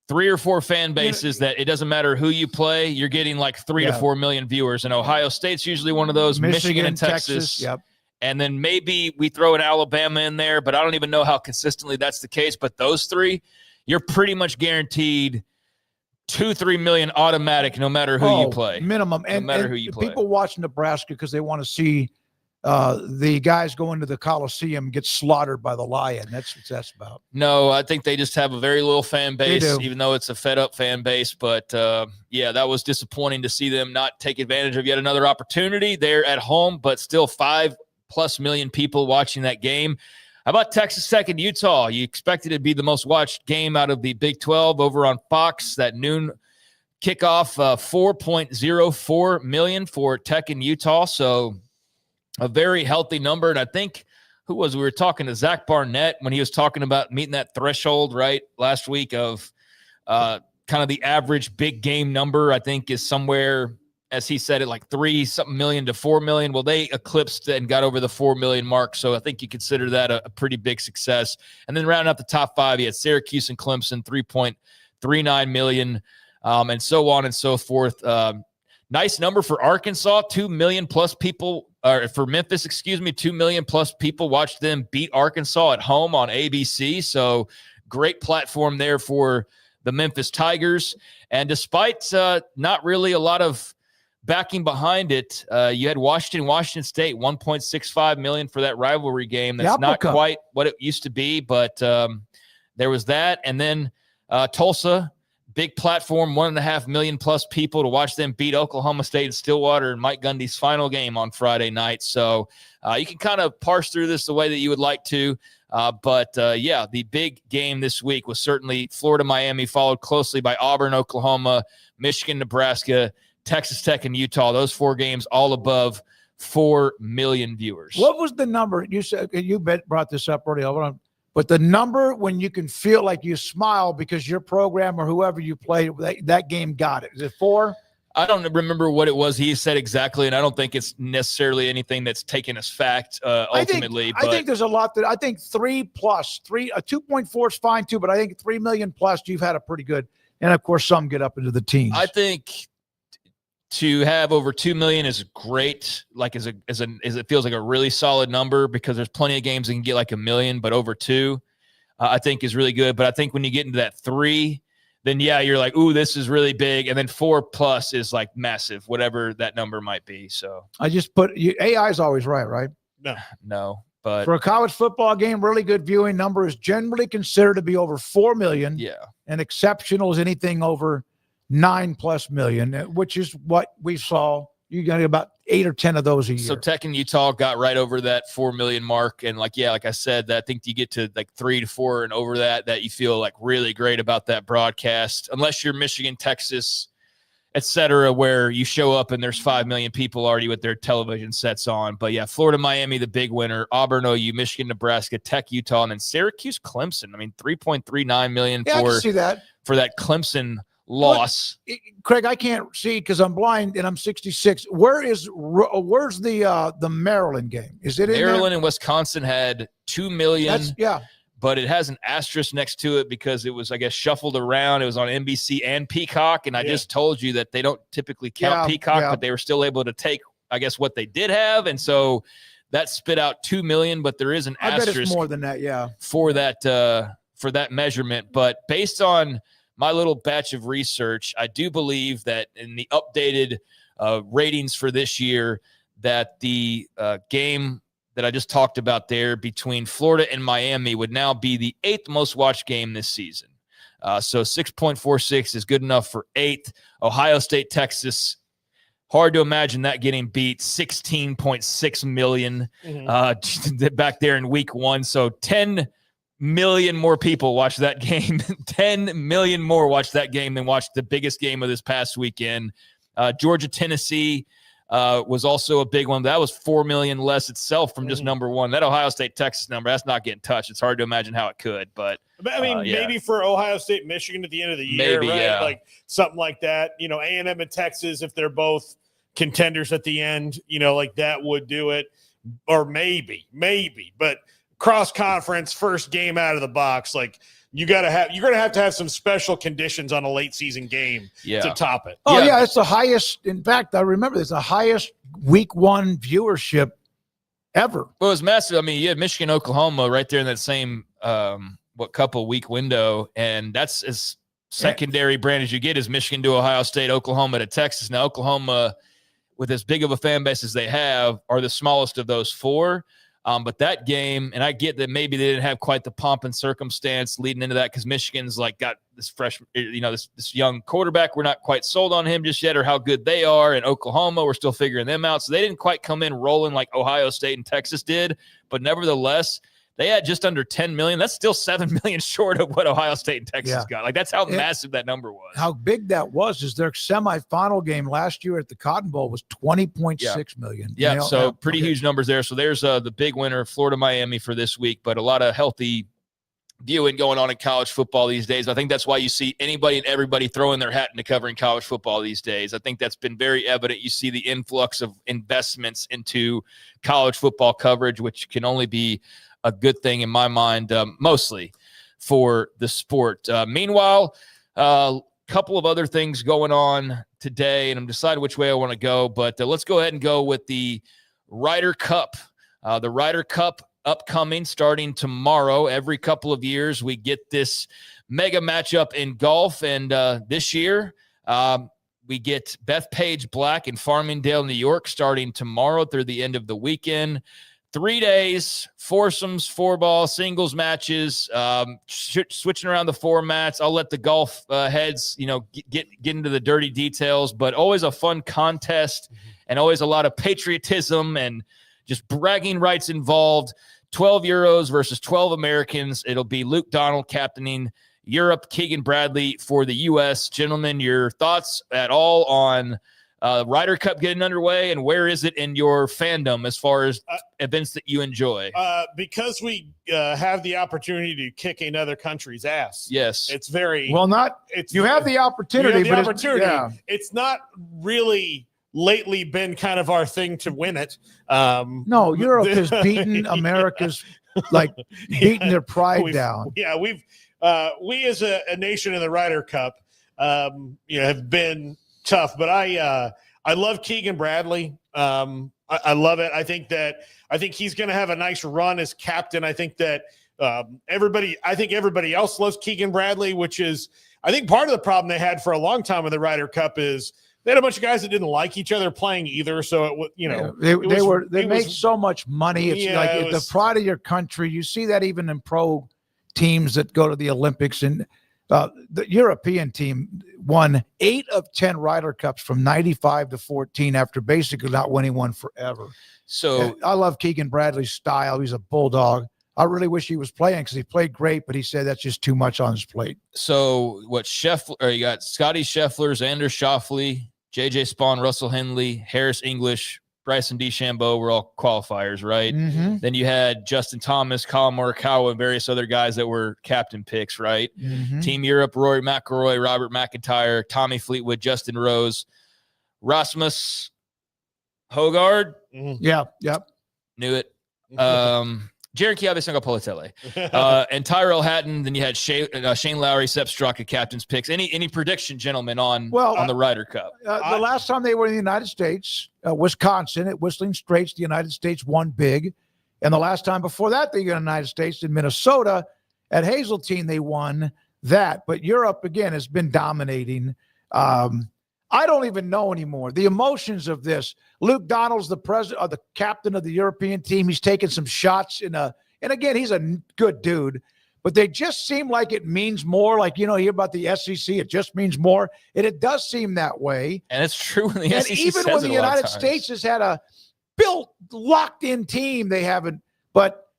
3 or 4 fan bases that it doesn't matter who you play, you're getting like 3 to 4 million viewers. And Ohio State's usually one of those. Michigan and Texas. Yep. And then maybe we throw an Alabama in there, but I don't even know how consistently that's the case. But those 3, you're pretty much guaranteed 2-3 million automatic, no matter who you play. Minimum. No matter who you play. People watch Nebraska because they want to see the guys go into the Coliseum get slaughtered by the lion. That's what that's about. No, I think they just have a very loyal fan base, even though it's a fed-up fan base. But, yeah, that was disappointing to see them not take advantage of yet another opportunity. They're at home, but still 5 plus million people watching that game. How about Texas Tech and Utah? You expected it to be the most watched game out of the Big 12 over on Fox. That noon kickoff, 4.04 million for Tech and Utah. So a very healthy number. And I think, we were talking to Zach Barnett when he was talking about meeting that threshold, right, last week of kind of the average big game number, I think is somewhere, as he said it, like 3-something million to 4 million. Well, they eclipsed and got over the 4 million mark. So I think you consider that a pretty big success. And then rounding out the top 5, you had Syracuse and Clemson, 3.39 million, and so on and so forth. Nice number for Arkansas, 2 million plus people, or for Memphis, 2 million plus people watched them beat Arkansas at home on ABC. So great platform there for the Memphis Tigers. And despite not really a lot of backing behind it, you had Washington State, 1.65 million for that rivalry game. That's not quite what it used to be, but there was that. And then Tulsa, big platform, 1.5 million plus people to watch them beat Oklahoma State in Stillwater in Mike Gundy's final game on Friday night. So you can kind of parse through this the way that you would like to. But the big game this week was certainly Florida-Miami, followed closely by Auburn, Oklahoma, Michigan, Nebraska, Texas Tech, and Utah. Those 4 games all above 4 million viewers. What was the number? You said you brought this up earlier. Hold on. But the number when you can feel like you smile because your program or whoever you played, that game got it. Is it 4? I don't remember what it was he said exactly, and I don't think it's necessarily anything that's taken as fact ultimately. I think there's a lot that I think 3 plus 3, 2.4 is fine too, but I think 3 million plus, you've had a pretty good, and of course some get up into the teens. I think to have over 2 million is great. Like as it feels like a really solid number, because there's plenty of games that can get like 1 million, but over 2, I think is really good. But I think when you get into that 3, then you're like, ooh, this is really big. And then 4 plus is like massive, whatever that number might be. So I just put AI is always right? No. But for a college football game, really good viewing number is generally considered to be over 4 million. Yeah. And exceptional is anything over 9+ million, which is what we saw. You got about 8 or 10 of those a year. So Tech and Utah got right over that 4 million mark. And like I said, I think you get to like 3 to 4 and over that you feel like really great about that broadcast, unless you're Michigan, Texas, et cetera, where you show up and there's 5 million people already with their television sets on. But Florida, Miami, the big winner, Auburn, OU, Michigan, Nebraska, Tech, Utah, and then Syracuse, Clemson. I mean, 3.39 million I can see that. For that Clemson loss. Craig, I can't see because I'm blind and I'm 66. Where's the Maryland game? Is it in Maryland there? and Wisconsin had 2 million. But it has an asterisk next to it because it was, I guess, shuffled around. It was on NBC and Peacock, and I just told you that they don't typically count Peacock, but they were still able to take, I guess, what they did have, and so that spit out 2 million. But there is an asterisk. I bet it's more than that, for that measurement. But based on my little batch of research, I do believe that in the updated ratings for this year, that the game that I just talked about there between Florida and Miami would now be the 8th most watched game this season. So 6.46 is good enough for 8th. Ohio State, Texas, hard to imagine that getting beat. 16.6 million back there in week 1. So 10 million more people watched that game. 10 million more watched that game than watched the biggest game of this past weekend. Georgia, Tennessee was also a big one. That was 4 million less itself from just number 1. That Ohio State, Texas number, that's not getting touched. It's hard to imagine how it could, but I mean, maybe for Ohio State, Michigan at the end of the year, maybe, right? Like something like that. A&M and Texas, if they're both contenders at the end, like that would do it. Or maybe, but cross conference first game out of the box, like you're gonna have to have some special conditions on a late season game to top it. Oh yeah, it's the highest. In fact, I remember it's the highest week 1 viewership ever. Well, it was massive. I mean, you had Michigan, Oklahoma right there in that same couple week window, and that's as secondary brand as you get is Michigan to Ohio State, Oklahoma to Texas. Now Oklahoma, with as big of a fan base as they have, are the smallest of those 4. But that game, and I get that maybe they didn't have quite the pomp and circumstance leading into that because Michigan's like got this fresh, this young quarterback. We're not quite sold on him just yet or how good they are. And Oklahoma, we're still figuring them out. So they didn't quite come in rolling like Ohio State and Texas did. But nevertheless, they had just under 10 million. That's still 7 million short of what Ohio State and Texas got. Like, that's how massive that number was. How big that was is their semifinal game last year at the Cotton Bowl was 20.6 million. Yeah, so pretty huge numbers there. So there's the big winner, Florida-Miami for this week, but a lot of healthy viewing going on in college football these days. I think that's why you see anybody and everybody throwing their hat into covering college football these days. I think that's been very evident. You see the influx of investments into college football coverage, which can only be a good thing in my mind, mostly for the sport. Meanwhile, a couple of other things going on today, and I'm deciding which way I want to go, but let's go ahead and go with the Ryder Cup. The Ryder Cup upcoming starting tomorrow. Every couple of years, we get this mega matchup in golf, and this year we get Bethpage Black in Farmingdale, New York, starting tomorrow through the end of the weekend. 3 days, foursomes, 4-ball, singles matches, switching around the formats. I'll let the golf heads, get into the dirty details, but always a fun contest and always a lot of patriotism and just bragging rights involved. 12 Euros versus 12 Americans. It'll be Luke Donald captaining Europe, Keegan Bradley for the U.S. Gentlemen, your thoughts at all on Ryder Cup getting underway, and where is it in your fandom as far as events that you enjoy? Because we have the opportunity to kick another country's ass. Yes, it's very well. You have the opportunity, It's not really lately been kind of our thing to win it. No, Europe has beaten America's beaten their pride down. Yeah, we as a nation in the Ryder Cup, have been tough, but I love Keegan Bradley. I love it. I think he's going to have a nice run as captain. I think that everybody else loves Keegan Bradley, which is, I think, part of the problem they had for a long time in the Ryder Cup is they had a bunch of guys that didn't like each other playing either. So they made so much money. It's the pride of your country. You see that even in pro teams that go to the Olympics, and the European team won 8 of 10 Ryder Cups from 95 to 14 after basically not winning one forever. So I love Keegan Bradley's style. He's a bulldog. I really wish he was playing because he played great, but he said that's just too much on his plate. So you got Scotty Scheffler, Xander Schauffele, J.J. Spawn, Russell Henley, Harris English, Bryson DeChambeau were all qualifiers, right? Mm-hmm. Then you had Justin Thomas, Colin Morikawa, and various other guys that were captain picks, right? Mm-hmm. Team Europe, Rory McIlroy, Robert McIntyre, Tommy Fleetwood, Justin Rose, Rasmus Højgaard. Mm-hmm. Yeah, yep. Knew it. Jaron Chiavi Politelli, and Tyrell Hatton. Then you had Shane Lowry, Sepp Straka, captain's picks. Any prediction, gentlemen, on the Ryder Cup? The last time they were in the United States, Wisconsin at Whistling Straits, the United States won big. And the last time before that, they were in the United States in Minnesota at Hazeltine, they won that. But Europe, again, has been dominating. I don't even know anymore. The emotions of this. Luke Donald's the president or the captain of the European team. He's taken some shots and again, he's a good dude, but they just seem like it means more. Like, you hear about the SEC, it just means more. And it does seem that way. And it's true when the and SEC even says when it the a lot of United times. States has had a built, locked-in team, they haven't. But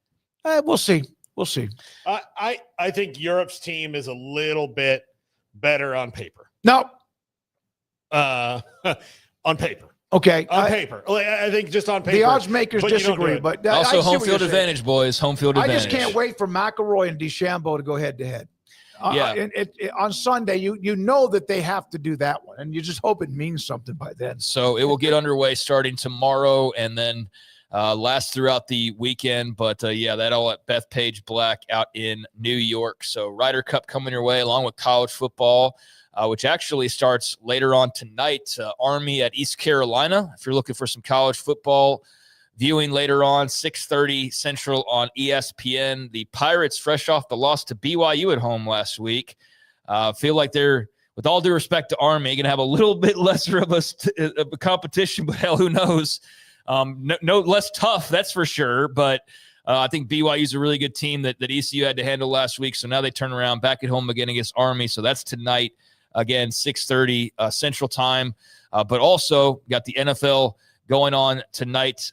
we'll see. We'll see. I think Europe's team is a little bit better on paper. No. On paper. Okay. On paper. I think just on paper. The odds makers disagree, but also home field advantage, boys. Home field advantage. I just can't wait for McIlroy and DeChambeau to go head-to-head. On Sunday, you know that they have to do that one, and you just hope it means something by then. So it will get underway starting tomorrow and then last throughout the weekend. But, that all at Bethpage Black out in New York. So Ryder Cup coming your way along with college football, which actually starts later on tonight. Army at East Carolina. If you're looking for some college football viewing later on, 6:30 Central on ESPN. The Pirates, fresh off the loss to BYU at home last week, feel like they're, with all due respect to Army, going to have a little bit lesser of a competition, but hell, who knows? No less tough, that's for sure. But I think BYU's a really good team that ECU had to handle last week. So now they turn around back at home again against Army. So that's tonight, again, 6:30 Central Time. But also got the NFL going on tonight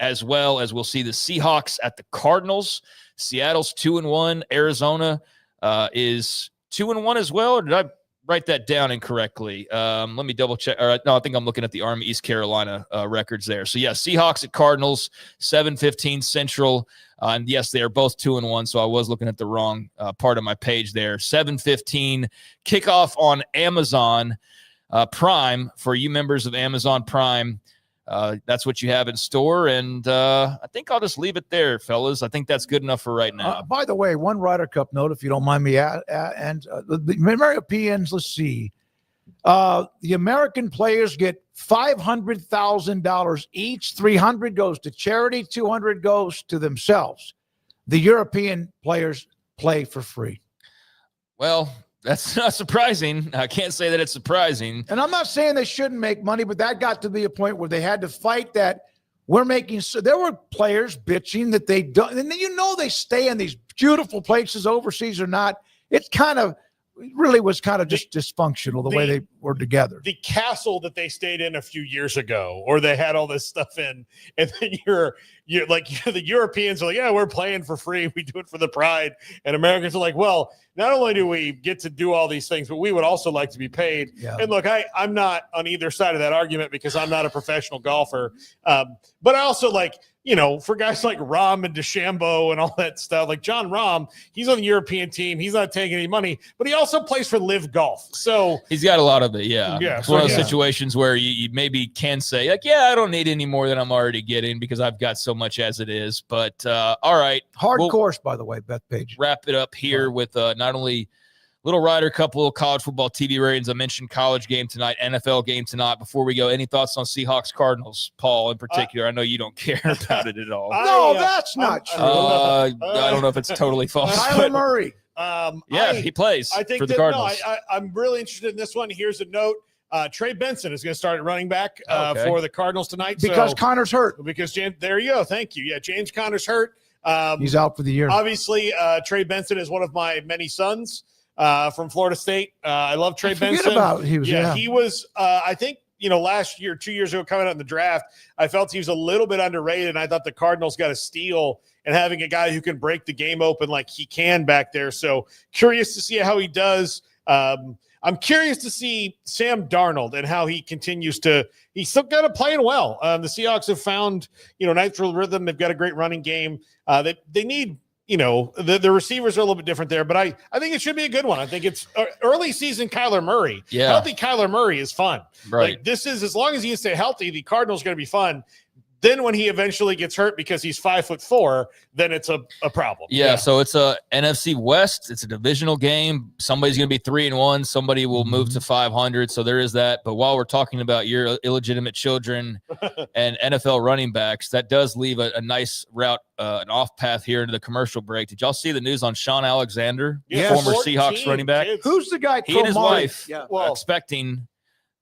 as well, as we'll see the Seahawks at the Cardinals. Seattle's 2-1. Arizona is 2-1 as well. Or did I write that down incorrectly? Let me double check. No, I think I'm looking at the Army East Carolina records there. So yeah, Seahawks at Cardinals, 7:15 Central. And yes, they are both 2-1. So I was looking at the wrong part of my page there. 7:15 kickoff on Amazon Prime for you members of Amazon Prime. That's what you have in store. And I think I'll just leave it there, fellas. I think that's good enough for right now. By the way, one Ryder Cup note, if you don't mind me, and the Europeans, let's see. The American players get $500,000 each. $300 goes to charity, $200 goes to themselves. The European players play for free. Well, that's not surprising. I can't say that it's surprising. And I'm not saying they shouldn't make money, but that got to be a point where they had to fight that we're making. So there were players bitching that they don't, and then they stay in these beautiful places overseas or not. It's kind of really was kind of just dysfunctional the way they were together. The castle that they stayed in a few years ago, or they had all this stuff in, and then you're the Europeans are like, yeah, we're playing for free. We do it for the pride. And Americans are like, well, not only do we get to do all these things, but we would also like to be paid. Yeah. And look, I'm not on either side of that argument because I'm not a professional golfer. But I also for guys like Rahm and DeChambeau and all that stuff, like John Rahm, he's on the European team. He's not taking any money, but he also plays for Live Golf. So he's got a lot of it. Yeah. Yeah. It's one of those situations where you maybe can say I don't need any more than I'm already getting because I've got so much as it is. But all right. Hard course, by the way, Beth Page. Wrap it up here with not only little Ryder Cup, little college football TV ratings. I mentioned college game tonight, NFL game tonight. Before we go, any thoughts on Seahawks Cardinals, Paul, in particular? I know you don't care about it at all. No, that's not true. I don't know if it's totally false. Kyler Murray. He plays I think for the Cardinals. I'm really interested in this one. Here's a note. Trey Benson is going to start at running back for the Cardinals tonight. Because Connor's hurt. Because there you go. Thank you. Yeah, James Connor's hurt. He's out for the year. Obviously, Trey Benson is one of my many sons from Florida State. I love Trey Benson. He was, I think, last year, 2 years ago, coming out in the draft, I felt he was a little bit underrated, and I thought the Cardinals got a steal and having a guy who can break the game open like he can back there. So curious to see how he does. I'm curious to see Sam Darnold and how he continues to – he's still got it playing well. The Seahawks have found, natural rhythm. They've got a great running game. They need – the receivers are a little bit different there, but I think it should be a good one. I think it's early season Kyler Murray. Yeah. Healthy Kyler Murray is fun. Right. This is, as long as he can stay healthy, the Cardinals are going to be fun. Then when he eventually gets hurt because he's 5'4", then it's a problem. Yeah, so it's a NFC West. It's a divisional game. Somebody's going to be 3-1. Somebody will move to 500. So there is that. But while we're talking about your illegitimate children and NFL running backs, that does leave a nice route, an off path here into the commercial break. Did y'all see the news on Sean Alexander, former Seahawks running back? Kids. Who's the guy? He and his wife are expecting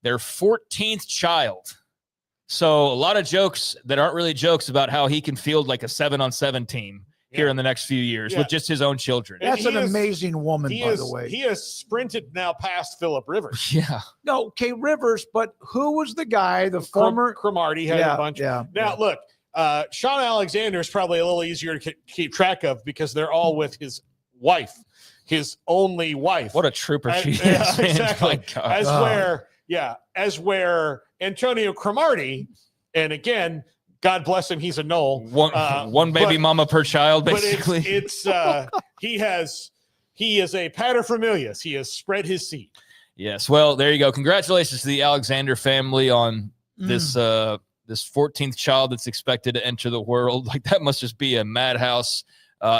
their 14th child. So a lot of jokes that aren't really jokes about how he can field like a 7-on-7 team here in the next few years with just his own children. That's an amazing woman, by the way. He has sprinted now past Phillip Rivers. Yeah. No, okay, Rivers, but who was the guy, the former? Cromartie had a bunch. Yeah. Now, look, Sean Alexander is probably a little easier to keep track of because they're all with his wife, his only wife. What a trooper she is. Yeah, exactly. As where Antonio Cromartie, and again, God bless him, he's a Knoll. One baby mama per child, basically. But he is a paterfamilias. He has spread his seed. Yes. Well, there you go. Congratulations to the Alexander family on this 14th child that's expected to enter the world. Like, that must just be a madhouse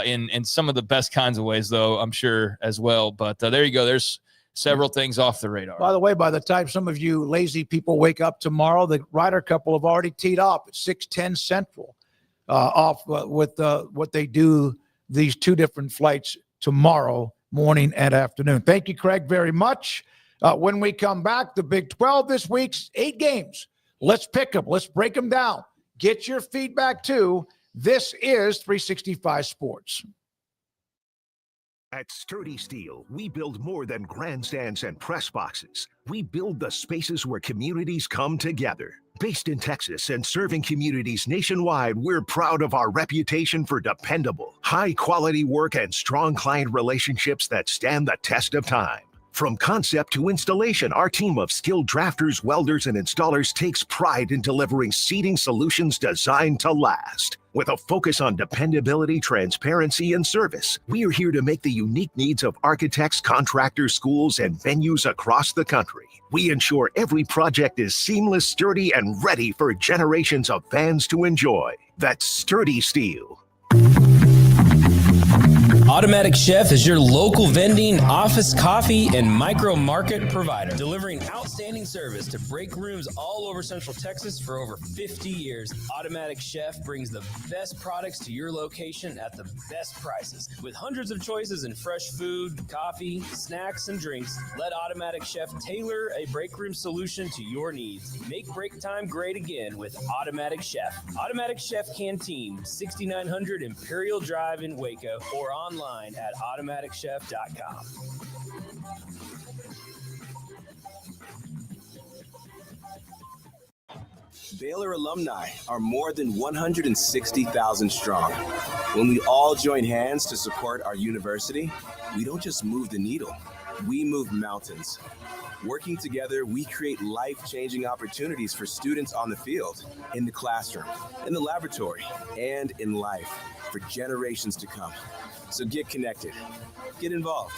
in some of the best kinds of ways, though, I'm sure, as well. But there you go. There's several things off the radar. By the way, by the time some of you lazy people wake up tomorrow, the Ryder Cup will have already teed off at 6:10 Central off with what they do, these two different flights tomorrow morning and afternoon. Thank you, Craig, very much. When we come back, the Big 12 this week's 8 games. Let's pick them. Let's break them down. Get your feedback too. This is 365 Sports. At Sturdy Steel, we build more than grandstands and press boxes. We build the spaces where communities come together. Based in Texas and serving communities nationwide, we're proud of our reputation for dependable, high-quality work and strong client relationships that stand the test of time. From concept to installation, our team of skilled drafters, welders, and installers takes pride in delivering seating solutions designed to last. With a focus on dependability, transparency, and service, we are here to make the unique needs of architects, contractors, schools, and venues across the country. We ensure every project is seamless, sturdy, and ready for generations of fans to enjoy. That's Sturdy Steel. Automatic Chef is your local vending, office coffee, and micro market provider, delivering outstanding service to break rooms all over Central Texas for over 50 years. Automatic Chef brings the best products to your location at the best prices. With hundreds of choices in fresh food, coffee, snacks, and drinks, let Automatic Chef tailor a break room solution to your needs. Make break time great again with Automatic Chef. Automatic Chef Canteen, 6900 Imperial Drive in Waco, or online at automaticchef.com. Baylor alumni are more than 160,000 strong. When we all join hands to support our university, we don't just move the needle, we move mountains. Working together, we create life-changing opportunities for students on the field, in the classroom, in the laboratory, and in life for generations to come. So get connected, get involved.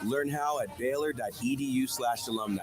Learn how at baylor.edu/alumni.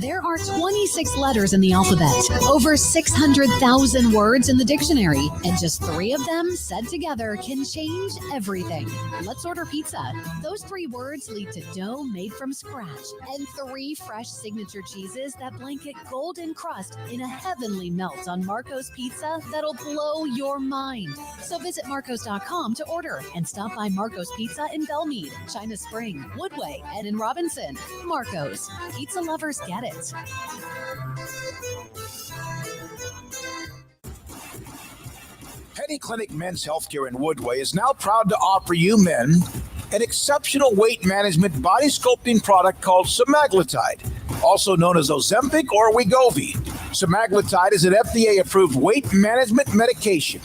There are 26 letters in the alphabet, over 600,000 words in the dictionary, and just 3 of them said together can change everything. Let's order pizza. Those 3 words lead to dough made from scratch and 3 fresh signature cheeses that blanket golden crust in a heavenly melt on Marco's Pizza that'll blow your mind. So visit marcos.com to order and stop by Marco's Pizza in Belmead, China Spring, Woodway, and in Robinson. Marco's. Pizza lovers get it. Penny Clinic Men's Healthcare in Woodway is now proud to offer you men an exceptional weight management body sculpting product called semaglutide, also known as Ozempic or Wegovy. Semaglutide is an FDA-approved weight management medication.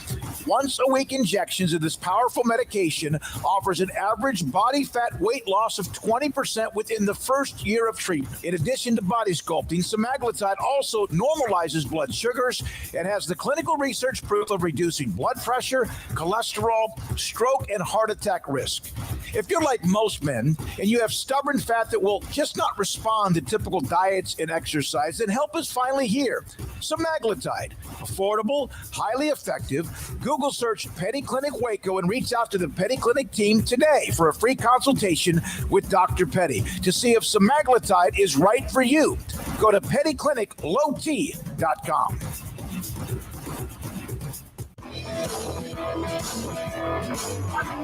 Once-a-week injections of this powerful medication offers an average body fat weight loss of 20% within the first year of treatment. In addition to body sculpting, semaglutide also normalizes blood sugars and has the clinical research proof of reducing blood pressure, cholesterol, stroke, and heart attack risk. If you're like most men and you have stubborn fat that will just not respond to typical diets and exercise, then help is finally here. Semaglutide, affordable, highly effective. Google search Penny Clinic Waco and reach out to the Penny Clinic team today for a free consultation with Dr. Petty to see if semaglutide is right for you. Go to pennycliniclowt.com.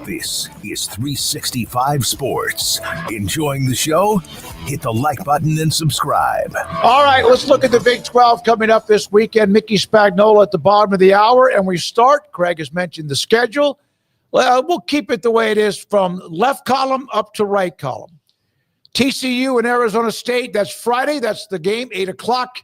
This is 365 Sports. Enjoying the show? Hit the like button and subscribe. All right, let's look at the Big 12 coming up this weekend. Mickey Spagnola at the bottom of the hour, and we start. Craig has mentioned the schedule. Well, we'll keep it the way it is from left column up to right column. TCU and Arizona State, that's Friday. That's the game, 8 o'clock,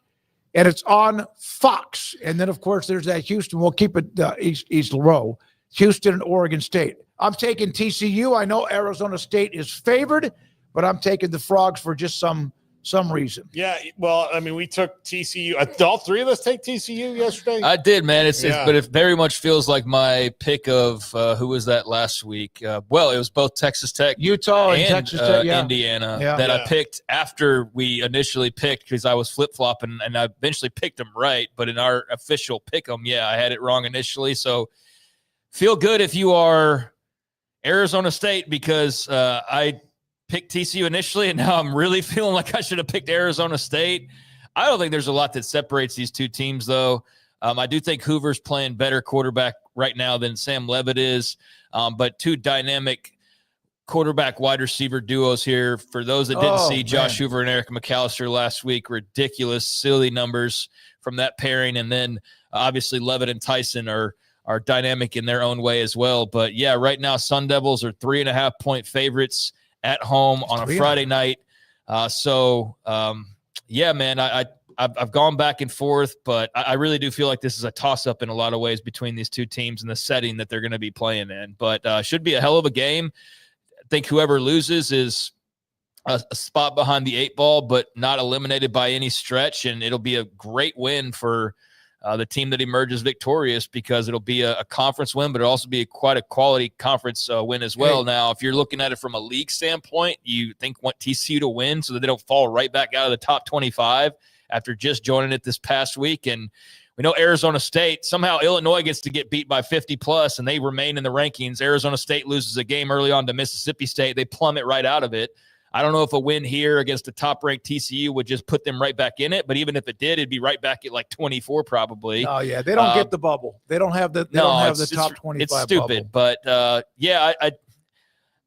and it's on Fox. And then, of course, there's that Houston. We'll keep it East row. Houston and Oregon State. I'm taking TCU. I know Arizona State is favored, but I'm taking the Frogs for just some reason. Yeah, well, I mean, we took TCU. All 3 of us take TCU yesterday. I did, man. But it very much feels like my pick of who was that last week? Well, it was both Texas Tech, Utah, and Texas Tech, Indiana that I picked after we initially picked because I was flip-flopping, and I eventually picked them right. But in our official pick 'em, I had it wrong initially. So feel good if you are Arizona State because I picked TCU initially, and now I'm really feeling like I should have picked Arizona State. I don't think there's a lot that separates these two teams, though. I do think Hoover's playing better quarterback right now than Sam Leavitt is, but 2 dynamic quarterback wide receiver duos here. For those that didn't see Josh Hoover and Eric McAllister last week, ridiculous, silly numbers from that pairing. And then obviously Levitt and Tyson are dynamic in their own way as well. But yeah, right now Sun Devils are 3.5-point favorites at home on a Friday night. Yeah, man, I've gone back and forth, but I really do feel like this is a toss-up in a lot of ways between these two teams and the setting that they're going to be playing in. But should be a hell of a game. I think whoever loses is a spot behind the 8 ball, but not eliminated by any stretch, and it'll be a great win for the team that emerges victorious, because it'll be a conference win, but it'll also be quite a quality conference win as well. Now, if you're looking at it from a league standpoint, you want TCU to win so that they don't fall right back out of the top 25 after just joining it this past week. And we know Arizona State, somehow Illinois gets to get beat by 50+, and they remain in the rankings. Arizona State loses a game early on to Mississippi State. They plummet right out of it. I don't know if a win here against a top-ranked TCU would just put them right back in it, but even if it did, it'd be right back at like 24 probably. Oh yeah, they don't get the bubble. They don't have the top 25. It's stupid, bubble. But yeah,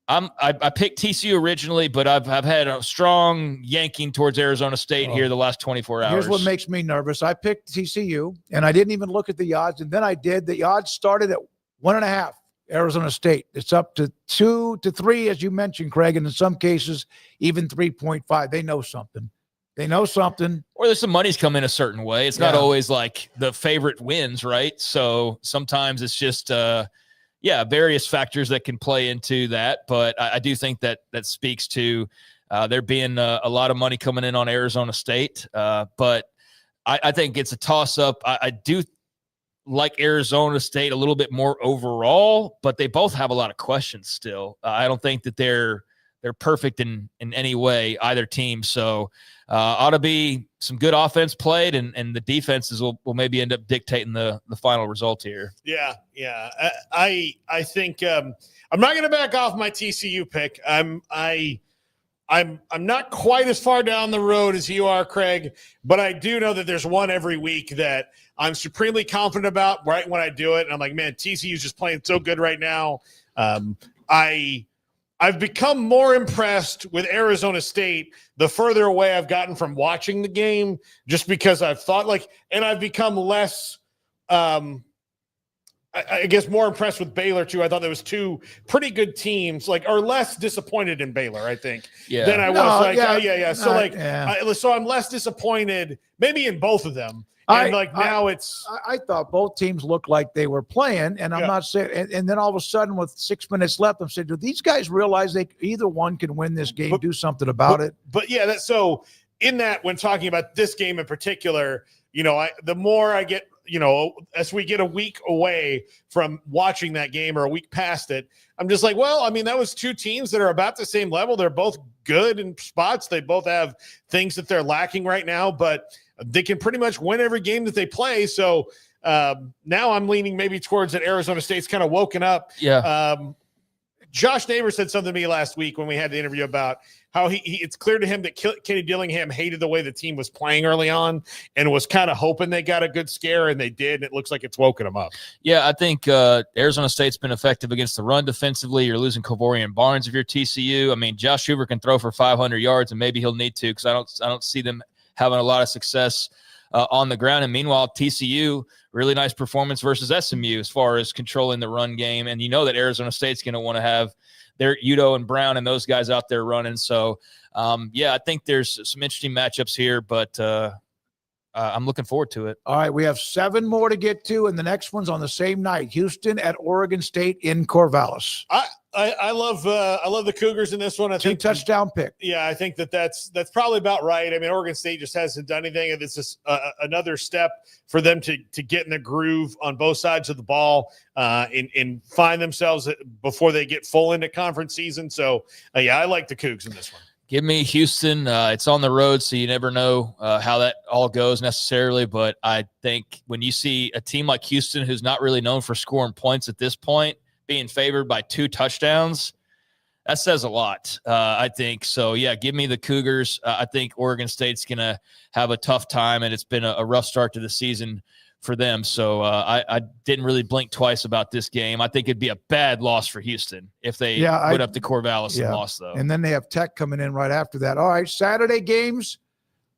I picked TCU originally, but I've had a strong yanking towards Arizona State here the last 24 hours. Here's what makes me nervous. I picked TCU, and I didn't even look at the odds, and then I did. The odds started at 1.5. Arizona State. It's up to 2 to 3, as you mentioned, Craig, and in some cases, even 3.5. They know something. Or there's some money's come in a certain way. It's not always like the favorite wins, right? So sometimes it's just, various factors that can play into that. But I do think that speaks to there being a lot of money coming in on Arizona State. But I think it's a toss-up. I do like Arizona State a little bit more overall, but they both have a lot of questions still. I don't think that they're perfect in any way, either team. So ought to be some good offense played, and the defenses will maybe end up dictating the final result here. Yeah. I think I'm not going to back off my TCU pick. I'm not quite as far down the road as you are, Craig, but I do know that there's one every week that I'm supremely confident about right when I do it. And I'm like, man, TCU's just playing so good right now. I've become more impressed with Arizona State the further away I've gotten from watching the game, just because I've thought and I've become less, I guess, more impressed with Baylor too. I thought there was two pretty good teams, or less disappointed in Baylor, I think, than I was. So I'm less disappointed maybe in both of them. And I thought both teams looked like they were playing, and I'm not saying. And then all of a sudden, with 6 minutes left, I'm saying, do these guys realize either one can win this game, do something about it? But yeah, so in that, when talking about this game in particular, the more I get, as we get a week away from watching that game or a week past it, I'm just like, well, I mean, that was two teams that are about the same level. They're both good in spots. They both have things that they're lacking right now, but they can pretty much win every game that they play. So now I'm leaning maybe towards that Arizona State's kind of woken up. Yeah. Josh Neighbors said something to me last week when we had the interview about how it's clear to him that Kenny Dillingham hated the way the team was playing early on and was kind of hoping they got a good scare, and they did, and it looks like it's woken them up. Yeah, I think Arizona State's been effective against the run defensively. You're losing Kavorian Barnes if you're TCU. I mean, Josh Hoover can throw for 500 yards, and maybe he'll need to, because I don't see them having a lot of success on the ground. And meanwhile, TCU, really nice performance versus SMU as far as controlling the run game. And you know that Arizona State's going to want to have their Udo and Brown and those guys out there running. So, I think there's some interesting matchups here, but I'm looking forward to it. All right, we have 7 more to get to, and the next one's on the same night. Houston at Oregon State in Corvallis. I love the Cougars in this one. I think 2-touchdown pick. Yeah, I think that's probably about right. I mean, Oregon State just hasn't done anything, and this is another step for them to get in the groove on both sides of the ball and find themselves before they get full into conference season. So, I like the Cougs in this one. Give me Houston. It's on the road, so you never know how that all goes necessarily. But I think when you see a team like Houston, who's not really known for scoring points at this point, being favored by 2 touchdowns, that says a lot, I think. So, give me the Cougars. I think Oregon State's going to have a tough time, and it's been a rough start to the season for them. So I didn't really blink twice about this game. I think it'd be a bad loss for Houston if they put up to Corvallis and lost, though. And then they have Tech coming in right after that. All right, Saturday games.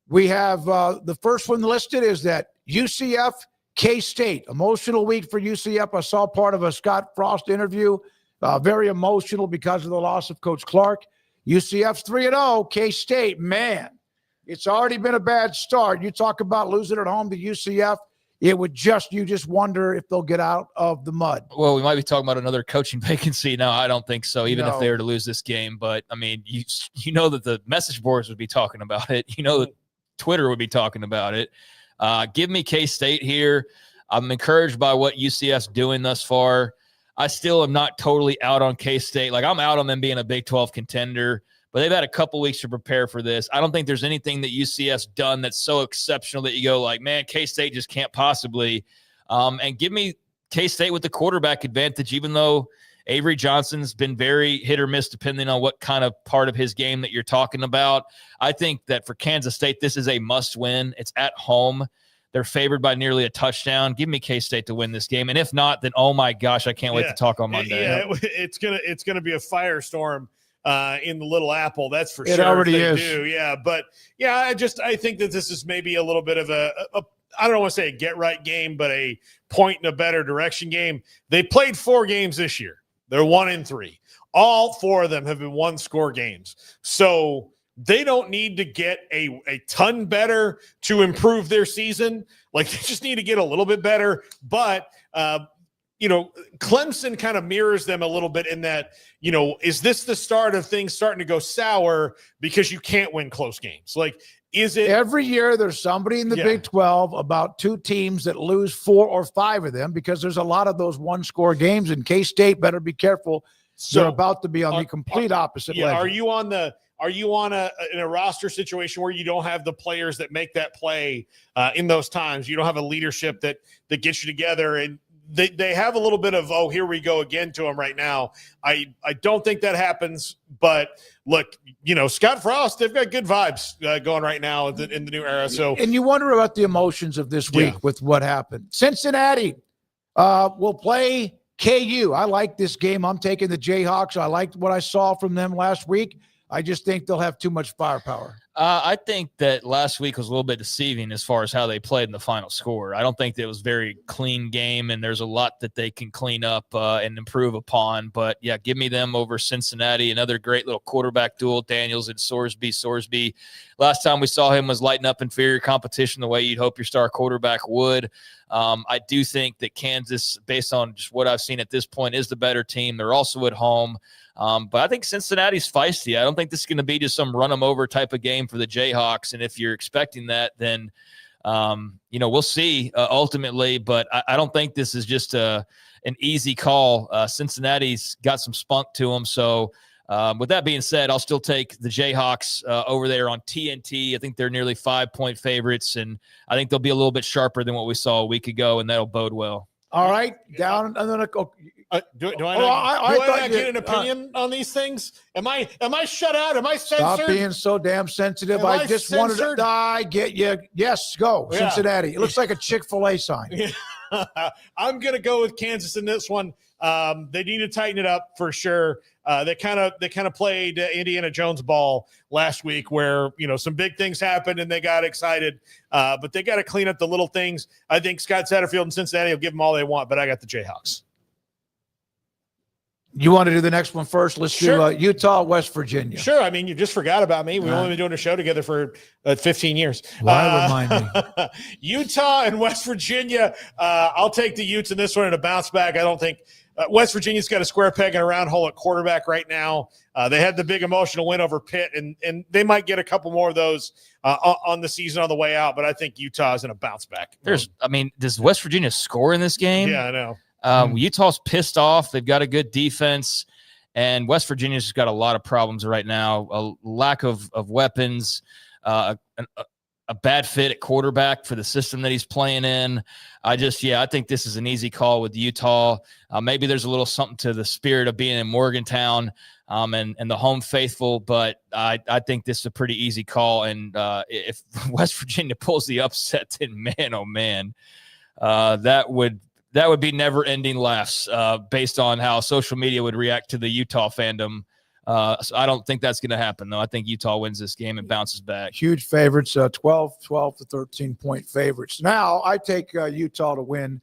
We have the first one listed is that UCF, K-State. Emotional week for UCF. I saw part of a Scott Frost interview. Very emotional because of the loss of Coach Clark. UCF's 3-0. K-State, man, it's already been a bad start. You talk about losing at home to UCF. You just wonder if they'll get out of the mud. Well, we might be talking about another coaching vacancy. No, I don't think so, even if they were to lose this game. But, I mean, you know that the message boards would be talking about it. You know that Twitter would be talking about it. Give me K-State here. I'm encouraged by what UCF's doing thus far. I still am not totally out on K-State. Like, I'm out on them being a Big 12 contender, but they've had a couple weeks to prepare for this. I don't think there's anything that UCF's done that's so exceptional that you go like, man, K-State just can't possibly. And give me K-State with the quarterback advantage, even though Avery Johnson's been very hit or miss depending on what kind of part of his game that you're talking about. I think that for Kansas State, this is a must-win. It's at home. They're favored by nearly a touchdown. Give me K-State to win this game. And if not, then, oh, my gosh, I can't wait to talk on Monday. Yeah, it's gonna be a firestorm in the Little Apple. That's for sure. It already is. Yeah, but, yeah, I think that this is maybe a little bit of a I don't want to say a get-right game, but a point in a better direction game. They played 4 games this year. They're 1-3. All 4 of them have been one-score games. So they don't need to get a ton better to improve their season. Like, they just need to get a little bit better. But, Clemson kind of mirrors them a little bit in that, is this the start of things starting to go sour because you can't win close games? Like, is it every year there's somebody in the Big 12, about 2 teams that lose 4 or 5 of them because there's a lot of those one-score games, and K-State better be careful. So they're about to be on the complete opposite leg. Are you on in a roster situation where you don't have the players that make that play in those times? You don't have a leadership that gets you together, and they have a little bit of, oh, here we go again to them right now. I don't think that happens, but look, Scott Frost, they've got good vibes going right now in the new era. So, and you wonder about the emotions of this week with what happened. Cincinnati will play KU. I like this game. I'm taking the Jayhawks. I liked what I saw from them last week. I just think they'll have too much firepower. I think that last week was a little bit deceiving as far as how they played in the final score. I don't think that it was a very clean game, and there's a lot that they can clean up and improve upon. But, yeah, give me them over Cincinnati. Another great little quarterback duel, Daniels and Sorsby. Sorsby, last time we saw him was lighting up inferior competition the way you'd hope your star quarterback would. I do think that Kansas, based on just what I've seen at this point, is the better team. They're also at home. But I think Cincinnati's feisty. I don't think this is going to be just some run-them-over type of game for the Jayhawks. And if you're expecting that, then, we'll see ultimately. But I don't think this is just an easy call. Cincinnati's got some spunk to them. So with that being said, I'll still take the Jayhawks over there on TNT. I think they're nearly 5-point favorites, and I think they'll be a little bit sharper than what we saw a week ago, and that'll bode well. All right, down. I'm gonna go. Do I not get an opinion on these things? Am I shut out? Am I censored? Stop being so damn sensitive. I just wanted to. I get you. Yes, go Cincinnati. It looks like a Chick-fil-A sign. I'm gonna go with Kansas in this one. They need to tighten it up for sure. They kind of played Indiana Jones ball last week, where some big things happened and they got excited. But they got to clean up the little things. I think Scott Satterfield and Cincinnati will give them all they want, but I got the Jayhawks. You want to do the next one first? Let's do Utah, West Virginia. Sure. I mean, you just forgot about me. We've only been doing a show together for 15 years. Why remind me? Utah and West Virginia. I'll take the Utes in this one in a bounce back. I don't think West Virginia's got a square peg and a round hole at quarterback right now. They had the big emotional win over Pitt, and they might get a couple more of those on the season on the way out. But I think Utah is in a bounce back. Does West Virginia score in this game? Yeah, I know. Utah's pissed off. They've got a good defense, and West Virginia's just got a lot of problems right now. A lack of weapons, a bad fit at quarterback for the system that he's playing in. I think this is an easy call with Utah. Maybe there's a little something to the spirit of being in Morgantown and the home faithful, but I think this is a pretty easy call. And if West Virginia pulls the upset, then man, oh man. that would be never-ending laughs based on how social media would react to the Utah fandom. So I don't think that's going to happen, though. I think Utah wins this game and bounces back. Huge favorites, 12 to 13-point favorites. Now, I take Utah to win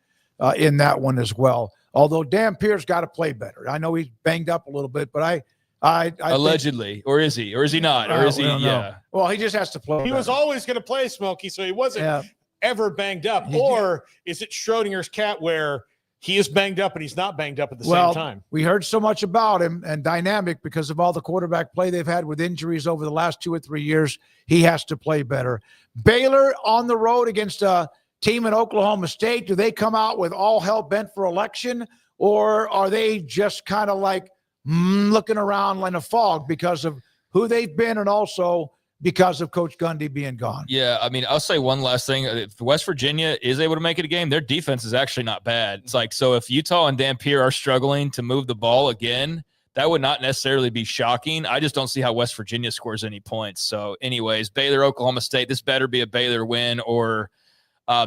in that one as well, although Dan Pierce got to play better. I know he's banged up a little bit, but I allegedly, or is he not? Or is he? Yeah. Well, he just has to play. He was always going to play, Smokey, so he wasn't ever banged up. Or is it Schrodinger's cat where he is banged up and he's not banged up at the same time? We heard so much about him and dynamic because of all the quarterback play they've had with injuries over the last 2 or 3 years. He has to play better. Baylor on the road against a team in Oklahoma State. Do they come out with all hell bent for election, or are they just kind of like looking around in a fog because of who they've been and also because of Coach Gundy being gone? Yeah, I mean, I'll say one last thing. If West Virginia is able to make it a game, their defense is actually not bad. It's like, so if Utah and Dampier are struggling to move the ball again, that would not necessarily be shocking. I just don't see how West Virginia scores any points. So anyways, Baylor, Oklahoma State, this better be a Baylor win, or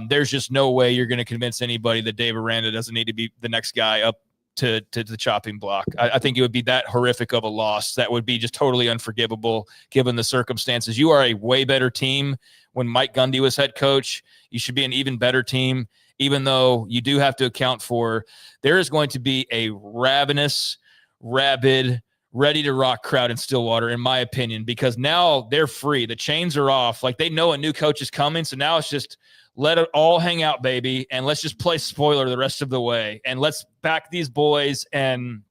there's just no way you're going to convince anybody that Dave Aranda doesn't need to be the next guy up to the chopping block. I think it would be that horrific of a loss. That would be just totally unforgivable given the circumstances. You are a way better team when Mike Gundy was head coach. You should be an even better team, even though you do have to account for there is going to be a ravenous, rabid, ready-to-rock crowd in Stillwater, in my opinion, because now they're free. The chains are off. Like, they know a new coach is coming, so now it's just let it all hang out, baby, and let's just play spoiler the rest of the way, and let's back these boys and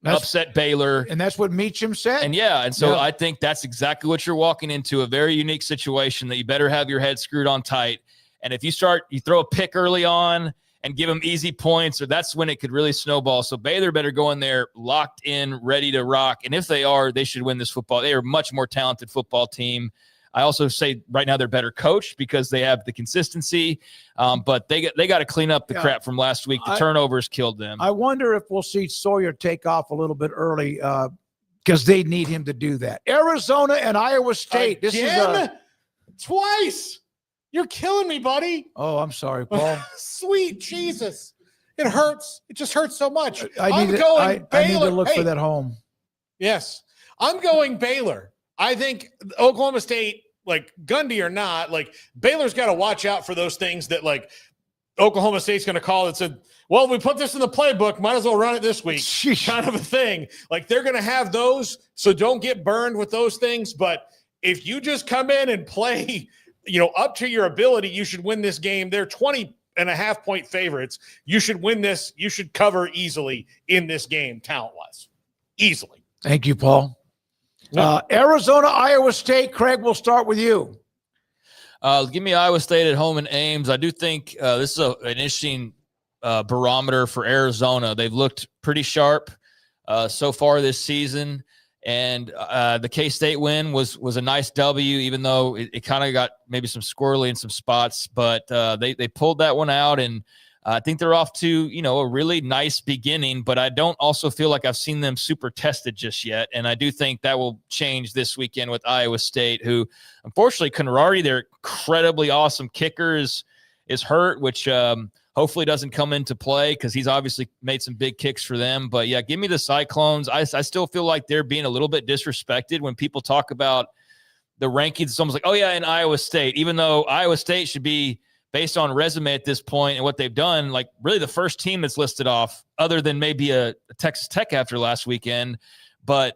upset Baylor. And that's what Meacham said. And so I think that's exactly what you're walking into, a very unique situation that you better have your head screwed on tight. And if you throw a pick early on and give them easy points, or that's when it could really snowball. So Baylor better go in there locked in, ready to rock. And if they are, they should win this football. They are a much more talented football team. I also say right now they're better coached because they have the consistency, but they got to clean up the crap from last week. The turnovers killed them. I wonder if we'll see Sawyer take off a little bit early because they need him to do that. Arizona and Iowa State. Again? This is twice. You're killing me, buddy. Oh, I'm sorry, Paul. Sweet Jesus. It hurts. It just hurts so much. I need to look for that home. Yes. I'm going Baylor. I think Oklahoma State, like Gundy or not, like Baylor's got to watch out for those things that like Oklahoma State's going to call it. Said, well, we put this in the playbook, might as well run it this week. Kind of a thing. Like they're going to have those, so don't get burned with those things. But if you just come in and play, up to your ability, you should win this game. They're 20.5-point favorites. You should win this. You should cover easily in this game, talent-wise. Easily. Thank you, Paul. Arizona, Iowa State. Craig, we'll start with you. Give me Iowa State at home in Ames. I do think this is an interesting barometer for Arizona. They've looked pretty sharp so far this season, and the K-State win was a nice W, even though it kind of got maybe some squirrely in some spots. But they pulled that one out, and I think they're off to, a really nice beginning, but I don't also feel like I've seen them super tested just yet. And I do think that will change this weekend with Iowa State, who unfortunately Conradi, their incredibly awesome kicker, is hurt, which hopefully doesn't come into play because he's obviously made some big kicks for them. But yeah, give me the Cyclones. I still feel like they're being a little bit disrespected when people talk about the rankings. It's almost like, oh yeah, in Iowa State, even though Iowa State should be, based on resume at this point and what they've done, like really the first team that's listed off other than maybe a Texas Tech after last weekend. But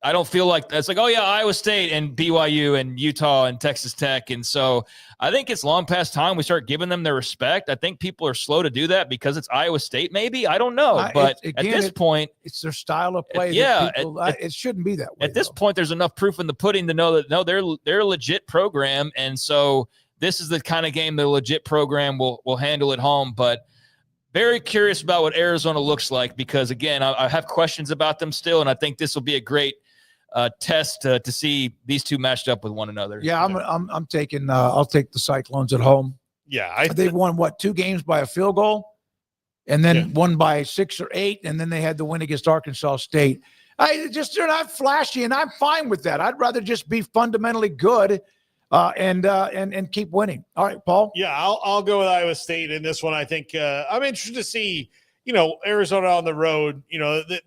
I don't feel like that's like, oh yeah, Iowa State and BYU and Utah and Texas Tech. And so I think it's long past time we start giving them their respect. I think people are slow to do that because it's Iowa State, maybe. I don't know. But at this point, it's their style of play. It shouldn't be that way. At this point, there's enough proof in the pudding to know that, no, they're a legit program. And so this is the kind of game the legit program will handle at home. But very curious about what Arizona looks like because, again, I have questions about them still, and I think this will be a great test to see these two matched up with one another. Yeah, I'm taking. I'll take the Cyclones at home. Yeah, they've won 2 games by a field goal, and then one by 6 or 8, and then they had the win against Arkansas State. They're not flashy, and I'm fine with that. I'd rather just be fundamentally good. and keep winning. All right, Paul. Yeah, I'll go with Iowa State in this one. I think I'm interested to see, Arizona on the road.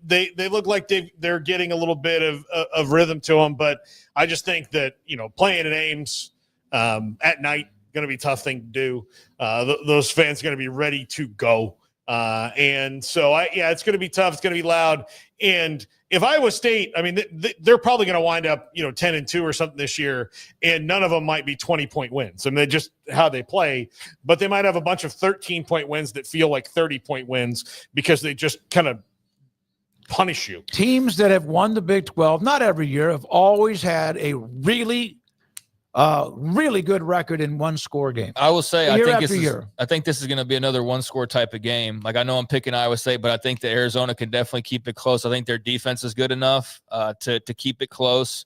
They look like they're getting a little bit of rhythm to them, but I just think that playing at Ames at night going to be a tough thing to do. Those fans are going to be ready to go. And so it's going to be tough. It's going to be loud. And if Iowa State, they're probably going to wind up, 10-2 or something this year, and none of them might be 20-point wins. Just how they play, but they might have a bunch of 13-point wins that feel like 30-point wins because they just kind of punish you. Teams that have won the Big 12, not every year, have always had a really good record in one-score game. I will say, year I think this is going to be another one-score type of game. Like, I know I'm picking Iowa State, but I think that Arizona can definitely keep it close. I think their defense is good enough to keep it close.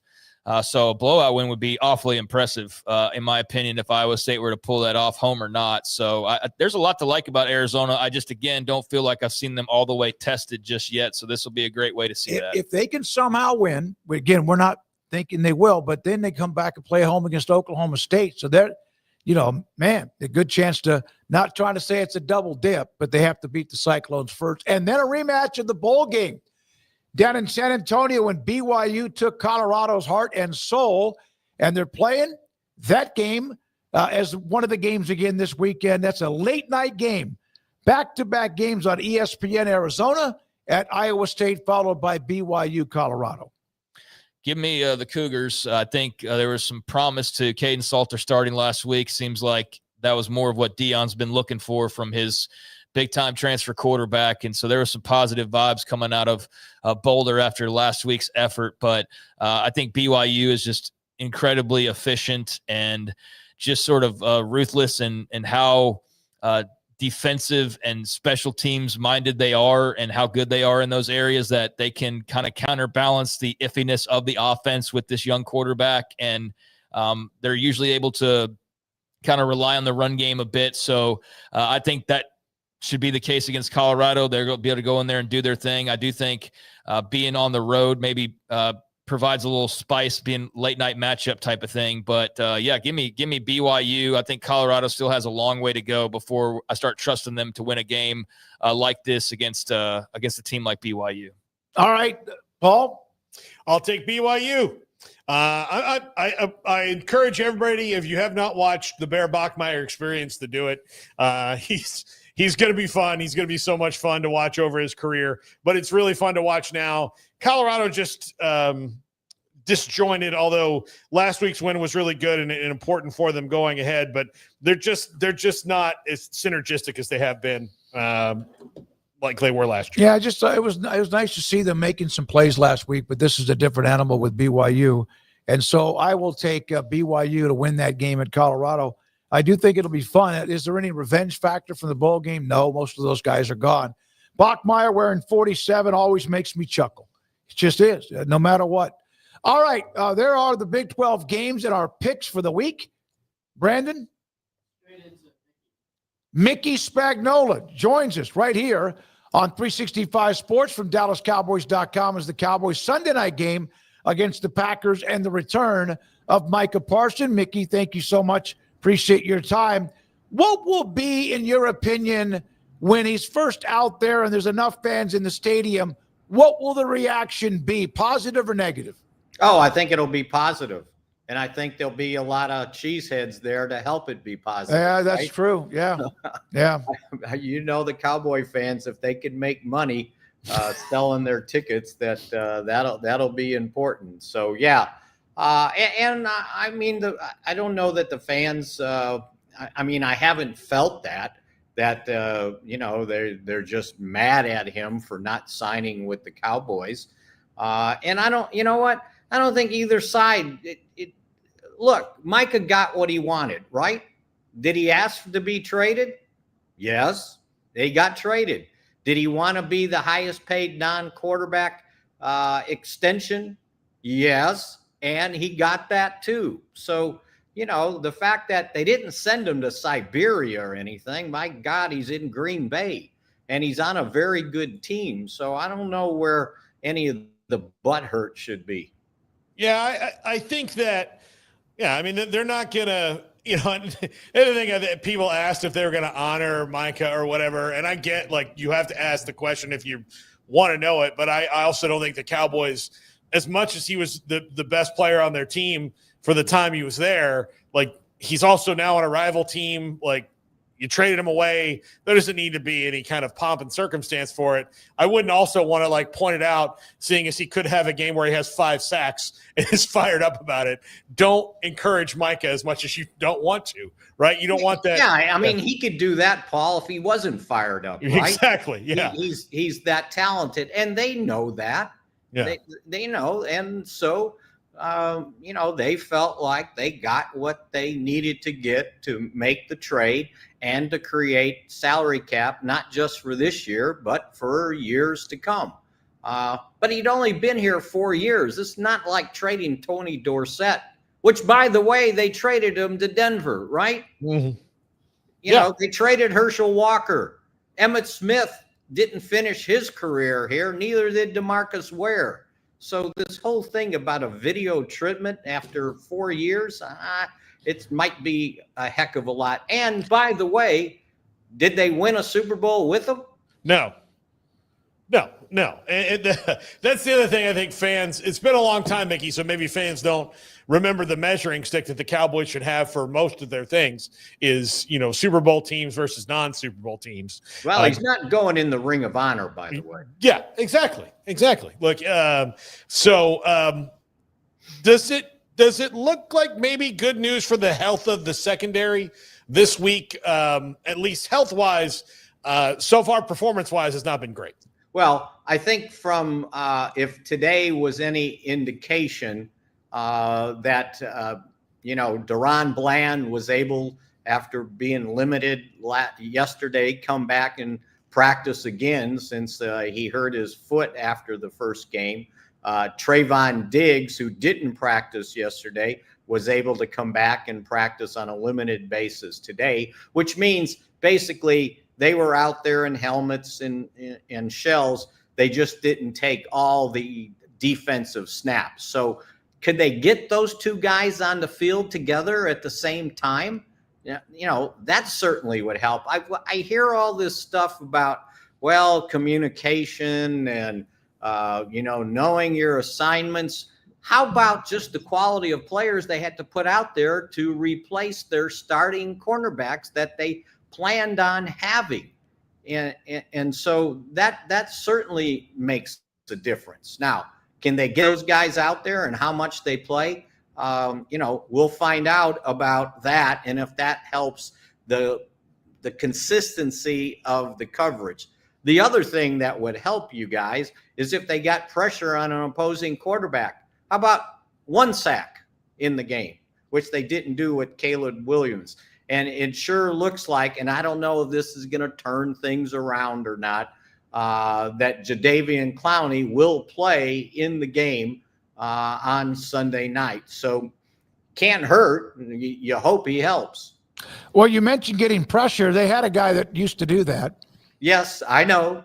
So a blowout win would be awfully impressive, in my opinion, if Iowa State were to pull that off, home or not. So there's a lot to like about Arizona. I just, again, don't feel like I've seen them all the way tested just yet. So this will be a great way to see that. If they can somehow win, again, we're not thinking they will, but then they come back and play home against Oklahoma State. So they're, a good chance to, not trying to say it's a double dip, but they have to beat the Cyclones first. And then a rematch of the bowl game down in San Antonio when BYU took Colorado's heart and soul, and they're playing that game as one of the games again this weekend. That's a late night game. Back-to-back games on ESPN Arizona at Iowa State, followed by BYU Colorado. Give me the Cougars. I think there was some promise to Caden Salter starting last week. Seems like that was more of what Deion's been looking for from his big-time transfer quarterback. And so there were some positive vibes coming out of Boulder after last week's effort. But I think BYU is just incredibly efficient and just sort of ruthless in how defensive and special teams minded they are and how good they are in those areas that they can kind of counterbalance the iffiness of the offense with this young quarterback. And they're usually able to kind of rely on the run game a bit. So I think that should be the case against Colorado. They're going to be able to go in there and do their thing. I do think being on the road maybe provides a little spice, being late night matchup type of thing. But give me BYU. I think Colorado still has a long way to go before I start trusting them to win a game like this against a team like BYU. All right, Paul. I'll take BYU. I encourage everybody, if you have not watched the Bear Bachmeier Experience, to do it. He's going to be fun. He's going to be so much fun to watch over his career, but it's really fun to watch now. Colorado just disjointed, although last week's win was really good and important for them going ahead, but they're just not as synergistic as they have been like they were last year. Yeah, it was nice to see them making some plays last week, but this is a different animal with BYU. And so I will take BYU to win that game at Colorado. I do think it'll be fun. Is there any revenge factor from the bowl game? No, most of those guys are gone. Bachmeier wearing 47 always makes me chuckle. It just is, no matter what. All right, there are the Big 12 games and our picks for the week. Brandon? Mickey Spagnola joins us right here on 365 Sports from DallasCowboys.com as the Cowboys Sunday night game against the Packers and the return of Micah Parsons. Mickey, thank you so much. Appreciate your time. What will be, in your opinion, when he's first out there and there's enough fans in the stadium, what will the reaction be, positive or negative? Oh, I think it'll be positive. And I think there'll be a lot of cheeseheads there to help it be positive. Yeah, that's right? True. Yeah. Yeah. The Cowboy fans, if they can make money selling their tickets, that'll be important. So, yeah. I don't know that the fans, I haven't felt that they're just mad at him for not signing with the Cowboys. And I don't think either side, look, Micah got what he wanted, right? Did he ask to be traded? Yes, they got traded. Did he want to be the highest paid non-quarterback extension? Yes. And he got that too. So, the fact that they didn't send him to Siberia or anything, my God, he's in Green Bay and he's on a very good team. So I don't know where any of the butt hurt should be. Yeah, I think that Yeah, I mean, they're not going to, the other thing people asked if they were going to honor Micah or whatever, and I get, like, you have to ask the question if you want to know it, but I also don't think the Cowboys, as much as he was the best player on their team for the time he was there, like, he's also now on a rival team. Like, you traded him away. There doesn't need to be any kind of pomp and circumstance for it. I wouldn't also want to, like, point it out, seeing as he could have a game where he has 5 sacks and is fired up about it. Don't encourage Micah as much as you don't want to, right? You don't want that. Yeah, I mean, he could do that, Paul, if he wasn't fired up, right? Exactly, yeah. He's that talented, and they know that. Yeah. They know, and so they felt like they got what they needed to get to make the trade and to create salary cap, not just for this year, but for years to come. But he'd only been here 4 years. It's not like trading Tony Dorsett, which, by the way, they traded him to Denver, right? Mm-hmm. They traded Herschel Walker. Emmitt Smith didn't finish his career here. Neither did DeMarcus Ware. So this whole thing about a video treatment after 4 years, it might be a heck of a lot. And by the way, did they win a Super Bowl with him? No. And that's the other thing I think fans, it's been a long time, Mickey, so maybe fans don't remember the measuring stick that the Cowboys should have for most of their things is, Super Bowl teams versus non-Super Bowl teams. Well, he's not going in the Ring of Honor, by the way. Yeah, exactly. Look, does it look like maybe good news for the health of the secondary this week? At least health-wise, so far performance-wise has not been great. Well, I think from if today was any indication that Deron Bland was able, after being limited yesterday, come back and practice again since he hurt his foot after the first game. Trayvon Diggs, who didn't practice yesterday, was able to come back and practice on a limited basis today, which means basically they were out there in helmets and shells. They just didn't take all the defensive snaps. So could they get those two guys on the field together at the same time? That certainly would help. I hear all this stuff about, communication and, knowing your assignments. How about just the quality of players they had to put out there to replace their starting cornerbacks that they planned on having? And so that certainly makes a difference. Now, can they get those guys out there and how much they play? We'll find out about that, and if that helps the consistency of the coverage. The other thing that would help you guys is if they got pressure on an opposing quarterback. How about 1 sack in the game, which they didn't do with Caleb Williams? And it sure looks like, and I don't know if this is going to turn things around or not, that Jadeveon Clowney will play in the game on Sunday night. So can't hurt. You hope he helps. Well, you mentioned getting pressure. They had a guy that used to do that. Yes, I know.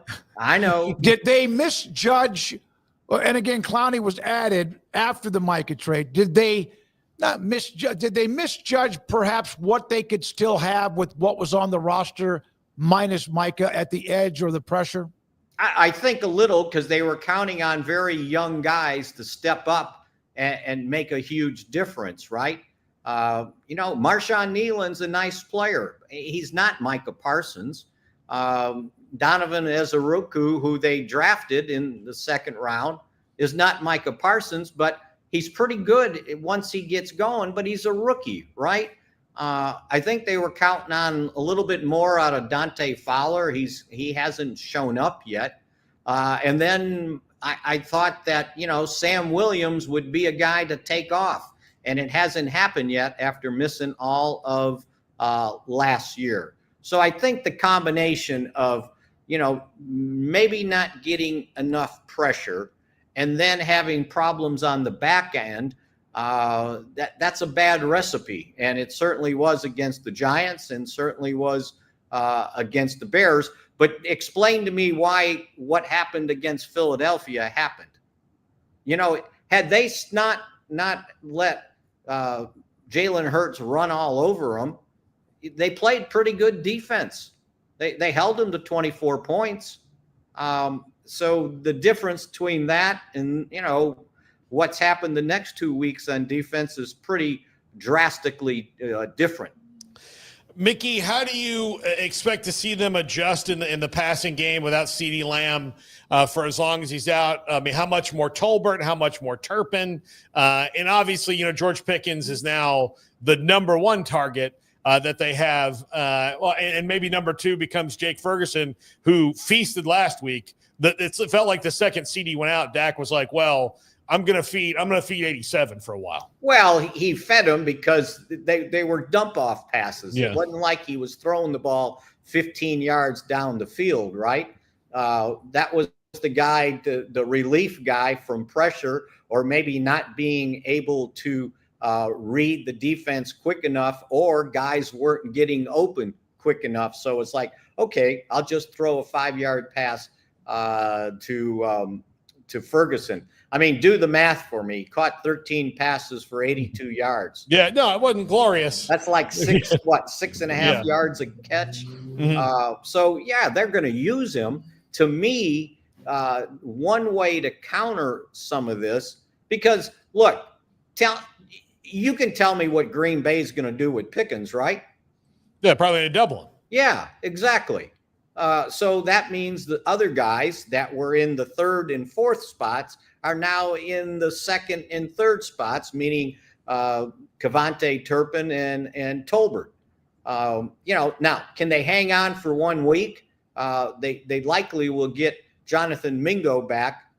Did they misjudge? And again, Clowney was added after the Micah trade. Did they not misjudge? Did they misjudge perhaps what they could still have with what was on the roster minus Micah at the edge or the pressure? I think a little, because they were counting on very young guys to step up and make a huge difference, right? Marshawn Nealon's a nice player. He's not Micah Parsons. Donovan Ezeruku, who they drafted in the second round, is not Micah Parsons, but he's pretty good once he gets going, but he's a rookie, right? I think they were counting on a little bit more out of Dante Fowler. He hasn't shown up yet. And then I thought that, Sam Williams would be a guy to take off, and it hasn't happened yet after missing all of last year. So I think the combination of, maybe not getting enough pressure and then having problems on the back end, that's a bad recipe. And it certainly was against the Giants and certainly was against the Bears. But explain to me why what happened against Philadelphia happened. Had they not let Jalen Hurts run all over them. They played pretty good defense. They held them to 24 points. So the difference between that and, what's happened the next 2 weeks on defense is pretty drastically different. Mickey, how do you expect to see them adjust in the passing game without CeeDee Lamb for as long as he's out? I mean, how much more Tolbert, how much more Turpin? And obviously, George Pickens is now the number one target that they have. And maybe number two becomes Jake Ferguson, who feasted last week. It felt like the second CD went out, Dak was like, well, I'm going to feed 87 for a while. Well, he fed them because they were dump off passes. Yeah. It wasn't like he was throwing the ball 15 yards down the field, right? That was the guy, the relief guy from pressure, or maybe not being able to read the defense quick enough, or guys weren't getting open quick enough. So it's like, okay, I'll just throw a 5-yard pass to Ferguson. I mean, do the math for me. Caught 13 passes for 82 yards. Yeah, no, it wasn't glorious. That's like 6.5 yards a catch. Mm-hmm. So, yeah, they're going to use him. To me, one way to counter some of this, because, look, you can tell me what Green Bay is going to do with Pickens, right? Yeah, probably going to double him. Yeah, exactly. So that means the other guys that were in the third and fourth spots are now in the second and third spots, meaning Cavante, Turpin, and Tolbert. Now, can they hang on for 1 week? They likely will get Jonathan Mingo back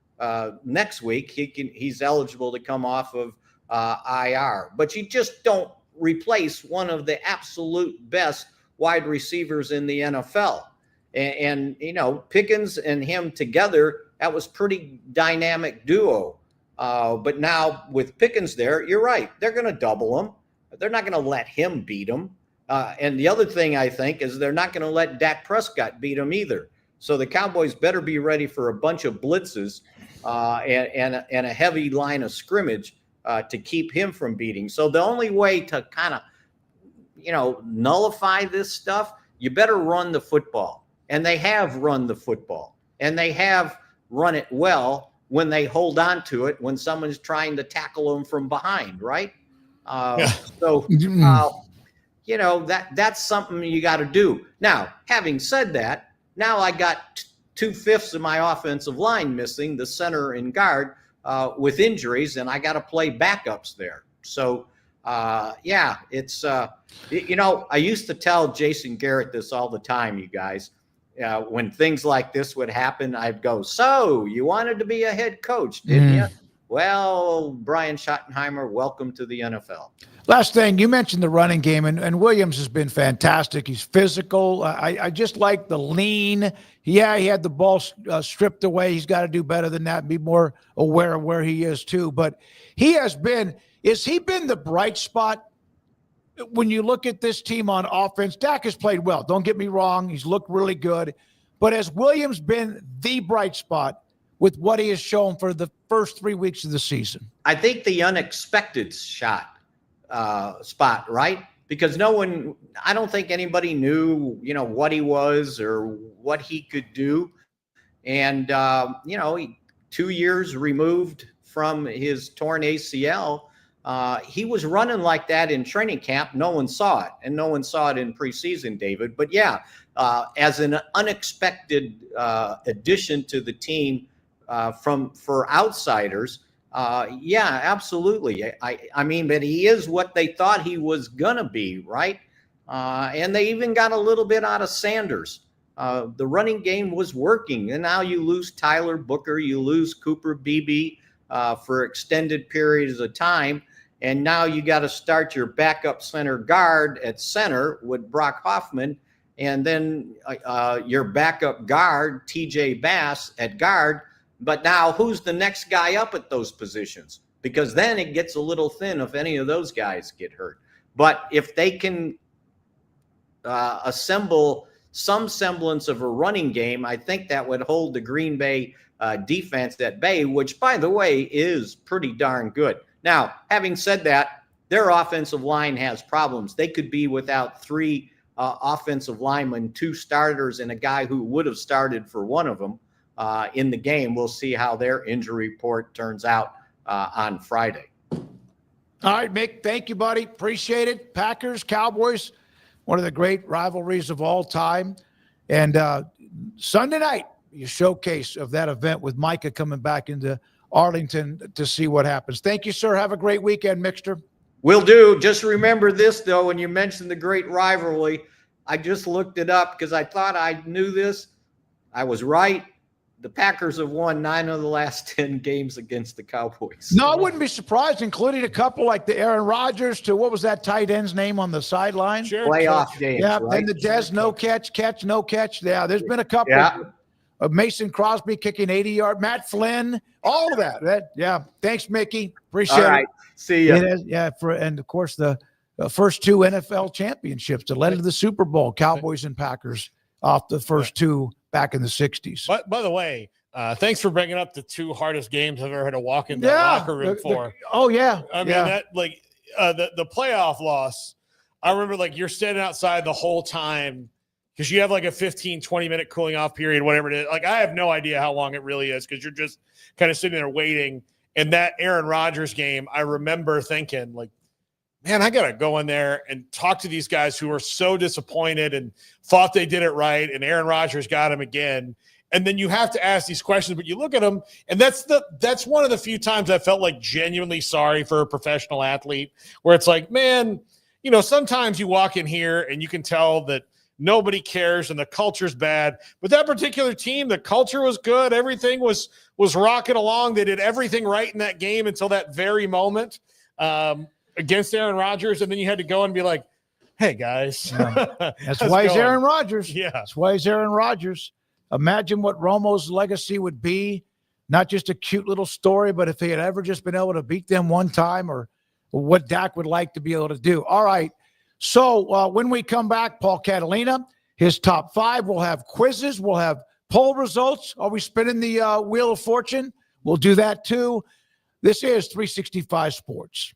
next week. He's eligible to come off of IR. But you just don't replace one of the absolute best wide receivers in the NFL. And Pickens and him together, that was pretty dynamic duo. But now with Pickens there, you're right. They're going to double him. They're not going to let him beat him. And the other thing I think is they're not going to let Dak Prescott beat him either. So the Cowboys better be ready for a bunch of blitzes and a heavy line of scrimmage to keep him from beating. So the only way to kind of, nullify this stuff, you better run the football. And they have run the football, and they have run it well when they hold on to it when someone's trying to tackle them from behind, right? So, that's something you got to do. Now, having said that, now I got 2/5 of my offensive line missing, the center and guard with injuries, and I got to play backups there. So, it's, I used to tell Jason Garrett this all the time, you guys. When things like this would happen, I'd go, so you wanted to be a head coach, didn't you? Well, Brian Schottenheimer, welcome to the NFL. Last thing, you mentioned the running game, and Williams has been fantastic. He's physical. I just like the lean. Yeah, he had the ball stripped away. He's got to do better than that, be more aware of where he is too. But has he been the bright spot? When you look at this team on offense, Dak has played well. Don't get me wrong. He's looked really good. But has Williams been the bright spot with what he has shown for the first 3 weeks of the season? I think the unexpected spot, right? Because I don't think anybody knew, what he was or what he could do. And, 2 years removed from his torn ACL, he was running like that in training camp. No one saw it, and no one saw it in preseason, David. But yeah, as an unexpected addition to the team for outsiders, yeah, absolutely. I mean, but he is what they thought he was gonna be, right? And they even got a little bit out of Sanders. The running game was working, and now you lose Tyler Booker, you lose Cooper Beebe for extended periods of time. And now you got to start your backup center guard at center with Brock Hoffman, and then your backup guard, TJ Bass, at guard. But now who's the next guy up at those positions? Because then it gets a little thin if any of those guys get hurt. But if they can assemble some semblance of a running game, I think that would hold the Green Bay defense at bay, which, by the way, is pretty darn good. Now, having said that, their offensive line has problems. They could be without 3 offensive linemen, 2 starters, and a guy who would have started for one of them in the game. We'll see how their injury report turns out on Friday. All right, Mick, thank you, buddy. Appreciate it. Packers, Cowboys, one of the great rivalries of all time. And Sunday night, a showcase of that event with Micah coming back into Arlington to see what happens. Thank you, sir. Have a great weekend, Mixter. Will do. Just remember this, though, when you mentioned the great rivalry, I just looked it up because I thought I knew this. I was right. The Packers have won 9 of the last 10 games against the Cowboys. No, I wouldn't be surprised, including a couple like the Aaron Rodgers to what was that tight end's name on the sideline? Playoff games. Yeah, right? and the Dez no catch, no catch. Yeah, there's been a couple of Mason Crosby kicking 80-yard, Matt Flynn, all of that. Yeah, thanks, Mickey. Appreciate it. All right, see you. And of course the first 2 NFL championships that led to the Super Bowl, Cowboys and Packers off the first 2 back in the 60s. But by the way, thanks for bringing up the 2 hardest games I've ever had to walk into the locker room for. Oh yeah. I mean that the playoff loss. I remember you're standing outside the whole time because you have a 15-20 minute cooling off period, whatever it is. I have no idea how long it really is because you're just kind of sitting there waiting. And that Aaron Rodgers game, I remember thinking man, I got to go in there and talk to these guys who were so disappointed and thought they did it right. And Aaron Rodgers got him again. And then you have to ask these questions, but you look at them, and that's one of the few times I felt genuinely sorry for a professional athlete, where it's man, sometimes you walk in here and you can tell that nobody cares and the culture's bad. But that particular team, the culture was good. Everything was rocking along. They did everything right in that game until that very moment. Against Aaron Rodgers, and then you had to go and be hey, guys. That's why he's Aaron Rodgers. Yeah. That's why he's Aaron Rodgers. Imagine what Romo's legacy would be, not just a cute little story, but if he had ever just been able to beat them one time or what Dak would like to be able to do. All right. So when we come back, Paul Catalina, his top 5, we'll have quizzes. We'll have poll results. Are we spinning the Wheel of Fortune? We'll do that too. This is 365 Sports.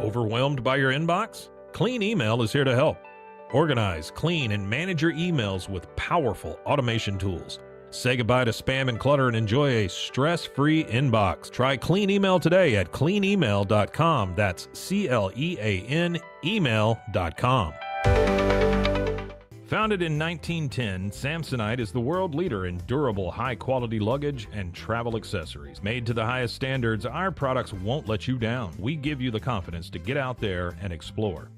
Overwhelmed by your inbox? Clean Email is here to help. Organize, clean, and manage your emails with powerful automation tools. Say goodbye to spam and clutter and enjoy a stress-free inbox. Try Clean Email today at cleanemail.com. That's CLEAN email.com. Founded in 1910, Samsonite is the world leader in durable, high-quality luggage and travel accessories. Made to the highest standards, our products won't let you down. We give you the confidence to get out there and explore.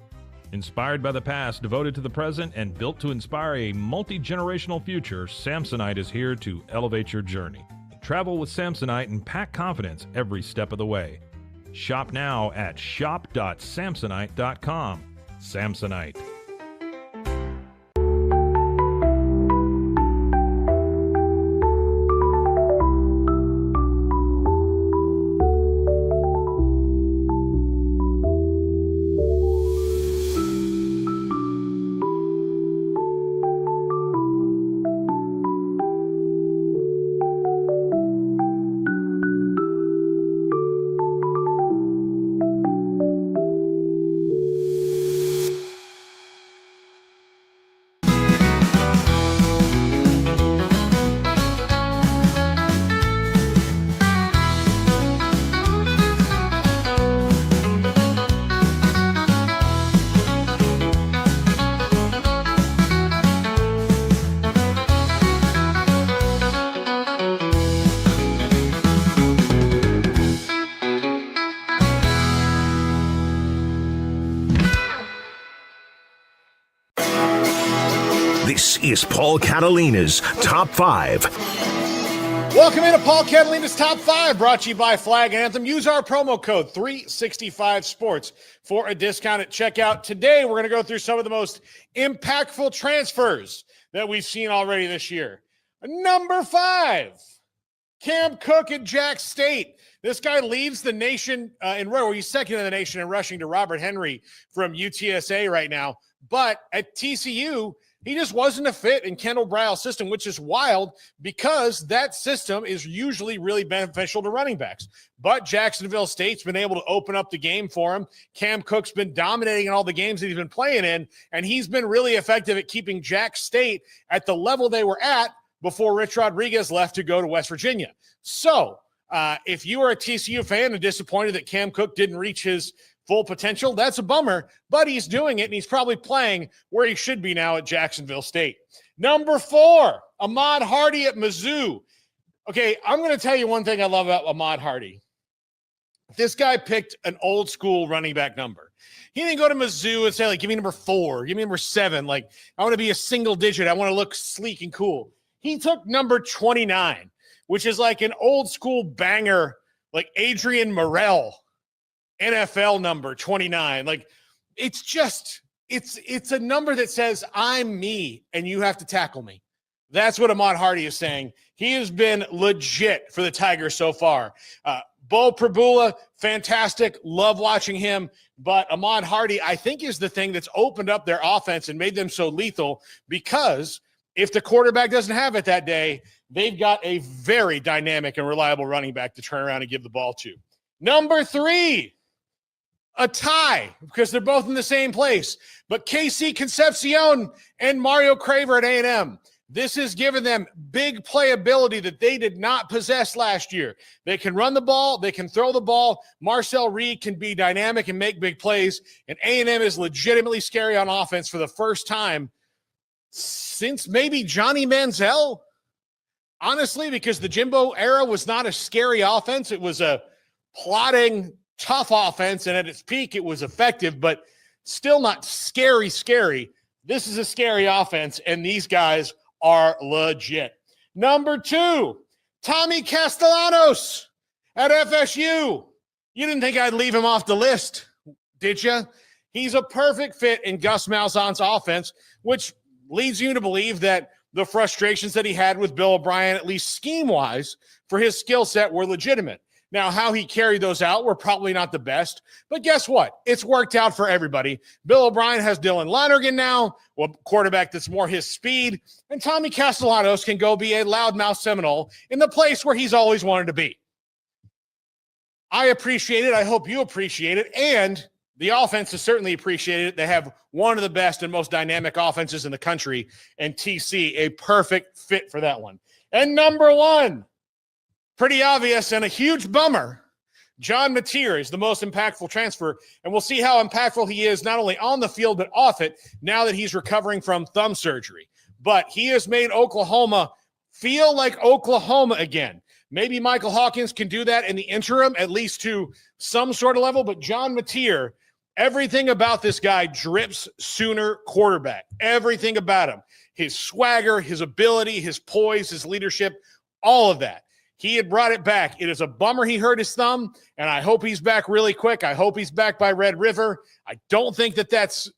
Inspired by the past, devoted to the present, and built to inspire a multi-generational future, Samsonite is here to elevate your journey. Travel with Samsonite and pack confidence every step of the way. Shop now at shop.samsonite.com. Samsonite. This is Paul Catalina's Top 5. Welcome into Paul Catalina's Top 5, brought to you by Flag Anthem. Use our promo code 365sports for a discount at checkout. Today, we're going to go through some of the most impactful transfers that we've seen already this year. Number 5, Cam Cook at Jack State. This guy leads the nation he's second in the nation in rushing to Robert Henry from UTSA right now. But at TCU, he just wasn't a fit in Kendall Briles' system, which is wild because that system is usually really beneficial to running backs. But Jacksonville State's been able to open up the game for him. Cam Cook's been dominating in all the games that he's been playing in, and he's been really effective at keeping Jack State at the level they were at before Rich Rodriguez left to go to West Virginia. So if you are a TCU fan and disappointed that Cam Cook didn't reach his full potential, that's a bummer, but he's doing it, and he's probably playing where he should be now at Jacksonville State. Number 4, Ahmad Hardy at Mizzou. Okay, I'm going to tell you one thing I love about Ahmad Hardy. This guy picked an old school running back number. He didn't go to Mizzou and say, like, give me number 4, give me number 7. Like, I want to be a single digit. I want to look sleek and cool. He took number 29, which is like an old school banger, like Adrian Morrell NFL number 29. Like, it's just, it's a number that says I'm me and you have to tackle me. That's what Ahmad Hardy is saying. He has been legit for the Tigers so far. Bo Prabula, fantastic. Love watching him. But Ahmad Hardy, I think, is the thing that's opened up their offense and made them so lethal, because if the quarterback doesn't have it that day, they've got a very dynamic and reliable running back to turn around and give the ball to. Number 3, a tie, because they're both in the same place. But KC Concepcion and Mario Craver at A&M. This has given them big playability that they did not possess last year. They can run the ball. They can throw the ball. Marcel Reed can be dynamic and make big plays. And A&M is legitimately scary on offense for the first time since maybe Johnny Manziel. Honestly, because the Jimbo era was not a scary offense. It was a plotting, tough offense, and at its peak, it was effective, but still not scary. This is a scary offense, and these guys are legit. Number 2, Tommy Castellanos at FSU. You didn't think I'd leave him off the list, did you? He's a perfect fit in Gus Malzahn's offense, which leads you to believe that the frustrations that he had with Bill O'Brien, at least scheme-wise, for his skill set were legitimate. Now, how he carried those out were probably not the best, but guess what? It's worked out for everybody. Bill O'Brien has Dylan Lonergan now, a quarterback that's more his speed, and Tommy Castellanos can go be a loudmouth Seminole in the place where he's always wanted to be. I appreciate it. I hope you appreciate it, and the offense has certainly appreciated it. They have one of the best and most dynamic offenses in the country, and TC, a perfect fit for that one. And number 1, pretty obvious and a huge bummer, John Mateer is the most impactful transfer, and we'll see how impactful he is not only on the field but off it now that he's recovering from thumb surgery. But he has made Oklahoma feel like Oklahoma again. Maybe Michael Hawkins can do that in the interim, at least to some sort of level, but John Mateer, everything about this guy drips Sooner quarterback. Everything about him. His swagger, his ability, his poise, his leadership, all of that. He had brought it back. It is a bummer he hurt his thumb, and I hope he's back really quick. I hope he's back by Red River. I don't think that that's,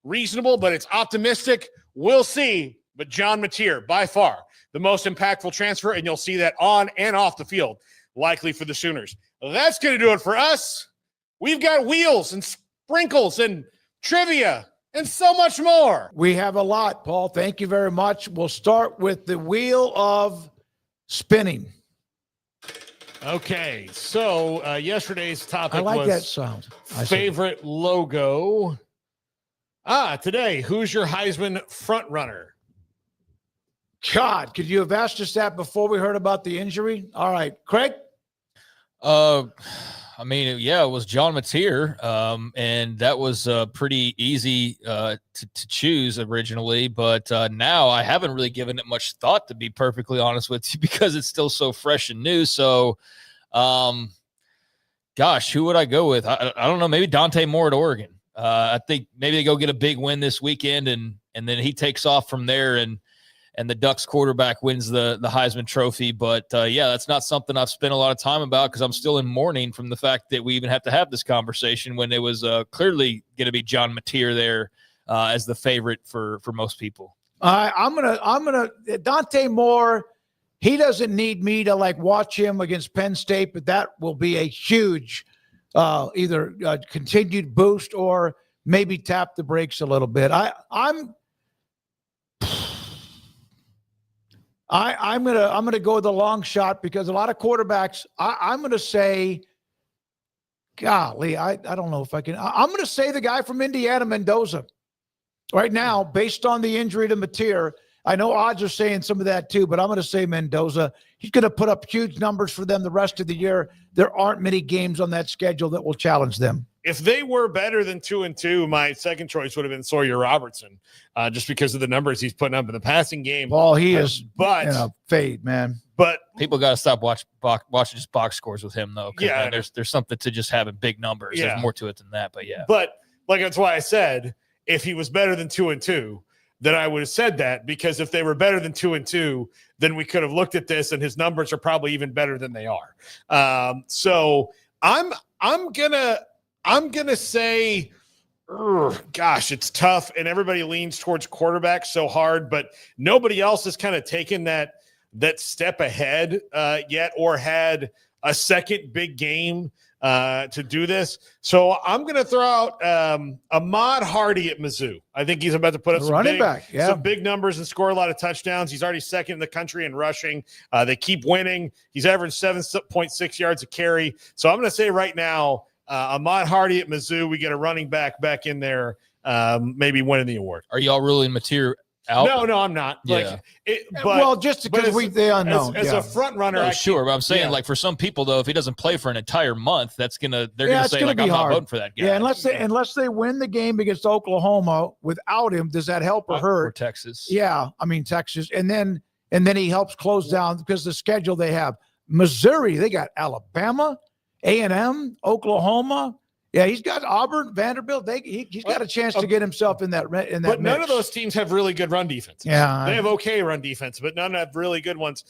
reasonable, but it's optimistic. We'll see. But John Mateer, by far, the most impactful transfer, and you'll see that on and off the field, likely for the Sooners. That's going to do it for us. We've got wheels and sprinkles and trivia and so much more. We have a lot, Paul. Thank you very much. We'll start with the wheel of spinning. Okay, so yesterday's topic was that sound. Favorite logo. Today, who's your Heisman front runner? God, could you have asked us that before we heard about the injury? All right, Craig? It was John Mateer, and that was pretty easy to choose originally, but now I haven't really given it much thought, to be perfectly honest with you, because it's still so fresh and new. So, who would I go with? I don't know, maybe Dante Moore at Oregon. I think maybe they go get a big win this weekend, and then he takes off from there and and the Ducks quarterback wins the Heisman Trophy. But yeah, that's not something I've spent a lot of time about because I'm still in mourning from the fact that we even have to have this conversation when it was clearly going to be John Mateer there as the favorite for most people. I'm gonna Dante Moore. He doesn't need me to like watch him against Penn State, but that will be a huge either continued boost or maybe tap the brakes a little bit. I'm gonna go with the long shot because a lot of quarterbacks. I'm gonna say, golly, I don't know if I can. I'm gonna say the guy from Indiana, Mendoza. Right now, based on the injury to Mateer, I know odds are saying some of that too, but I'm going to say Mendoza. He's going to put up huge numbers for them the rest of the year. There aren't many games on that schedule that will challenge them. If they were better than 2-2, my second choice would have been Sawyer Robertson, just because of the numbers he's putting up in the passing game. Well, he is but fade, man. But people got to stop watching just box scores with him, though. Yeah, man, there's something to just having big numbers. Yeah. There's more to it than that, but yeah. But like that's why I said if he was better than 2-2, then I would have said that because if they were better than 2-2, then we could have looked at this and his numbers are probably even better than they are. So I'm gonna say, gosh, it's tough, and everybody leans towards quarterback so hard, but nobody else has kind of taken that step ahead yet or had a second big game to do this. So I'm going to throw out Ahmad Hardy at Mizzou. I think he's about to put up some big numbers and score a lot of touchdowns. He's already second in the country in rushing. They keep winning. He's averaged 7.6 yards a carry. So I'm going to say right now, Ahmad Hardy at Mizzou, we get a running back in there, maybe winning the award. Are y'all ruling Mateer out? No, I'm not. Yeah. Just because they unknown. As a front runner, no, sure. But I'm saying, like, for some people, though, if he doesn't play for an entire month, they're gonna say, like, I'm not voting for that guy. Yeah, unless they win the game against Oklahoma without him, does that help or hurt? Or Texas. Yeah, I mean Texas, and then he helps close down because the schedule they have. Missouri, they got Alabama, A&M, Oklahoma. Yeah, he's got Auburn, Vanderbilt. He's got a chance to get himself in that. But none mix. of those teams have really good run defense. Yeah, they have okay run defense, but none have really good ones.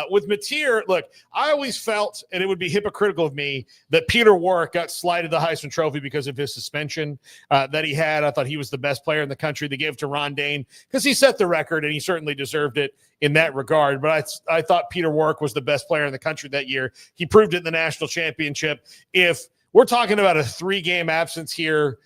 With Mateer, look, I always felt, and it would be hypocritical of me, that Peter Warrick got slighted the Heisman Trophy because of his suspension that he had. I thought he was the best player in the country. They gave it to Ron Dane because he set the record, and he certainly deserved it in that regard. But I thought Peter Warrick was the best player in the country that year. He proved it in the national championship. If we're talking about a 3-game absence here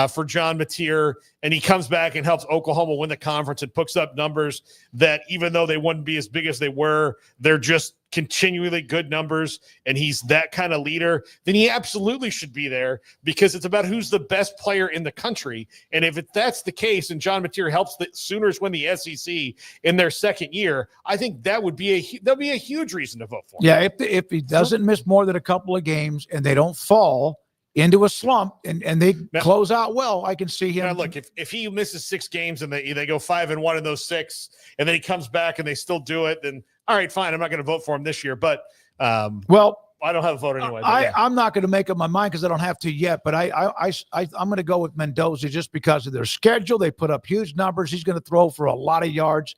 for John Mateer, and he comes back and helps Oklahoma win the conference and puts up numbers that even though they wouldn't be as big as they were, they're just continually good numbers, and he's that kind of leader, then he absolutely should be there because it's about who's the best player in the country. And if that's the case and John Mateer helps the Sooners win the SEC in their second year, I think that'll be a huge reason to vote for him. Yeah, if he doesn't miss more than a couple of games and they don't fall into a slump and they close out well, I can see him. Now, look, if he misses 6 games and they go 5-1 in those 6, and then he comes back and they still do it, then all right, fine. I'm not going to vote for him this year, but I don't have a vote anyway. I'm not going to make up my mind because I don't have to yet. But I'm going to go with Mendoza just because of their schedule. They put up huge numbers. He's going to throw for a lot of yards,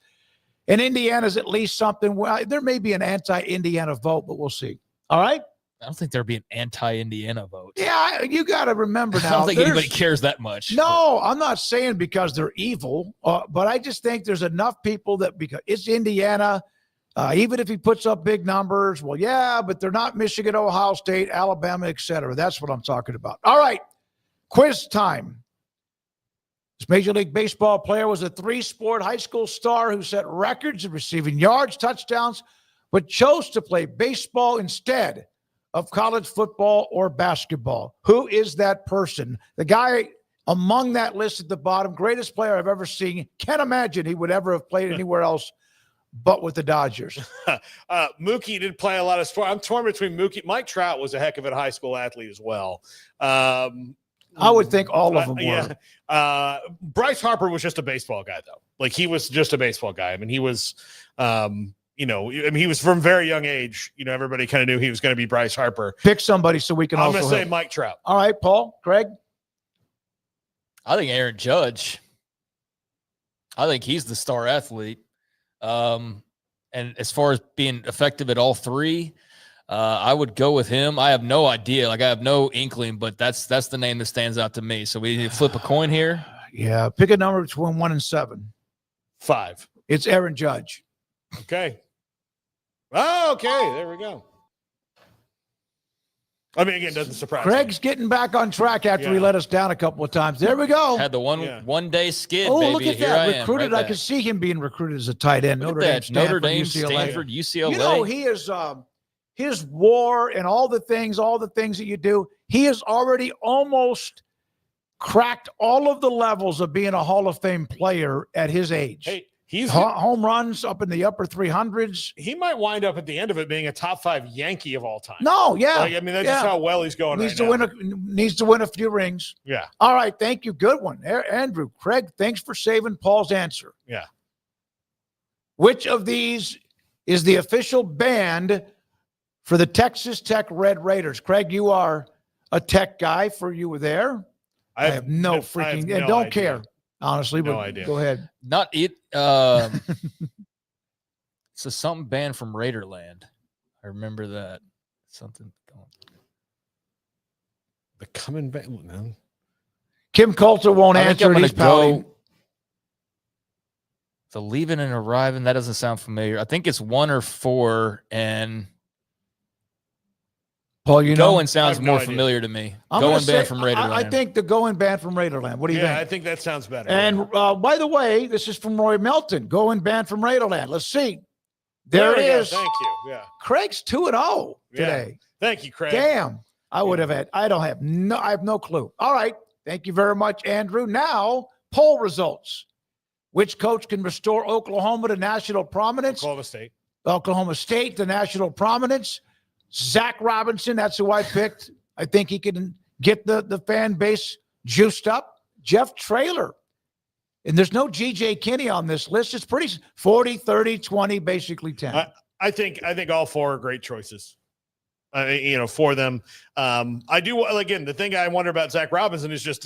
and Indiana's at least something. Well, there may be an anti-Indiana vote, but we'll see. All right. I don't think there'd be an anti-Indiana vote. Yeah, you got to remember now. I don't think anybody cares that much. No, I'm not saying because they're evil, but I just think there's enough people that because it's Indiana, even if he puts up big numbers, well, yeah, but they're not Michigan, Ohio State, Alabama, etc. That's what I'm talking about. All right, quiz time. This Major League Baseball player was a 3-sport high school star who set records in receiving yards, touchdowns, but chose to play baseball instead of college football or basketball. Who is that person? The guy among that list at the bottom, greatest player I've ever seen. Can't imagine he would ever have played anywhere else but with the Dodgers. Mookie did play a lot of sport. I'm torn between Mookie. Mike Trout was a heck of a high school athlete as well. I would think all of them were. Yeah. Bryce Harper was just a baseball guy, though. Like, he was just a baseball guy. I mean, he was he was from a very young age. Everybody kind of knew he was going to be Bryce Harper. Pick somebody so we can I'm going to say Mike Trout. All right, Paul, Craig? I think Aaron Judge. I think he's the star athlete. And as far as being effective at all three, I would go with him. I have no idea. Like, I have no inkling, but that's the name that stands out to me. So we need to flip a coin here. Yeah, pick a number between 1 and 7. 5. It's Aaron Judge. Okay. Oh, okay. There we go. I mean, again, doesn't surprise Craig's getting back on track after he let us down a couple of times. There we go. Had the one day skid, Oh, baby. look at Here that. I am, Recruited. right I back. could see him being recruited as a tight end. Look Notre at Dame, that. Stanford, Notre Dame, UCLA. Stanford, UCLA. You know, he is his WAR and all the things that you do. He has already almost cracked all of the levels of being a Hall of Fame player at his age. Hey, he's home runs up in the upper 300s. He might wind up at the end of it being a top 5 Yankee of all time. No, yeah. Like, I mean, that's just how well he's going needs right to now. Needs to win a few rings. Yeah. All right. Thank you. Good one. Andrew, Craig, thanks for saving Paul's answer. Yeah. Which of these is the official band for the Texas Tech Red Raiders? Craig, you are a Tech guy. For you were there. I have no freaking and don't care, honestly. No but idea. Go ahead. Not it. It's a something band from Raiderland. I remember that. Something going. The coming back. No. Kim Coulter won't I think answer. I'm He's gonna pouting. go. The leaving and arriving. That doesn't sound familiar. I think it's 1 or 4, and Paul, you know, Going sounds more familiar to me. Going band from Raiderland. I think the Going band from Raiderland. What do you think? I think that sounds better. And by the way, this is from Roy Melton. Going band from Raiderland. Let's see. There it is. Thank you. Yeah. Craig's 2-0 today. Thank you, Craig. Damn. I would have had. I have no clue. All right. Thank you very much, Andrew. Now, poll results. Which coach can restore Oklahoma to national prominence? Oklahoma State to national prominence. Zach Robinson, that's who I picked. I think he can get the fan base juiced up. Jeff Traylor. And there's no G.J. Kinney on this list. It's pretty 40, 30, 20, basically 10. I think all 4 are great choices. For them. I do, again, the thing I wonder about Zach Robinson is just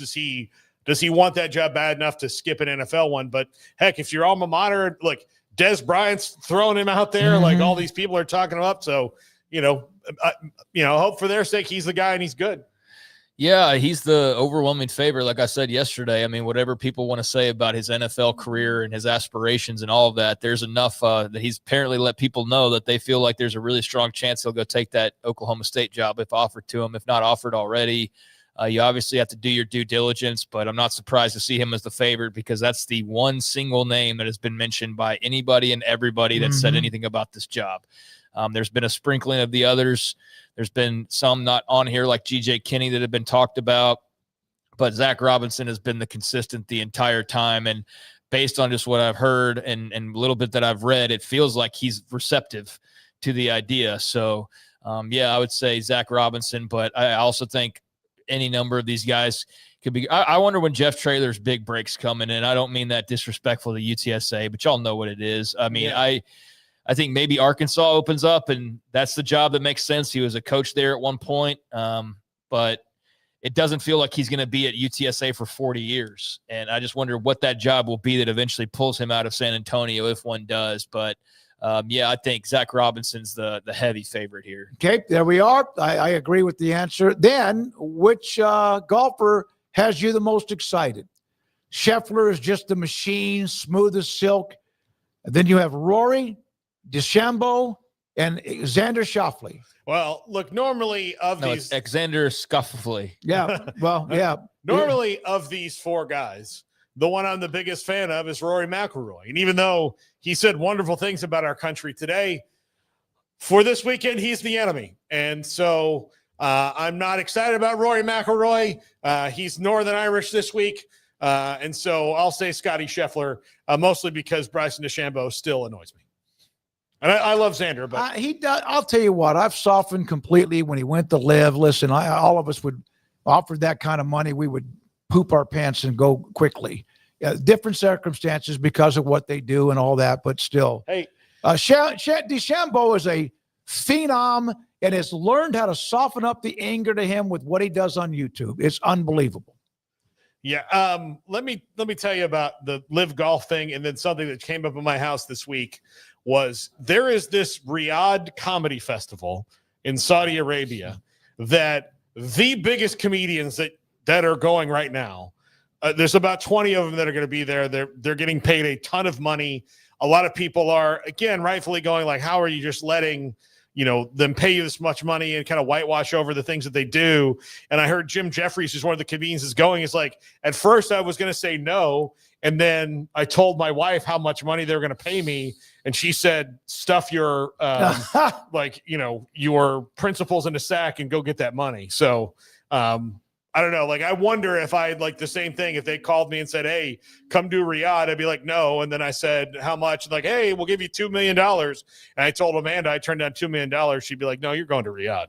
does he want that job bad enough to skip an NFL one? But heck, if your alma mater, look, Des Bryant's throwing him out there, like all these people are talking him up. So, hope for their sake he's the guy and he's good. Yeah, he's the overwhelming favorite. Like I said yesterday, I mean, whatever people want to say about his NFL career and his aspirations and all of that, there's enough that he's apparently let people know that they feel like there's a really strong chance he'll go take that Oklahoma State job if offered to him, if not offered already. You obviously have to do your due diligence, but I'm not surprised to see him as the favorite because that's the one single name that has been mentioned by anybody and everybody that said anything about this job. There's been a sprinkling of the others. There's been some not on here like G.J. Kinney that have been talked about, but Zach Robinson has been the consistent the entire time. And based on just what I've heard and a little bit that I've read, it feels like he's receptive to the idea. So, I would say Zach Robinson, but I also think any number of these guys could be. I wonder when Jeff Traylor's big break's coming in. I don't mean that disrespectful to UTSA, but y'all know what it is. I mean, I think maybe Arkansas opens up, and that's the job that makes sense. He was a coach there at one point, but it doesn't feel like he's going to be at UTSA for 40 years. And I just wonder what that job will be that eventually pulls him out of San Antonio if one does. But, I think Zach Robinson's the heavy favorite here. Okay, there we are. I agree with the answer. Then, which golfer has you the most excited? Scheffler is just the machine, smooth as silk. And then you have Rory, DeChambeau, and Xander Schauffele. Well, look, normally it's Xander Schauffele. Yeah, well, yeah. Normally of these 4 guys, the one I'm the biggest fan of is Rory McIlroy. And even though he said wonderful things about our country today, for this weekend, he's the enemy. And so I'm not excited about Rory McIlroy. He's Northern Irish this week. And so I'll say Scotty Scheffler, mostly because Bryson DeChambeau still annoys me. And I love Xander, but he does. I'll tell you what, I've softened completely when he went to live. Listen, all of us would offer that kind of money. We would poop our pants and go quickly. Different circumstances because of what they do and all that, but still. Hey, DeChambeau is a phenom and has learned how to soften up the anger to him with what he does on YouTube. It's unbelievable. Yeah. Let me tell you about the Live Golf thing, and then something that came up in my house this week was there is this Riyadh comedy festival in Saudi Arabia that the biggest comedians that are going right now. There's about 20 of them that are going to be there. They're getting paid a ton of money. A lot of people are, again, rightfully going like, how are you just letting, them pay you this much money and kind of whitewash over the things that they do? And I heard Jim Jeffries, who's one of the comedians, is going. It's like, at first I was going to say no. And then I told my wife how much money they were going to pay me. And she said, stuff your, your principles in a sack and go get that money. So, I don't know. Like, I wonder if I'd like the same thing. If they called me and said, hey, come do Riyadh, I'd be like, no. And then I said, how much? Like, hey, we'll give you $2 million. And I told Amanda I turned down $2 million. She'd be like, no, you're going to Riyadh.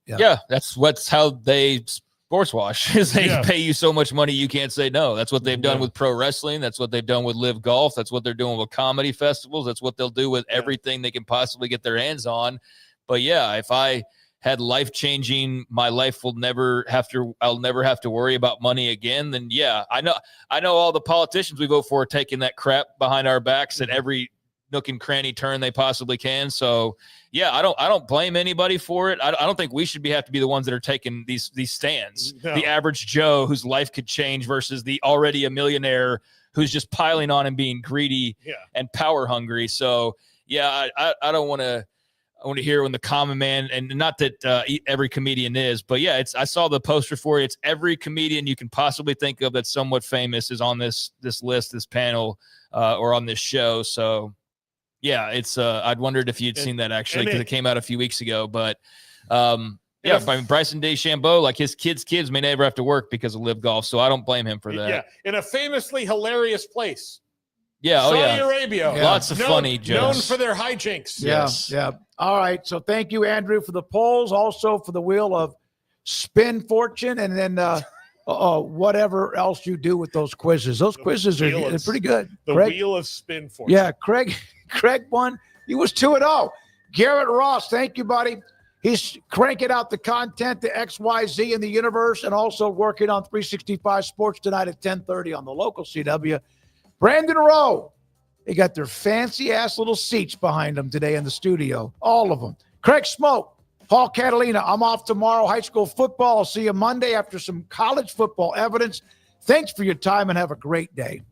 Yeah. That's how they sports wash is they pay you so much money you can't say no. That's what they've done with pro wrestling. That's what they've done with Live Golf. That's what they're doing with comedy festivals. That's what they'll do with everything they can possibly get their hands on. But yeah, if I had life-changing, my life will I'll never have to worry about money again, then yeah, I know all the politicians we vote for are taking that crap behind our backs at every nook and cranny turn they possibly can. So yeah, I don't blame anybody for it. I don't think we should have to be the ones that are taking these stands. No. The average Joe whose life could change versus the already a millionaire who's just piling on and being greedy and power hungry. So yeah, I don't want to. I want to hear when the common man, and not that every comedian is, but yeah, I saw the poster for it. It's every comedian you can possibly think of that's somewhat famous is on this list, this panel, or on this show. So yeah, it's I'd wondered if you'd seen that actually because it came out a few weeks ago. But I mean, Bryson DeChambeau, like his kids may never have to work because of Live Golf, so I don't blame him for that. Yeah, in a famously hilarious place. Yeah, Saudi Arabia. Lots of funny jokes. Known for their hijinks. Yeah. All right. So thank you, Andrew, for the polls, also for the wheel of spin fortune, and then whatever else you do with those quizzes. Those quizzes are pretty good. The wheel of spin fortune. Yeah, Craig won. He was 2-0. Garrett Ross, thank you, buddy. He's cranking out the content, the XYZ in the universe, and also working on 365 Sports tonight at 10:30 on the local CW. Brandon Rowe, they got their fancy-ass little seats behind them today in the studio, all of them. Craig Smoak, Paul Catalina, I'm off tomorrow, high school football. I'll see you Monday after some college football evidence. Thanks for your time and have a great day.